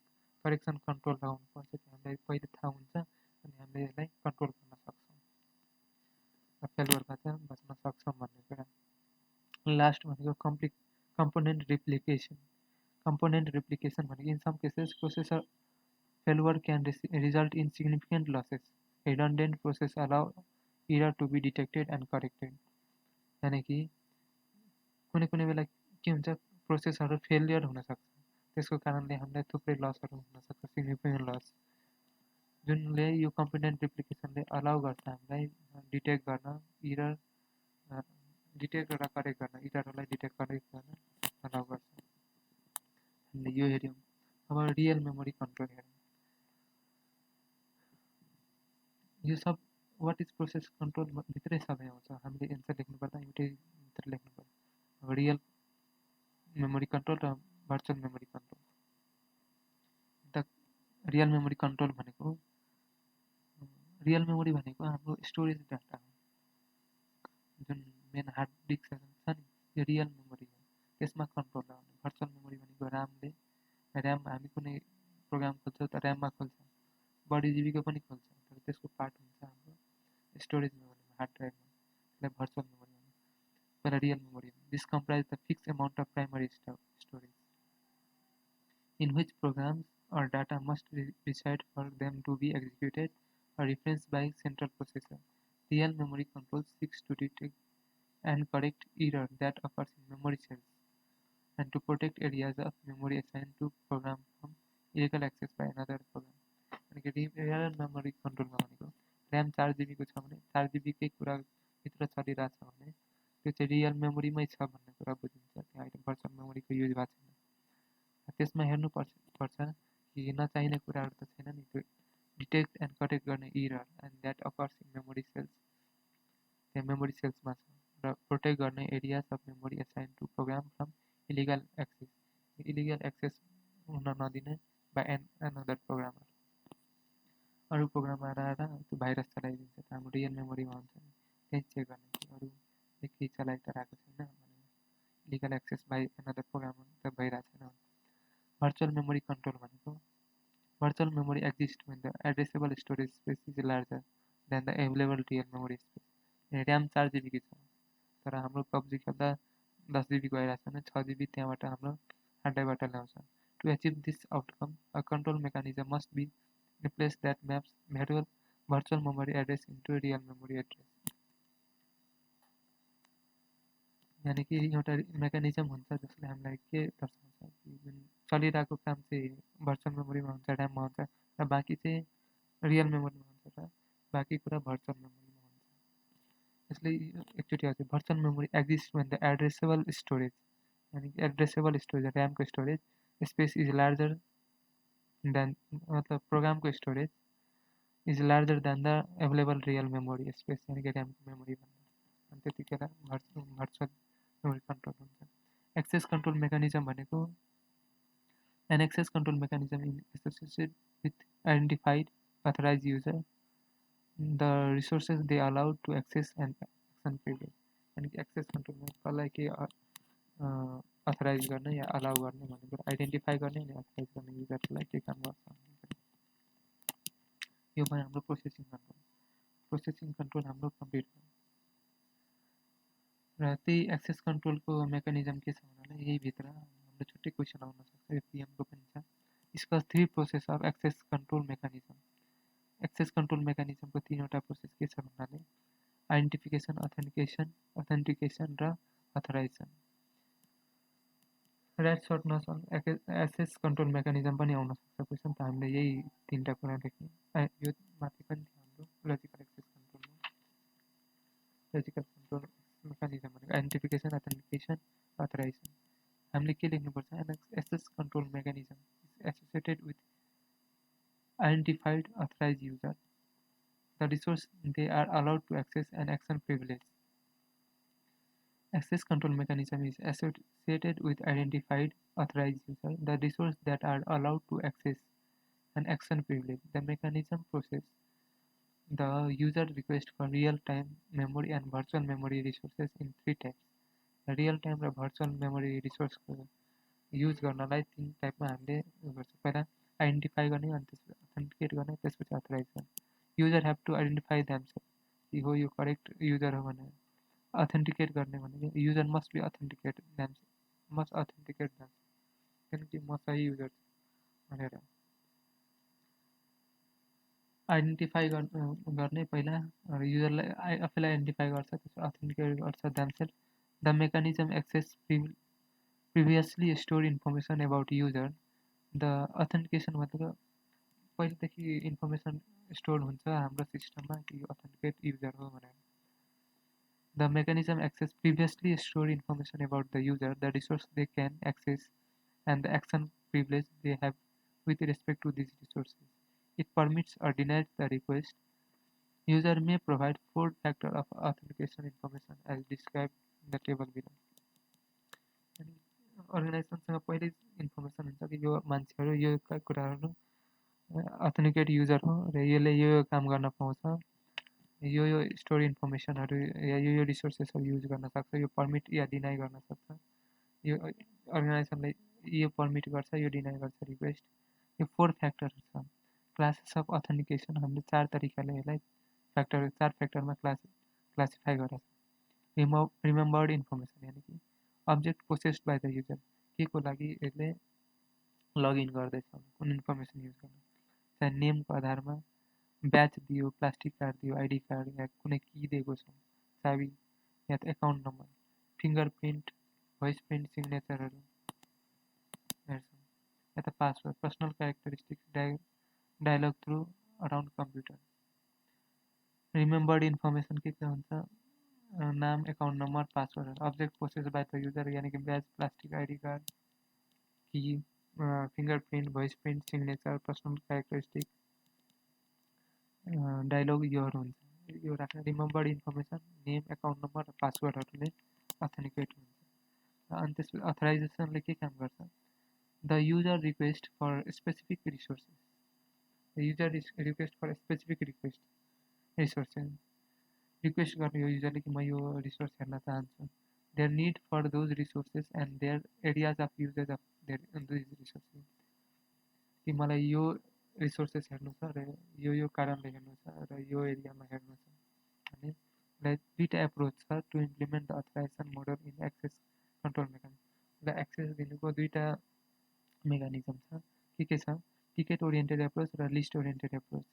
S1: correction control लगाउनुपर्छ। त्यो हामीलाई पहिले थाहा हुन्छ, अनि हामीले यसलाई कन्ट्रोल गर्न सक्छौँ र फेलुअरबाट बच्न सक्छौँ भन्ने कुरा। लास्ट भनेको कम्पोनेन्ट रिप्लिकेसन। कम्पोनेन्ट रिप्लिकेसन भनेको in some cases processor failure can result in significant losses. Redundant process allow error to be detected and corrected। यानी कि कुनै कुनै बेला के हुन्छ, प्रोसेसहरू फेलियर हुनसक्छ, त्यसको कारणले हामीलाई थुप्रै लसहरू हुनसक्छ, सिग्निफिकेन्ट लस, जुनले यो कम्पोनेन्ट रिप्लिकेसनले अलाउ गर्छ हामीलाई डिटेक्ट गर्न इरर, डिटेक्ट र करेक्ट गर्न, इररहरूलाई डिटेक्ट करेक्ट गर्न अलाउ गर्छ। हामीले यो हेऱ्यौँ। अब रियल मेमोरी कन्ट्रोल हेरौँ। यो सब वाट इज प्रोसेस कन्ट्रोल भित्रै सबै आउँछ। हामीले एन्सर लेख्नु पर्दा एउटै भित्र लेख्नु पर्यो। अब रियल मेमोरी कन्ट्रोल र virtual memory control. The real memory control भनेको, रियल मेमोरी भनेको हाम्रो स्टोरेज डाटा हो, जुन मेन हार्ड डिस्क छ नि, यो रियल मेमोरी हो, त्यसमा कन्ट्रोल लगाउने। भर्चुअल मेमोरी भनेको ऱ्याम हामी कुनै प्रोग्राम खोल्छौँ त ऱ्याममा खोल्छ, 8 GB पनि खोल्छ, तर त्यसको पार्ट हुन्छ हाम्रो स्टोरेज मेमोरीमा, हार्ड ड्राइभमा, त्यसलाई भर्चुअल मेमोरी भन्छ। पहिला real memory. This comprise the fix amount of primary storage in which programs or data must reside for them to be executed or referenced by central processor. Real memory control seeks to detect and correct error that occurs in memory cells and to protect areas of memory assigned to program from illegal access by another program. Real memory कन्ट्रोलमा भनेको RAM 4 जीबीको छ भने 4 जीबीकै कुरा भित्र चलिरहेछ भने त्यो चाहिँ रियल मेमोरीमै छ भन्ने कुरा बुझिन्छ। त्यहाँ अहिले भर्चुअल मेमोरीको युज भएको छैन। त्यसमा हेर्नुपर्छ कि नचाहिने कुराहरू त छैन नि, त्यो डिटेक्ट एन्ड करेक्ट गर्ने error and that occurs in memory cells, त्यहाँ मेमोरी सेल्समा छ र प्रोटेक्ट गर्ने areas of memory assign to program from illegal access हुन नदिने बाई एनअदर प्रोग्रामर। अरू प्रोग्रामर आएर त्यो भाइरस चलाइदिन्छ, त हाम्रो रियल मेमोरीमा हुन्छ नि, त्यही चेक गर्ने कि अरूले केही चलाइ त रहेको छैन भनेर, illegal access by another programmer त भइरहेको छैन। भर्चुअल मेमोरी कन्ट्रोल भनेको virtual memory exist when the addressable storage space is larger than the available real memory space। RAM 4 जीबीको छ तर हाम्रो पब्जी खेल्दा 10 जीबीको आइरहेको छ भने 6 जीबी त्यहाँबाट हाम्रो हार्ड ड्राइभबाट ल्याउँछ। To achieve this outcome a control mechanism must be replace that maps virtual memory address into a real memory address। यानी कि एउटा मेकानिजम हुन्छ जसले हामीलाई के दर्शाउँछ कि जुन चलिरहेको काम चाहिँ भर्चुअल मेमोरीमा हुन्छ, ऱ्याममा हुन्छ र बाँकी चाहिँ रियल मेमोरीमा हुन्छ र बाँकी कुरा भर्चुअल मेमोरीमा हुन्छ। यसले एकचोटि हजुर virtual memory exist when the addressable storage, यानी कि एड्रेसेबल स्टोरेज ऱ्यामको storage space is larger than, मतलब प्रोग्रामको storage is larger than the available real memory space, यानी कि ऱ्यामको मेमोरी भन्दा, अनि त्यतिखेर भर्चुअल मेमोरी कन्ट्रोल हुन्छ। एक्सेस कन्ट्रोल मेकानिजम भनेको an access control mechanism in associated with identified authorize user the resources they allowed to access and action privilege, यानी कि एक्सेस कन्ट्रोलमा कसलाई के अथराइज गर्ने या अलाउ गर्ने भन्ने कुरा आइडेन्टिफाई गर्ने अनि अथराइज गर्ने युजरलाई के काम गर्छ। यो भयो हाम्रो प्रोसेसिङ कन्ट्रोल हाम्रो कम्प्लिट भयो। र त्यही एक्सेस कन्ट्रोलको मेकानिजम के छ भन्नाले यही भित्र हाम्रो छुट्टै क्वेसन आउन सक्छ, यो पिएमको पनि छ। Discuss 3 process of access control mechanism. Access control मेकानिजमको 3वटा प्रोसेस के छ भन्नाले आइडेन्टिफिकेसन, अथेन्टिकेसन र authorization. Right short notion access control mechanism पनि आउन सक्छ क्वेसन, त हामीले यही 3टा कुरा लेख्यौँ। यो माथि पनि थियो हाम्रो लजिकल एक्सेस कन्ट्रोलमा। लजिकल कन्ट्रोल मेकानिजम भनेको आइडेन्टिफिकेसन, अथेन्टिकेसन, अथराइजेसन। हामीले के लेख्नुपर्छ, access control mechanism is associated with identified authorize user the resource they are allowed to access and action privilege. Access control mechanism is associated with identified authorized user, the resources that are allowed to access an action privilege. The mechanism processes the user request for real-time memory and virtual memory resources in 3 types. Real-time र virtual memory resource use गर्नलाई 3 टाइपमा हामीले गर्छौँ। पहिला identify गर्ने, अनि त्यसपछि authenticate गर्ने, त्यसपछि अथराइज गर्ने। User have to identify themselves कि हो यो करेक्ट युजर हो भनेर। अथेन्टिकेट गर्ने भनेको युजर मस्ट अथेन्टिकेट देमसेल्फ, किनकि म सही युजर छु भनेर। आइडेन्टिफाई गर्ने पहिला युजरलाई आफैलाई आइडेन्टिफाई गर्छ, त्यसपछि अथेन्टिकेट गर्छ themselves. The mechanism access previously store information about user. The authentication भनेको पहिलेदेखि इन्फर्मेसन स्टोर हुन्छ हाम्रो सिस्टममा कि यो अथेन्टिकेट युजर हो भनेर। The mechanism access previously stored information about the user, the resource they can access, and the action privilege they have with respect to these resources. It permits or denies the request. User may provide 4 factors of authentication information as described in the table below. अर्गनाइजेसनसँग पहिले information हुन्छ कि यो मान्छेहरू यो कुराहरू authenticate user हो र यसले यो काम गर्न पाउँछ, यो स्टोर इन्फर्मेसनहरू या यो रिसोर्सेसहरू युज गर्न सक्छ, यो पर्मिट या डिनाई गर्न सक्छ। यो अर्गनाइजेसनलाई यो पर्मिट गर्छ, यो डिनाई गर्छ रिक्वेस्ट। यो 4 फ्याक्टरहरू छ। क्लासेस अफ अथेन्टिकेसन हामीले 4 तरिकाले यसलाई 4 फ्याक्टरमा क्लासिफाई गरेको छ। रिमेम्बर्ड इन्फर्मेसन, यानि कि object processed by the user, के को लागि यसले लगइन गर्दैछौँ कुन इन्फर्मेसन युज गर्नु चाहे नेमको आधारमा ब्याच दियो प्लास्टिक कार्ड दियो आइडी कार्ड या कुनै की दिएको छौँ चाबी या त account number fingerprint voiceprint सिग्नेचरहरू हेर्छौँ या त password personal characteristics dialog through around computer remembered information के हुन्छ नाम account number password object process by the user यानि कि badge plastic ID card key fingerprint voiceprint signature personal characteristic dialog योहरू हुन्छ यो राख्ने remembered information name account number र पासवर्डहरूले अथेन्टिकेट हुन्छ अनि त्यसपछि अथराइजेसनले के काम गर्छ the user request for specific resources user request for specific resources request गर्ने यो युजरले कि म यो रिसोर्स हेर्न चाहन्छु their need for those resources and their areas of usages of their those resources कि मलाई यो रिसोर्सेस हेर्नु छ र यो कारणले हेर्नु छ र यो एरियामा हेर्नु छ भने दुईवटा एप्रोच छ to implement the authorization model in access control mechanism र एक्सेस दिनुको दुईवटा मेकानिजम छ के छ टिकेट ओरिएन्टेड एप्रोच र लिस्ट ओरिएन्टेड एप्रोच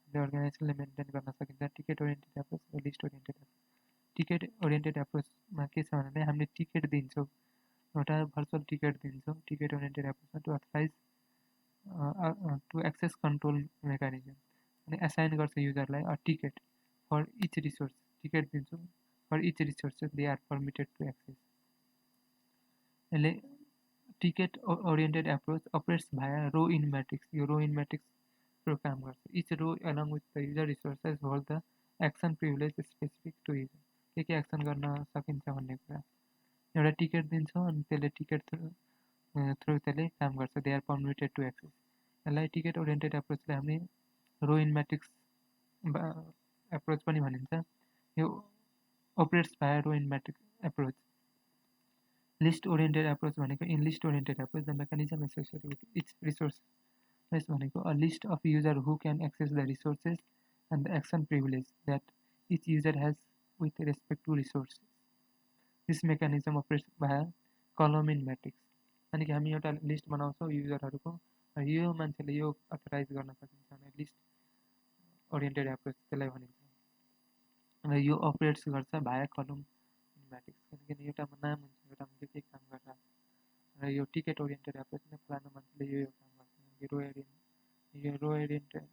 S1: अर्गनाइजेसनले मेन्टेन गर्न सकिन्छ टिकेट ओरिएन्टेड एप्रोच र list oriented approach ticket oriented एप्रोचमा के छ भने हामीले टिकेट दिन्छौँ एउटा भर्चुअल टिकेट दिन्छौँ टिकेट ओरिएन्टेड एप्रोचमा to authorize to access control mechanism अनि एसाइन गर्छ युजरलाई a ticket for each resource ticket दिन्छौँ for each resources they are permitted to access यसले ticket oriented approach operates via row in matrix यो row in म्याट्रिक्सको काम गर्छ each row along with the user resources hold the action privilege specific to user के action गर्न सकिन्छ भन्ने कुरा एउटा टिकेट दिन्छौँ अनि त्यसले टिकेट थ्रु त्यसले काम गर्छ they are permitted to access यसलाई टिकेट ओरिएन्टेड एप्रोचले हामी रो इन म्याट्रिक्स एप्रोच पनि भनिन्छ यो operates via row in matrix approach list oriented approach भनेको in list oriented approach the mechanism associated with each resource भनेको a list of user who can access the resources and the action privilege that each user has with respect to resources this mechanism operates via column in matrix अनि कि हामी एउटा list बनाउँछौँ युजरहरूको यो मान्छेले यो authorise गर्न सकिन्छ भने लिस्ट ओरिएन्टेड एप्रोच त्यसलाई भनिन्छ र यो अपरेट्स गर्छ भाया कलम इन म्याट्रिक्स किनकि एउटामा नाम हुन्छ एउटामा के काम गर्छ र यो टिकेट ओरिएन्टेड एप्रोच नै फलाना मान्छेले यो काम गर्छ यो रो ओरिएन्टेड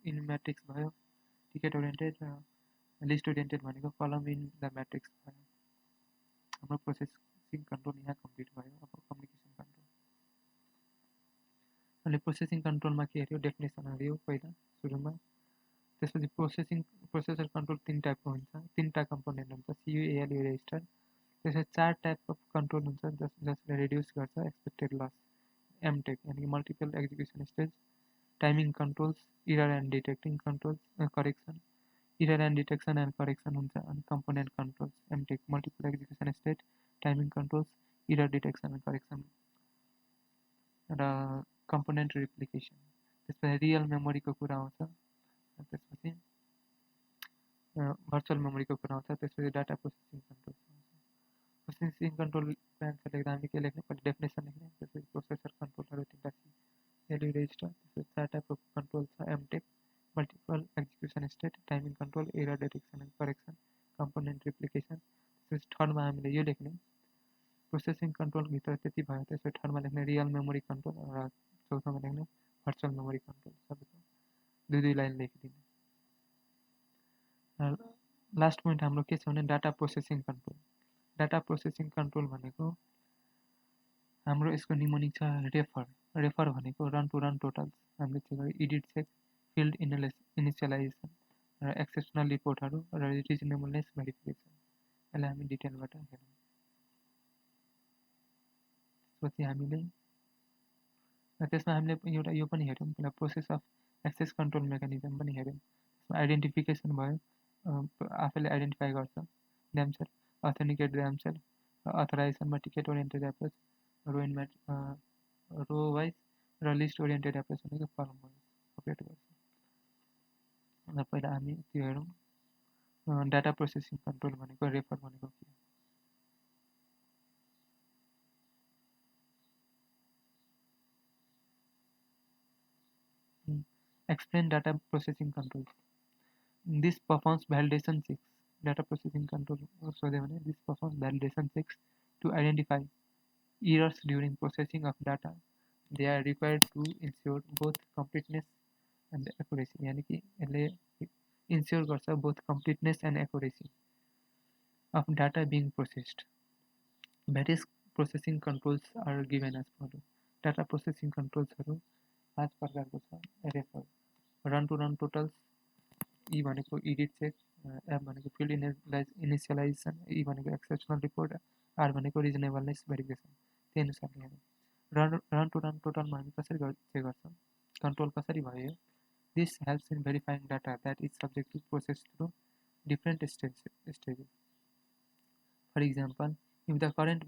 S1: इन म्याट्रिक्स भयो टिकेट ओरिएन्टेड र लिस्ट ओरिएन्टेड भनेको कलम इन द म्याट्रिक्स भयो हाम्रो प्रोसेसिङ कन्ट्रोल यहाँ कम्प्लिट भयो अब कम्युनिकेसन कन्ट्रोल अनि प्रोसेसिङ कन्ट्रोलमा के हेऱ्यो डेफिनेसन हेऱ्यो पहिला सुरुमा त्यसपछि प्रोसेसर कन्ट्रोल तीन टाइपको हुन्छ तीनवटा कम्पोनेन्ट हुन्छ CUAL रेजिस्टर त्यसपछि 4 टाइप अफ कन्ट्रोल हुन्छ जसले रिड्युस गर्छ एक्सपेक्टेड लस एमटेक यानि कि multiple execution stage timing controls error and detecting controls correction error and detection and correction हुन्छ अनि component controls MTEC multiple execution stage timing controls error detection and correction र component replication त्यसपछि real मेमोरीको कुरा आउँछ त्यसपछि virtual मेमोरीको कुरा आउँछ त्यसपछि data processing control processing control answer लेख्दा हामीले के लेख्ने पहिला डेफिनेसन लेख्ने त्यसपछि प्रोसेसर कन्ट्रोलहरू तिनवटा CLU रेजिस्टर त्यसपछि 4 टाइप अफ कन्ट्रोल छ MTEC multiple execution state timing control error detection and correction component replication त्यसपछि थर्डमा हामीले यो लेख्ने प्रोसेसिङ कन्ट्रोलभित्र त्यति भयो त्यसपछि थर्डमा लेख्ने रियल मेमोरी कन्ट्रोल र चौथोमा लेख्ने भर्चुअल मेमोरी कन्ट्रोल सबैको दुई लाइन लेखिदिने लास्ट पोइन्ट हाम्रो के छ भने डाटा प्रोसेसिङ कन्ट्रोल भनेको हाम्रो यसको निमोनिक छ रेफर भनेको रन टु रन टोटल्स हामीले त्यो एडिट चेक फिल्ड इनिसियलाइजेसन र एक्सेप्सनल रिपोर्टहरू र रिजनेबलनेस भेरिफिकेसन यसलाई हामी डिटेलबाट हेरौँ त्यसपछि हामीले त्यसमा हामीले एउटा यो पनि हेऱ्यौँ त्यसलाई process of access control mechanism पनि हेऱ्यौँ त्यसमा आइडेन्टिफिकेसन भयो आफैले आइडेन्टिफाई गर्छ ड्यामसेल अथेन्टिकेट ड्यामसेल अथराइजेसनमा ticket oriented approach row wise र लिस्ट ओरिएन्टेड एप्रोच भनेको कलम वाइज अपरेट गर्छ पहिला हामी त्यो हेरौँ डाटा प्रोसेसिङ कन्ट्रोल भनेको रेफर भनेको के हो Explain data processing control. This performs validation checks. Data processing control this performs validation checks to identify errors during processing of data. They are required to ensure both completeness and accuracy. यानी कि यसले ensure गर्छ both completeness and accuracy of data being processed. Various processing controls are given as follows. Data processing controls हरू 5 प्रकारको छ. Refer, run to run totals, E भनेको edit check, F भनेको field initialization, E भनेको exceptional report, R भनेको reasonableness verification. त्यही अनुसारले हेरौँ. रन टु रन टोटलमा हामी कसरी चेक गर्छौँ, कन्ट्रोल कसरी भयो. This helps in verifying data that is subject to process through different stages. For example, if the current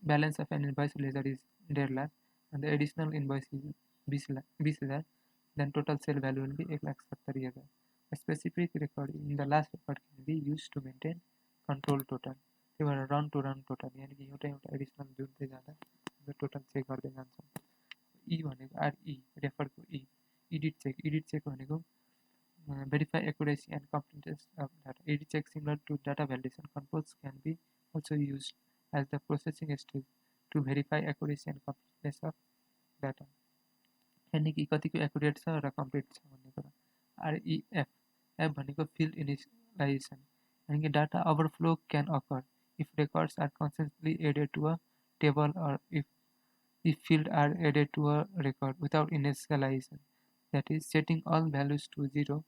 S1: balance of an invoice ledger is 1.5 lakh and the additional invoice is 20,000, then total sale value will be 1,70,000. A specific record in the last record can be used to maintain control total. त्यही भएर run to run total यानि कि एउटा एउटा additional जोड्दै जाँदा हाम्रो total check गर्दै जान्छौँ. ई भनेको आरई रेफरको ई एडिट चेक भनेको verify accuracy and completeness of data. Edit check similar to data validation controls can be also used as the processing stage to verify accuracy and completeness of data. यानी कि कतिको accurate छ र complete छ भन्ने कुरा. आरइएफ F भनेको field initialization यानी कि data overflow can occur if records are constantly added to a table or if fields are added to a record without initialization, that is setting all values to 0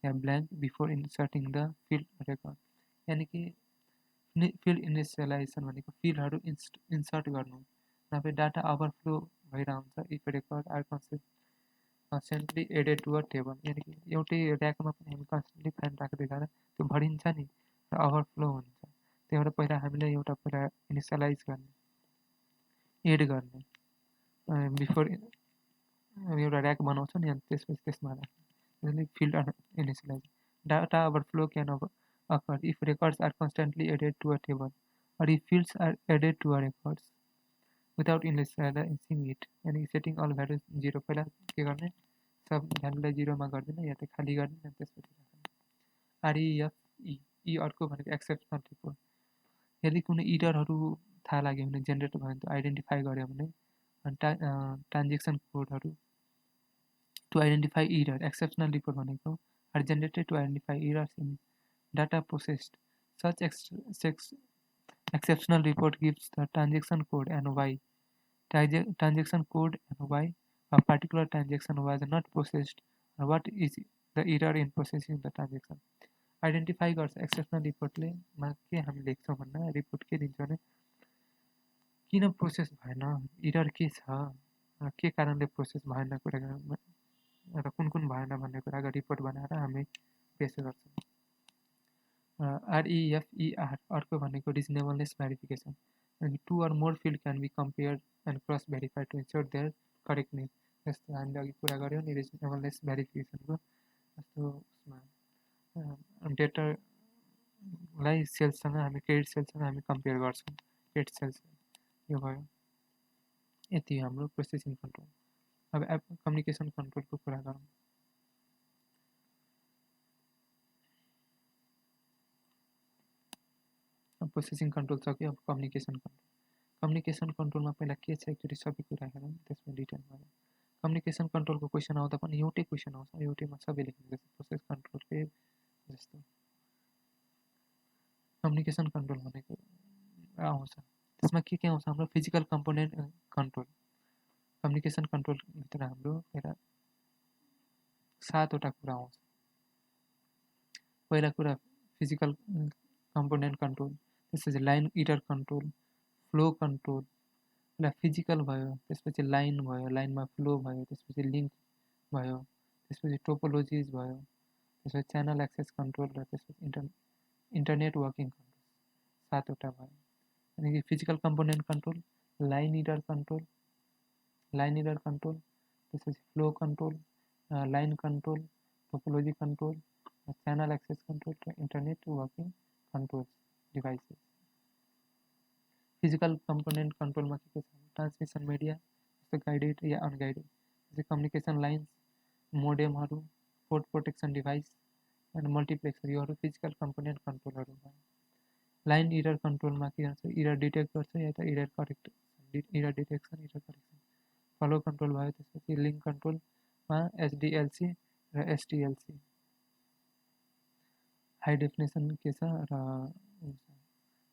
S1: yeah blank before inserting the field record. यानी कि field इनिसियलाइजेसन भनेको फिल्डहरू insert गर्नु नभए data overflow भइरहन्छ if record are constantly added to a table. यानी कि एउटै ऱ्याकमा पनि हामी कन्स्टेन्टली फाइल राख्दै जाँदा त्यो भरिन्छ नि र ओभरफ्लो हुन्छ. त्यही भएर पहिला हामीले पहिला इनिसियलाइज गर्ने, एड गर्ने, बिफोर एउटा ऱ्याक बनाउँछ नि अनि त्यसपछि त्यसमा राख्ने, त्यसले field initialise. Data overflow can occur if records are constantly added to a table or if fields are added to a records without initializing it. यानी setting all values 0 पहिला के गर्ने, सब भ्यालुलाई 0 मा गर्दिने या त खाली गर्ने अनि त्यसपछि राख्ने. आरइएफ ई अर्को भनेको एक्सेप्सनल रिपोर्ट. यदि कुनै इररहरू थाहा लाग्यो भने जेनेरेट भयो भने आइडेन्टिफाई गर्यो भने ट्रान्जेक्सन कोडहरू to identify error. Exceptional report भनेको are generated to identify errors in data processed. Such exceptional report gives the transaction code and why. Transaction code and why a particular transaction was not processed or what is the error in processing the transaction. Identify गर्छ exceptional रिपोर्टले. मा के हामी लेख्छौँ भन्दा report के दिन्छ भने किन प्रोसेस भएन, इरर के छ, के कारणले प्रोसेस भएन कुरा र कुन कुन भएन भन्ने कुराको रिपोर्ट बनाएर हामी पेश गर्छौँ. REFER अर्को भनेको reasonableness verification. Two or more field can be compared and cross verify to ensure their correctness. जस्तो हामीले अघि कुरा गऱ्यौँ नि रिजनेबलनेस भेरिफिकेसनको, जस्तो उसमा डेटालाई सेल्ससँग हामी क्रेडिट सेल्ससँग हामी कम्पेयर गर्छौँ. क्रेडिट सेल्स यो भयो. यति हाम्रो प्रोसेसिङ कन्ट्रोल. अब एप कम्युनिकेसन कन्ट्रोलको कुरा गरौँ. प्रोसेसिङ कन्ट्रोल सक्यो. अब कम्युनिकेसन कन्ट्रोल. कम्युनिकेसन कन्ट्रोलमा पहिला के छ एकचोटि सबै कुरा हेरौँ, त्यसमा डिटेलमा गरौँ. कम्युनिकेसन कन्ट्रोलको क्वेसन आउँदा पनि एउटै क्वेसन आउँछ, एउटैमा सबै लेख्नु. जस्तो प्रोसेस कन्ट्रोलकै जस्तो कम्युनिकेसन कन्ट्रोल भनेको आउँछ. त्यसमा के आउँछ हाम्रो फिजिकल कम्पोनेन्ट कन्ट्रोल. कम्युनिकेसन कन्ट्रोलभित्र हाम्रो पहिला 7वटा कुरा आउँछ. पहिला कुरा फिजिकल कम्पोनेन्ट कन्ट्रोल, त्यसपछि line error control, flow control. पहिला फिजिकल भयो, त्यसपछि लाइन भयो, लाइनमा फ्लो भयो, त्यसपछि लिङ्क भयो, त्यसपछि टोपोलोजिज भयो, त्यसपछि च्यानल एक्सेस कन्ट्रोल र त्यसपछि इन्टरनेट वर्किङ कन्ट्रोल. 7वटा भयो. यानी कि physical component control, line error control, त्यसपछि flow control, line control, topology control, channel access control र internet working control devices. Physical component कन्ट्रोलमा के छ, ट्रान्समिसन मिडिया जस्तो गाइडेड या अनगाइडेड, जस्तै कम्युनिकेसन लाइन्स, मोडेमहरू, port protection device and multiplexer योहरू फिजिकल कम्पोनेन्ट कन्ट्रोलहरू भयो। लाइन इरर कन्ट्रोलमा के हुन्छ, इरर डिटेक्ट गर्छ या त error detection, error correction. Flow control भयो। त्यसपछि लिङ्क कन्ट्रोलमा एचडिएलसी र एसटिएलसी। हाई डेफिनेसन के छ र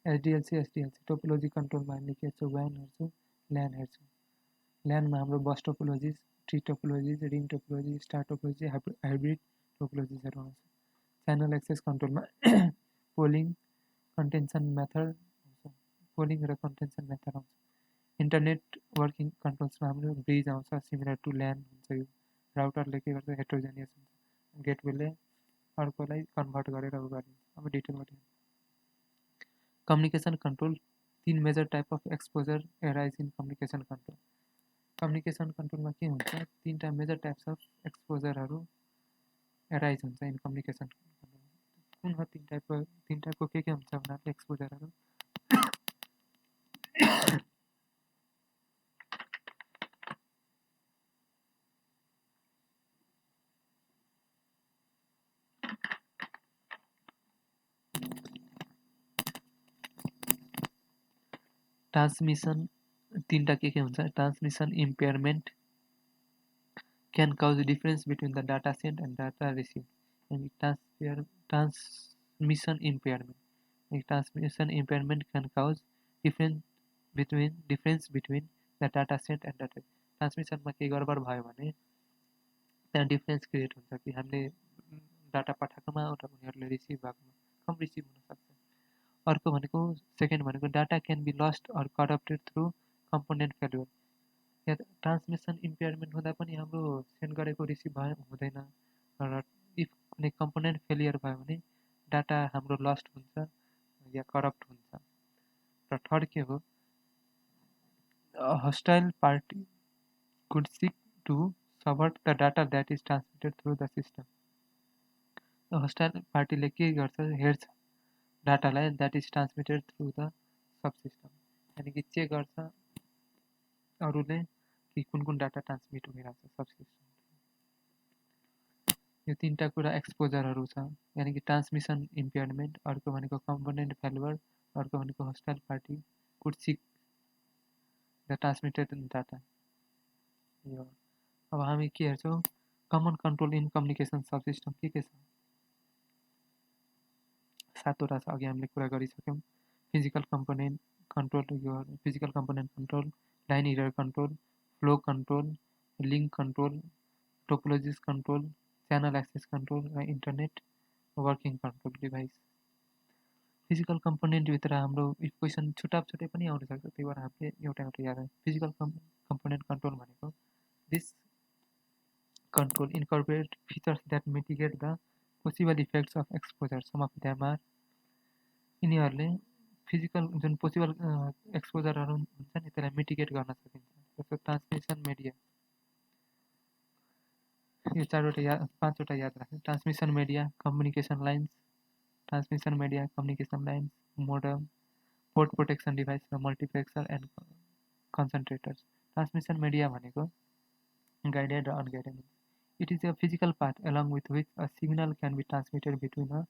S1: एचडिएलसी एसटिएलसी। टोपोलोजी कन्ट्रोलमा हामीले के हेर्छौँ, WAN हेर्छौँ, LAN हेर्छौँ। LANमा हाम्रो bus topologies, tree topologies, ring topology, star topology, hybrid टोपोलोजिजहरू आउँछ। च्यानल एक्सेस कन्ट्रोलमा पोलिङ, कन्टेन्सन मेथड, पोलिङ र कन्टेन्सन मेथड आउँछ। इन्टरनेट वर्किङ कन्ट्रोल्समा हाम्रो ब्रिज आउँछ, सिमिलर टु LAN हुन्छ। यो राउटरले के गर्छ, हेट्रोजेनियस हुन्छ, गेटवेले अर्कोलाई कन्भर्ट गरेर उ गरिन्छ। अब डिटेलमा communication control, 3 major type of exposure arise in communication control. Communication कन्ट्रोलमा के हुन्छ, 3टा मेजर टाइप्स अफ एक्सपोजरहरू एराइज हुन्छ इन कम्युनिकेसन कन्ट्रोल। कुन हो 3 टाइपको के हुन्छ भन्नाले एक्सपोजरहरू। ट्रान्समिसन 3टा के हुन्छ, transmission इम्पेयरमेन्ट can cause a difference between the data sent and data received. And transmission impairment. Transmission impairment can cause difference between the data sent and data. Transmission में के गडबड भयो भने त्यहाँ डिफरेन्स क्रिएट हुन्छ कि हामीले डाटा पठाएकोमा र उनीहरूले रिसिभ भएकोमा कम रिसिभ हुन सक्छ। अर्को भनेको सेकेन्ड भनेको data can be lost or corrupted through component failure. या ट्रान्समिसन इम्पेयरमेन्ट हुँदा पनि हाम्रो सेन्ड गरेको रिसिभ भयो हुँदैन, र इफ कुनै कम्पोनेन्ट फेलियर भयो भने डाटा हाम्रो लस्ट हुन्छ या करप्ट हुन्छ। र थर्ड के हो, hostile party could seek to subvert the data that is transmitted through the system. Hostile पार्टीले के गर्छ, हेर्छ डाटालाई that is transmitted through the subsystem. यानि कि चेक गर्छ अरूले कि कुन डाटा ट्रान्समिट भइरहेको छ सब सिस्टम। यो 3टा कुरा एक्सपोजरहरू छ, यानि कि ट्रान्समिसन इम्पेयरमेन्ट, अर्को भनेको कम्पोनेन्ट फेल्युर, अर्को भनेको hostile party could seek the transmitted data. यो अब हामी के हेर्छौँ, common control in communication subsystem के छ, 7वटा छ। अघि हामीले कुरा गरिसक्यौँ। फिजिकल कम्पोनेन्ट कन्ट्रोल, यो physical component control, line error control, flow control, link control, topologies control, channel access control र internet working control device. Physical कम्पोनेन्टभित्र हाम्रो क्वेसन छुट्टै पनि आउन सक्छ, त्यही भएर हामीले एउटा याद राख्छ। फिजिकल कम्पोनेन्ट कन्ट्रोल भनेको this control incorporate features that mitigate the possible effects of exposure. Some of them are, यिनीहरूले फिजिकल जुन पोसिबल एक्सपोजरहरू हुन्छ नि त्यसलाई मिटिगेट गर्न सकिन्छ। जस्तो ट्रान्समिसन मिडिया, यो 5वटा याद राख्नु। Transmission media, communication lines, transmission media, communication lines, modem, port protection device र multiplexer and concentrators. Transmission media भनेको गाइडेड र unguided. It is a physical path along with which a signal can be transmitted between a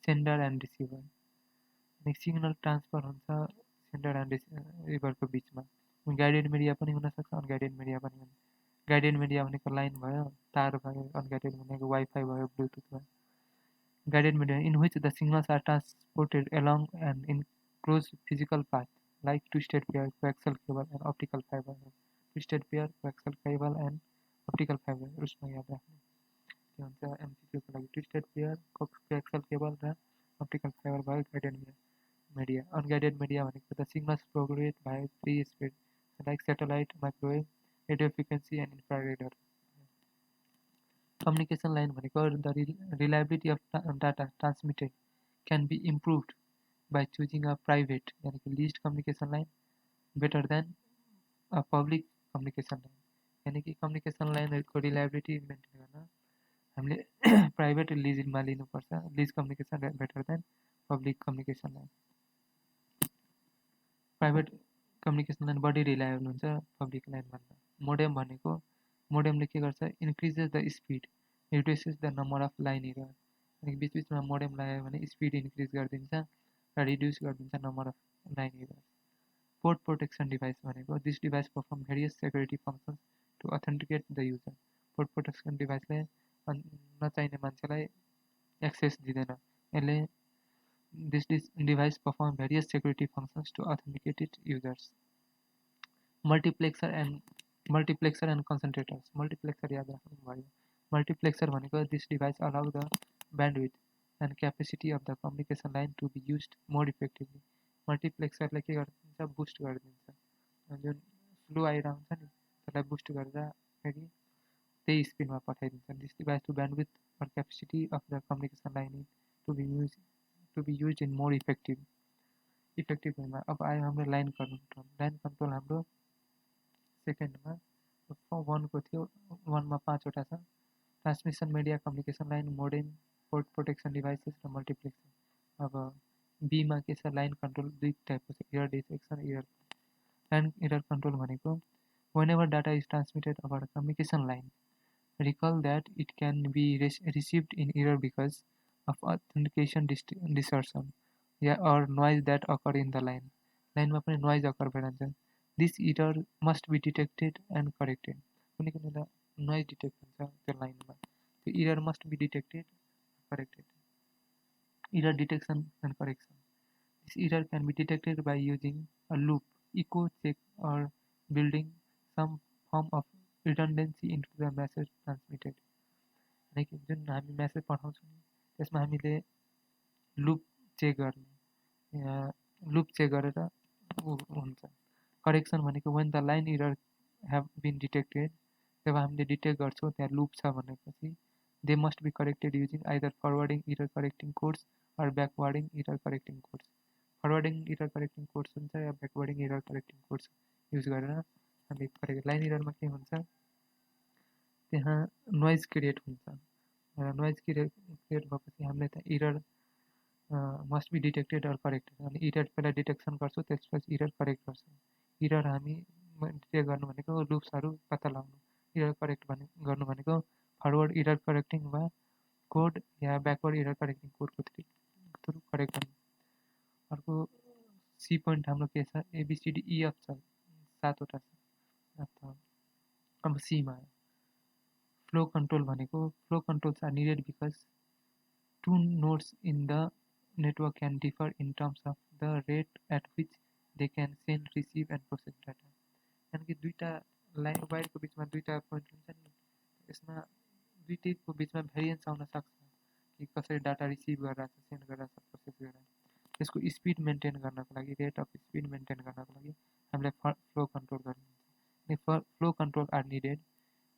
S1: sender and receiver. Signal transfer हुन्छ sender and रिसिभरको बिचमा। Guided media पनि हुनसक्छ, unguided media पनि हुन्छ। Guided media भनेको लाइन भयो, तार भयो, अनगाइडेड भनेको वाइफाई भयो, ब्लुटुथ भयो। Guided media in which the signals are transported along and in close physical path like twisted pair, coaxial cable and optical fibre. Twisted pair, coaxial cable and optical fibre, उसमा याद राख्नु के हुन्छ एमसिक्यूको लागि। Twisted pair, coaxial cable र optical fibre भयो guided media. Unguided media भनेको the signals propagate by 3 speed like satellite, microwave, radio frequency and infrared. Communication line भनेको the reliability of data transmitted can be improved by choosing a private यानि कि leased communication line better than a public communication line. यानि कि communication लाइनहरूको reliability maintain गर्न हामीले private लिजमा लिनुपर्छ। Lease communication better than public communication line. Private communication line बढी reliable हुन्छ पब्लिक लाइन भन्दा। मोडेम भनेको मोडेमले के गर्छ increases the speed reduces the number of line error अनि बिचबिचमा मोडेम लगायो भने स्पिड इन्क्रिज गरिदिन्छ र रिड्युस गरिदिन्छ number of line error port protection device भनेको this device perform various security functions to authenticate the user port protection डिभाइसले नचाहिने मान्छेलाई एक्सेस दिँदैन यसले this device perform various security functions to authenticated users multiplexer and concentrators multiplexer याद राख्नु भयो multiplexer भनेको this device allow the bandwidth and capacity of the communication line to be used more effectively मल्टिप्लेक्सरले के गरिदिन्छ boost गरिदिन्छ जुन flow आइरहेको हुन्छ नि त्यसलाई बुस्ट गरेर फेरि त्यही स्पिडमा पठाइदिन्छ this device to bandwidth or capacity of the communication line to be use in more effective वेमा अब आयो हाम्रो लाइन कन्ट्रोल हाम्रो सेकेन्डमा 1 को थियो 1 मा 5 वटा छ transmission media communication line modem port protection devices र मल्टिप्लेक्सर अब बीमा के छ लाइन कन्ट्रोल दुई टाइपको छ error detection line error control भनेको whenever data is transmitted over a communication line recall that it can be received in error because of authentication distortion or noise that occur in the line लाइनमा पनि noise occur भइरहन्छ this error must be detected and corrected कुनै कुनै बेला noise detect हुन्छ त्यो लाइनमा त्यो error must be detected corrected error detection and correction this error can be detected by using a loop echo check or building some form of redundancy into the message transmitted like जुन हामी message पठाउँछौँ नि त्यसमा हामीले loop check गरेर हुन्छ correction भनेको when the line error have been detected जब हामीले डिटेक्ट गर्छौँ त्यहाँ लुप छ भनेपछि they must be corrected using either forwarding error correcting codes or backwarding error correcting codes forwarding error correcting codes हुन्छ या backwarding error correcting codes use गरेर हामी correct line एररमा के हुन्छ त्यहाँ नोइज क्रिएट हुन्छ र नोइज क्रिएट भएपछि हामीले त्यहाँ error must be detected or corrected अनि एरर पहिला डिटेक्सन गर्छौँ त्यसपछि एरर करेक्ट गर्छौँ एरर हामी डिटेक्ट गर्नु भनेको लुप्सहरू पत्ता लगाउनु एरर करेक्ट गर्नु भनेको फरवर्ड एरर करेक्टिङ वा कोड या ब्याकवर्ड एरर करेक्टिङ कोडको थ्रु करेक्ट गर्नु अर्को सी पोइन्ट हाम्रो के छ एबिसिडिइएफ छ 7 वटा छ अब सीमा फ्लो कन्ट्रोल भनेको flow controls are needed because two nodes in the network can differ in terms of the rate at which they can send, receive and process data. यानी कि दुईटा लाइन वायरको बिचमा दुईटा पोइन्ट हुन्छ नि यसमा दुईटैको बिचमा भेरिएन्स आउन सक्छ कि कसरी डाटा रिसिभ गरिरहेको छ सेन्ड गरिरहेको छ प्रोसेस गरिरहेको त्यसको स्पिड मेन्टेन गर्नको लागि रेट अफ स्पिड मेन्टेन गर्नको लागि हामीलाई फ्लो कन्ट्रोल गर्नु हुन्छ flow control are needed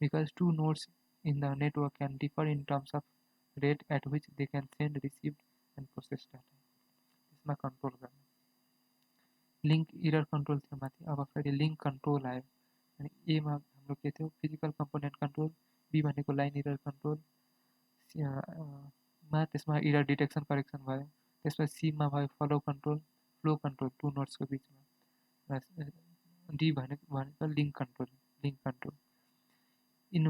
S1: because two nodes in the network can differ in terms of rate at which they can send receive and process data त्यसमा control गर्नु link error control थियो माथि अब फेरि link control आयो अनि एमा हाम्रो के थियो फिजिकल कम्पोनेन्ट कन्ट्रोल बी भनेको लाइन एरर कन्ट्रोल मा त्यसमा एरर डिटेक्सन करेक्सन भयो त्यसपछि सीमा भयो फ्लो कन्ट्रोल टु नोड्सको बिचमा डी भनेको लिङ्क कन्ट्रोल इन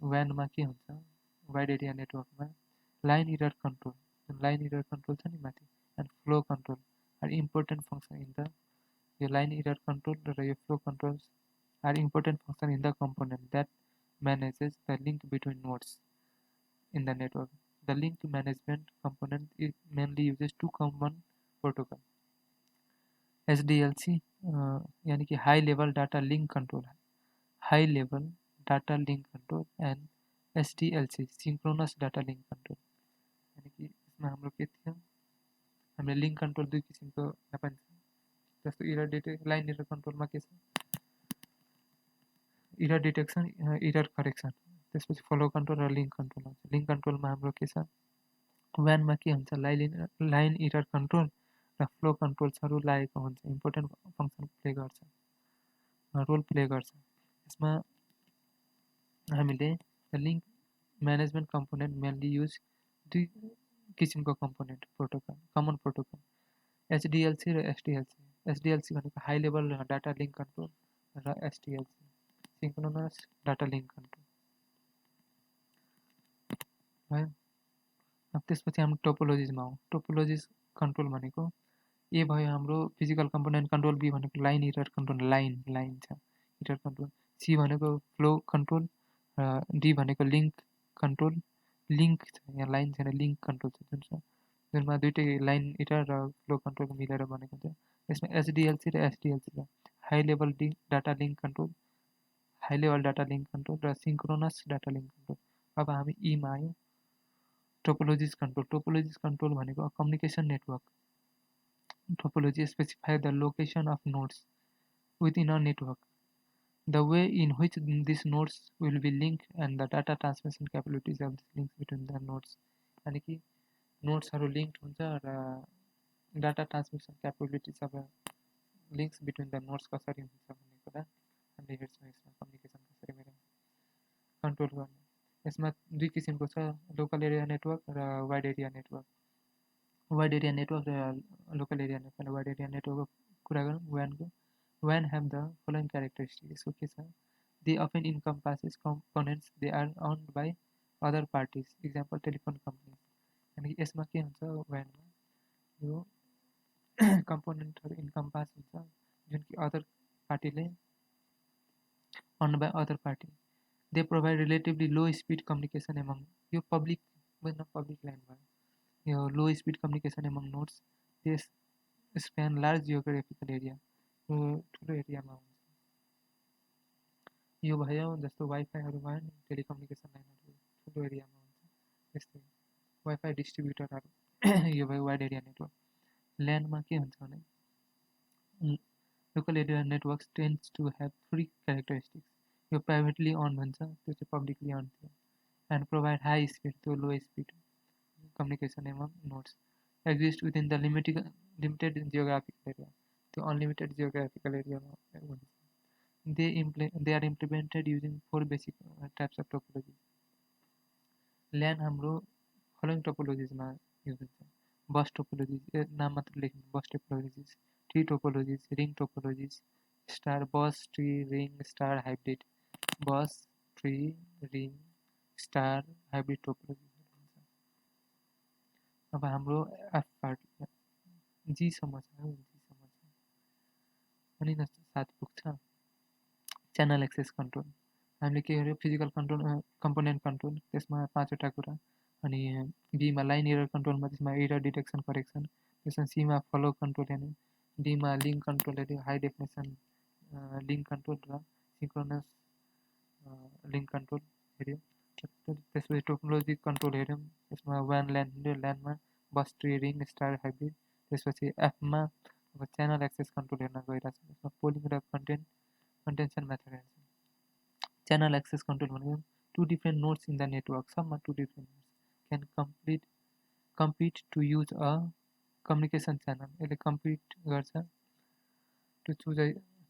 S1: व्यानमा के हुन्छ वाइड एरिया नेटवर्कमा line error control line error control छ नि माथि and flow control are important function in the यो लाइन एरर कन्ट्रोल र यो flow controls are important function in the component that manages the link between nodes in the network the link management component is mainly uses two common protocol HDLC यानी कि high level data link control and HDLC synchronous data link control यानी कि यसमा हाम्रो के थियो हामीले link control दुई किसिमको पनि छ जस्तो लाइन एरर कन्ट्रोलमा के छ एरर डिटेक्सन एरर करेक्सन त्यसपछि फ्लो कन्ट्रोल र लिङ्क कन्ट्रोल हुन्छ लिङ्क कन्ट्रोलमा हाम्रो के छ व्यानमा के हुन्छ लाइन एरर कन्ट्रोल र फ्लो कन्ट्रोल्सहरू लागेको हुन्छ इम्पोर्टेन्ट फङ्सन प्ले गर्छ रोल प्ले गर्छ यसमा हामीले link management component mainly use दुई किसिमको कम्पोनेन्ट कमन प्रोटोकल एचडिएलसी र एसडिएलसी भनेको high level data link control र एसडिएलसी सिंक्रोनस डाटा लिङ्क कन्ट्रोल भयो। अब त्यसपछि हाम्रो टोपोलोजिसमा आउँ। टोपोलोजिस कन्ट्रोल भनेको ए भयो हाम्रो फिजिकल कम्पोनेन्ट कन्ट्रोल, बी भनेको लाइन इरर कन्ट्रोल, लाइन छ इरर कन्ट्रोल, सी भनेको फ्लो कन्ट्रोल, र डी भनेको लिङ्क कन्ट्रोल। लिङ्क छ, यहाँ लाइन छैन, लिङ्क कन्ट्रोल छ जुन छ, जुनमा दुइटै लाइन इरर र फ्लो कन्ट्रोल मिलेर बनेको हुन्छ। यसमा एचडिएलसी र एसडिएलसी छ, high level data link control, high level data link control र सिङ्क्रोनस डाटा लिङ्क कन्ट्रोल। अब हामी ईमा आयो, टोपोलोजिस कन्ट्रोल। टोपोलोजिस कन्ट्रोल भनेको communication network. Topology specify the location of nodes within a network, the way in which these nodes will be linked, and the data transmission capabilities of these links between the nodes. यानी कि नोड्सहरू linked हुन्छ र data transmission capabilities अब links between the nodes कसरी हुन्छ भन्ने कुरा हामीले हेर्छौँ। यसमा कम्युनिकेसन कसरी मेरो कन्ट्रोल गर्ने। यसमा दुई किसिमको छ, लोकल एरिया नेटवर्क र wide area network. Wide area network र local area network. Wide area नेटवर्कको कुरा गरौँ, WAN को। WAN have the following characteristics. यसको के छ, they often encompasses components they are owned by other parties, example telephone company. अनि यसमा के हुन्छ, WAN मा यो कम्पोनेन्टहरू इन्कम्पास हुन्छ जुन कि अदर पार्टीले owned by other party. They provide relatively low speed communication among, यो पब्लिक लाइन भयो, यो low speed communication among nodes. This span large geographical area, यो ठुलो एरियामा हुन्छ। यो भयो जस्तो वाइफाईहरू भयो नि, टेलिकम्युनिकेसन लाइनहरू ठुलो एरियामा हुन्छ, त्यस्तै वाइफाई डिस्ट्रिब्युटरहरू यो भयो वाइड एरिया नेटवर्क। ल्यान्डमा के हुन्छ भने, local area networks tends to have three characteristics. यो प्राइभेटली अन हुन्छ, त्यो चाहिँ पब्लिकली अन थियो, एन्ड प्रोभाइड हाई स्पिड, त्यो low speed communication among nodes, exist within the limited geographical area, त्यो unlimited geographical area में हुन्छ। they are implemented using 4 basic types of topology. LAN हाम्रो following topologies मा use हुन्छ, bus topologies, नाम मात्र लेख्नु, bus topologies, tree topologies, ring topologies, star bus, tree, ring, star, hybrid, bus, tree, ring, star, hybrid topology. अब हाम्रो F part जीसम्म छ, जीसम्म छ अनि साथ पुग्छ च्यानल एक्सेस कन्ट्रोल। हामीले के गर्यो, फिजिकल कन्ट्रोल, कम्पोनेन्ट कन्ट्रोल, त्यसमा 5वटा कुरा। अनि बीमा लाइन एरर कन्ट्रोलमा त्यसमा एरर डिटेक्सन करेक्सन, त्यसमा सीमा फ्लो कन्ट्रोल हेर्ने, डीमा लिङ्क कन्ट्रोल हेऱ्यो, हाई डेफिनेसन लिङ्क कन्ट्रोल र सिङ्क्रोनस लिङ्क कन्ट्रोल हेऱ्यो। त्यसपछि टोपोलोजी कन्ट्रोल हेऱ्यौँ, त्यसमा WAN ल्यान हेऱ्यो, ल्यानमा बस, ट्री, रिङ, स्टार, हाइब्रिड। त्यसपछि एफमा अब च्यानल एक्सेस कन्ट्रोल हेर्न गइरहेको छ, त्यसमा पोलिङ र कन्टेन्सन मेथड हेर्छ। च्यानल एक्सेस कन्ट्रोल भनेको 2 different nodes in the network, सम्म 2 different nodes can compete to use a communication channel. यसले कम्पिट गर्छ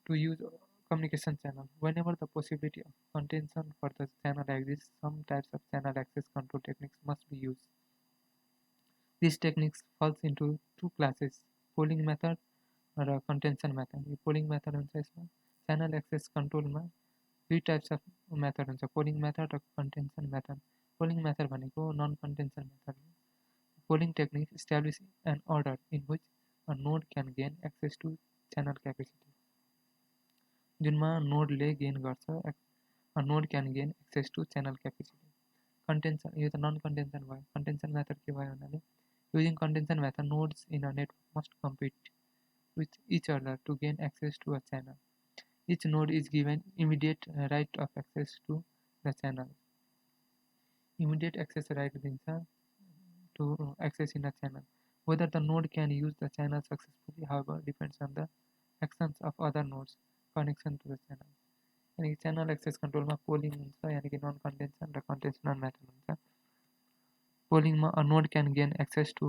S1: to use communication channel. Whenever the possibility of contention for the channel exists, some types of channel access control techniques must be used. These techniques falls into 2 classes, polling method र contention method. यो polling method हुन्छ, यसमा channel access control मा 2 types of method हुन्छ, polling method र contention method. Polling method भनेको non contention method. Polling technique establish an order in which a node can gain access to channel capacity. जुनमा नोडले gain गर्छ, a node can gain access to channel capacity. Contention, यो त non कन्टेन्सन भयो। कन्टेन्सन method के भयो भन्नाले, using contention method, nodes in a network must compete with each other to gain access to a channel. Each node is given immediate right of access to the channel. Immediate access right दिन्छ to access in a channel. Whether the node can use the channel successfully, however, depends on the actions of other nodes connection to the channel. यानी कि channel access कन्ट्रोलमा polling हुन्छ, यानी कि non कन्टेन्सन र contentional method हुन्छ। पोलिङमा a node can gain access to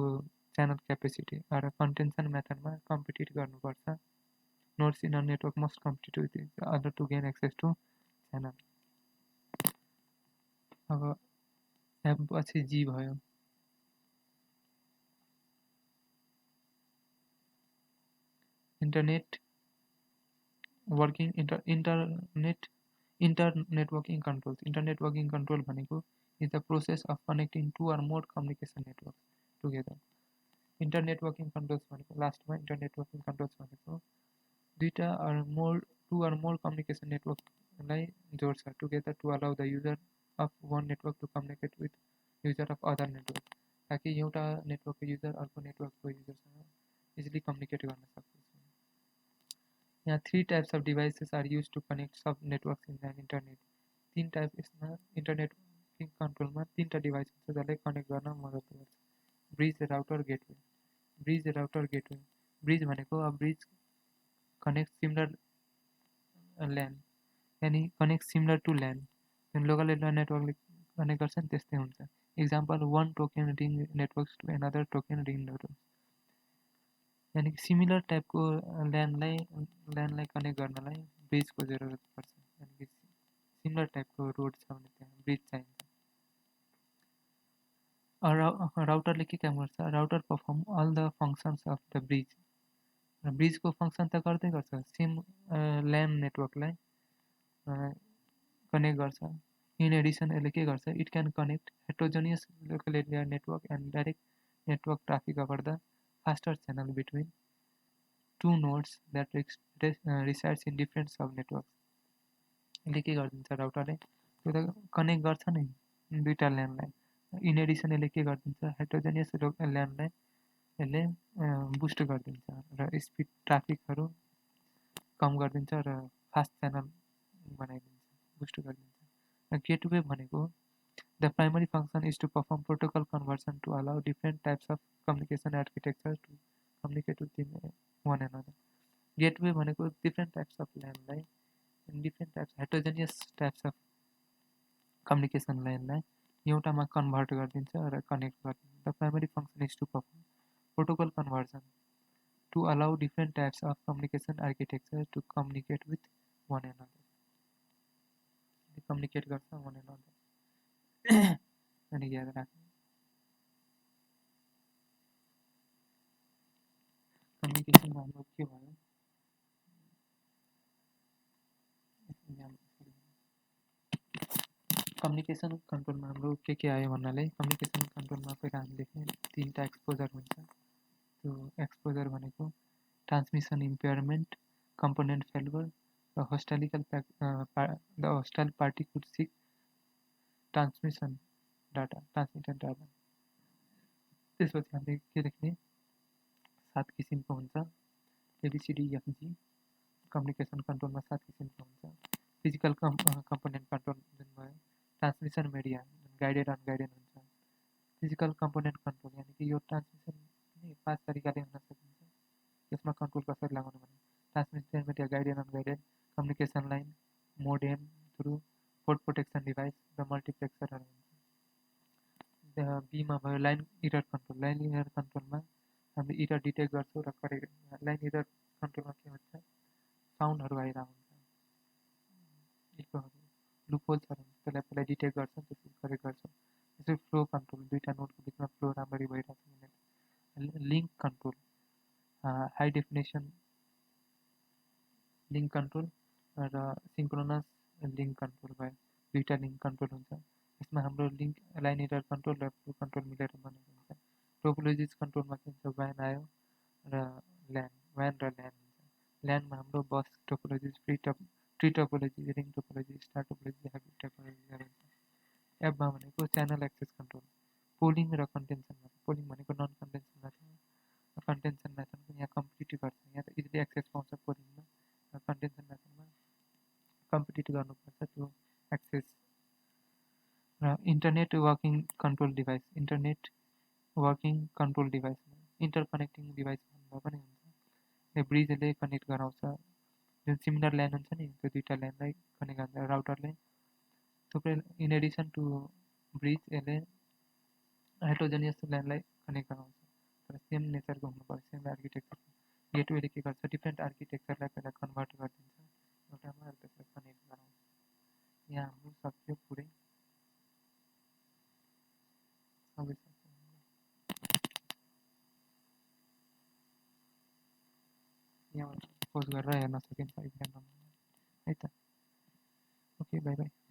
S1: channel capacity, र कन्टेन्सन मेथडमा कम्पिटिट गर्नुपर्छ, nodes in a network must compete with other to gain access to channel. अब एफ पछि जी भयो, internet working, internet Inter-networking controls. Inter-networking control भनेको is the process of connecting two or more communication networks together. Inter-networking controls भनेको लास्टमा inter-networking controls भनेको two or more communication networkलाई जोड्छ together to allow the user of one network to communicate with user of other network, ताकि एउटा नेटवर्कको user अर्को नेटवर्कको युजरसँग easily communicate गर्न सकोस्। यहाँ 3 types of devices are used to connect sub networks in an internet. 3 type यसमा internet कन्ट्रोलमा 3टा device हुन्छ जसले कनेक्ट गर्न मद्दत गर्छ। Bridge, router, gateway. Bridge, router, gateway. Bridge भनेको अब ब्रिज कनेक्ट सिमिलर ल्यान, यानी कनेक्ट सिमिलर टु ल्यान, जुन लोकल एरिया नेटवर्कले कनेक्ट गर्छ नि त्यस्तै हुन्छ। Example one token ring networks to another token ring network, यानी कि सिमिलर टाइपको ल्यान्डलाई कनेक्ट गर्नलाई ब्रिजको जरुरत पर्छ, यानी कि सिमिलर टाइपको रोड छ भने त्यहाँ ब्रिज चाहिन्छ। राउटरले के काम गर्छ? Router perform all the functions of the bridge. ब्रिजको फङ्सन त गर्दै गर्छ, सेम ल्यान नेटवर्कलाई कनेक्ट गर्छ। इन एडिसन यसले के गर्छ? It can connect heterogeneous local area network and direct network traffic over the faster channel between two nodes that resides in different sub networks. यसले के गरिदिन्छ? राउटरले त्यो त कनेक्ट गर्छ नि दुईटा ल्यान्डलाई। इन एडिसन यसले के गरिदिन्छ? हेट्रोजेनियस ल्यान्डलाई यसले बुस्ट गरिदिन्छ र स्पिड ट्राफिकहरू कम गरिदिन्छ र फास्ट च्यानल बनाइदिन्छ, बुस्ट गरिदिन्छ। गेटवे भनेको the primary function is to perform protocol conversion to allow different types of communication architecture to communicate with one another. Gateway भनेको डिफ्रेन्ट टाइप्स अफ ल्यान्डलाई, different types heterogeneous types of communication लाइनलाई एउटामा convert गरिदिन्छ र connect गरिदिन्छ। The primary function is to perform protocol conversion to allow different types of communication architecture to communicate with one another. They communicate with one another. अनि याद राख्नु, कम्युनिकेसनमा हाम्रो के भयो? कम्युनिकेसन कन्ट्रोलमा हाम्रो के आयो भन्नाले कम्युनिकेसन कन्ट्रोलमा पहिला हामी देख्यौँ 3टा एक्सपोजर हुन्छ। त्यो एक्सपोजर भनेको ट्रान्समिसन इम्पेयरमेन्ट, कम्पोनेन्ट फेल्युर र the hostile party could sick transmitted data. त्यसपछि हामीले के देख्ने? 7 किसिमको हुन्छ, ABCDEFG। कम्युनिकेसन कन्ट्रोलमा 7 किसिमको हुन्छ। फिजिकल कम्पोनेन्ट कन्ट्रोल जुन भयो, ट्रान्समिसन मिडिया गाइडेड अनगाइडेड हुन्छ। फिजिकल कम्पोनेन्ट कन्ट्रोल यानि कि यो ट्रान्समिसन पनि 5 तरिकाले हुन सकिन्छ। यसमा कन्ट्रोल कसरी लगाउनु भने transmission media guided unguided, communication line, modem through, port protection device र मल्टिप्लेक्सरहरू हुन्छ। बीमा भयो line error control. Line error कन्ट्रोलमा हामीले इरर डिटेक्ट गर्छौँ र करेक्ट। लाइन इरर कन्ट्रोलमा के हुन्छ? साउन्डहरू आइरहेको हुन्छ, इकोहरू, लुपहोल्सहरू हुन्छ, त्यसलाई पहिला डिटेक्ट गर्छौँ, त्यसपछि करेक्ट गर्छौँ। त्यसरी फ्लो कन्ट्रोल, दुईवटा नोडको बिचमा फ्लो राम्ररी भइरहेको छ भने। Link control, high definition link control र सिङ्क्रोनस लिङ्क कन्ट्रोल भयो, दुईवटा लिङ्क कन्ट्रोल हुन्छ। यसमा हाम्रो लिङ्क लाइन इरर कन्ट्रोल र फ्लो कन्ट्रोल मिलेर बनेको हुन्छ। टोपोलोजिज कन्ट्रोलमा के हुन्छ? व्यान आयो र ल्यान, व्यान र ल्यान हुन्छ। ल्यानमा हाम्रो bus topologies, tree topology, ring topology, star topology, hybrid टोपोलोजीहरू हुन्छ। एपमा भनेको च्यानल एक्सेस कन्ट्रोल, पोलिङ र कन्टेन्सन मेथड। पोलिङ भनेको non contention method, contention method यहाँ कम्पिटिटिभ गर्छ, यहाँ त इजिली एक्सेस पाउँछ पोलिङमा, र कन्टेन्सन मेथडमा कम्पिटिट गर्नुपर्छ त्यो एक्सेस। र internet working control device, internet working control device, interconnecting device भन्दा पनि हुन्छ। ब्रिजले कनेक्ट गराउँछ, जुन सिमिलर ल्यान हुन्छ नि त्यो दुईवटा ल्यानलाई कनेक्ट गर्छ राउटरले। थुप्रै इन एडिसन टु ब्रिज यसले हेट्रोजेनियस ल्यानलाई कनेक्ट गराउँछ, तर सेम नेचरको हुनुपर्छ, सेम आर्किटेक्चर। गेटवेले के गर्छ? डिफ्रेन्ट आर्किटेक्चरलाई पहिला कन्भर्ट गरिदिन्छ एउटामा र त्यसलाई कनेक्ट गराउँछ। यहाँ हाम्रो सक्यो पुरै सबै सक्यो। यहाँबाट पोज गरेर हेर्न सकिन्छ इक्जाममा है त। Okay, by by.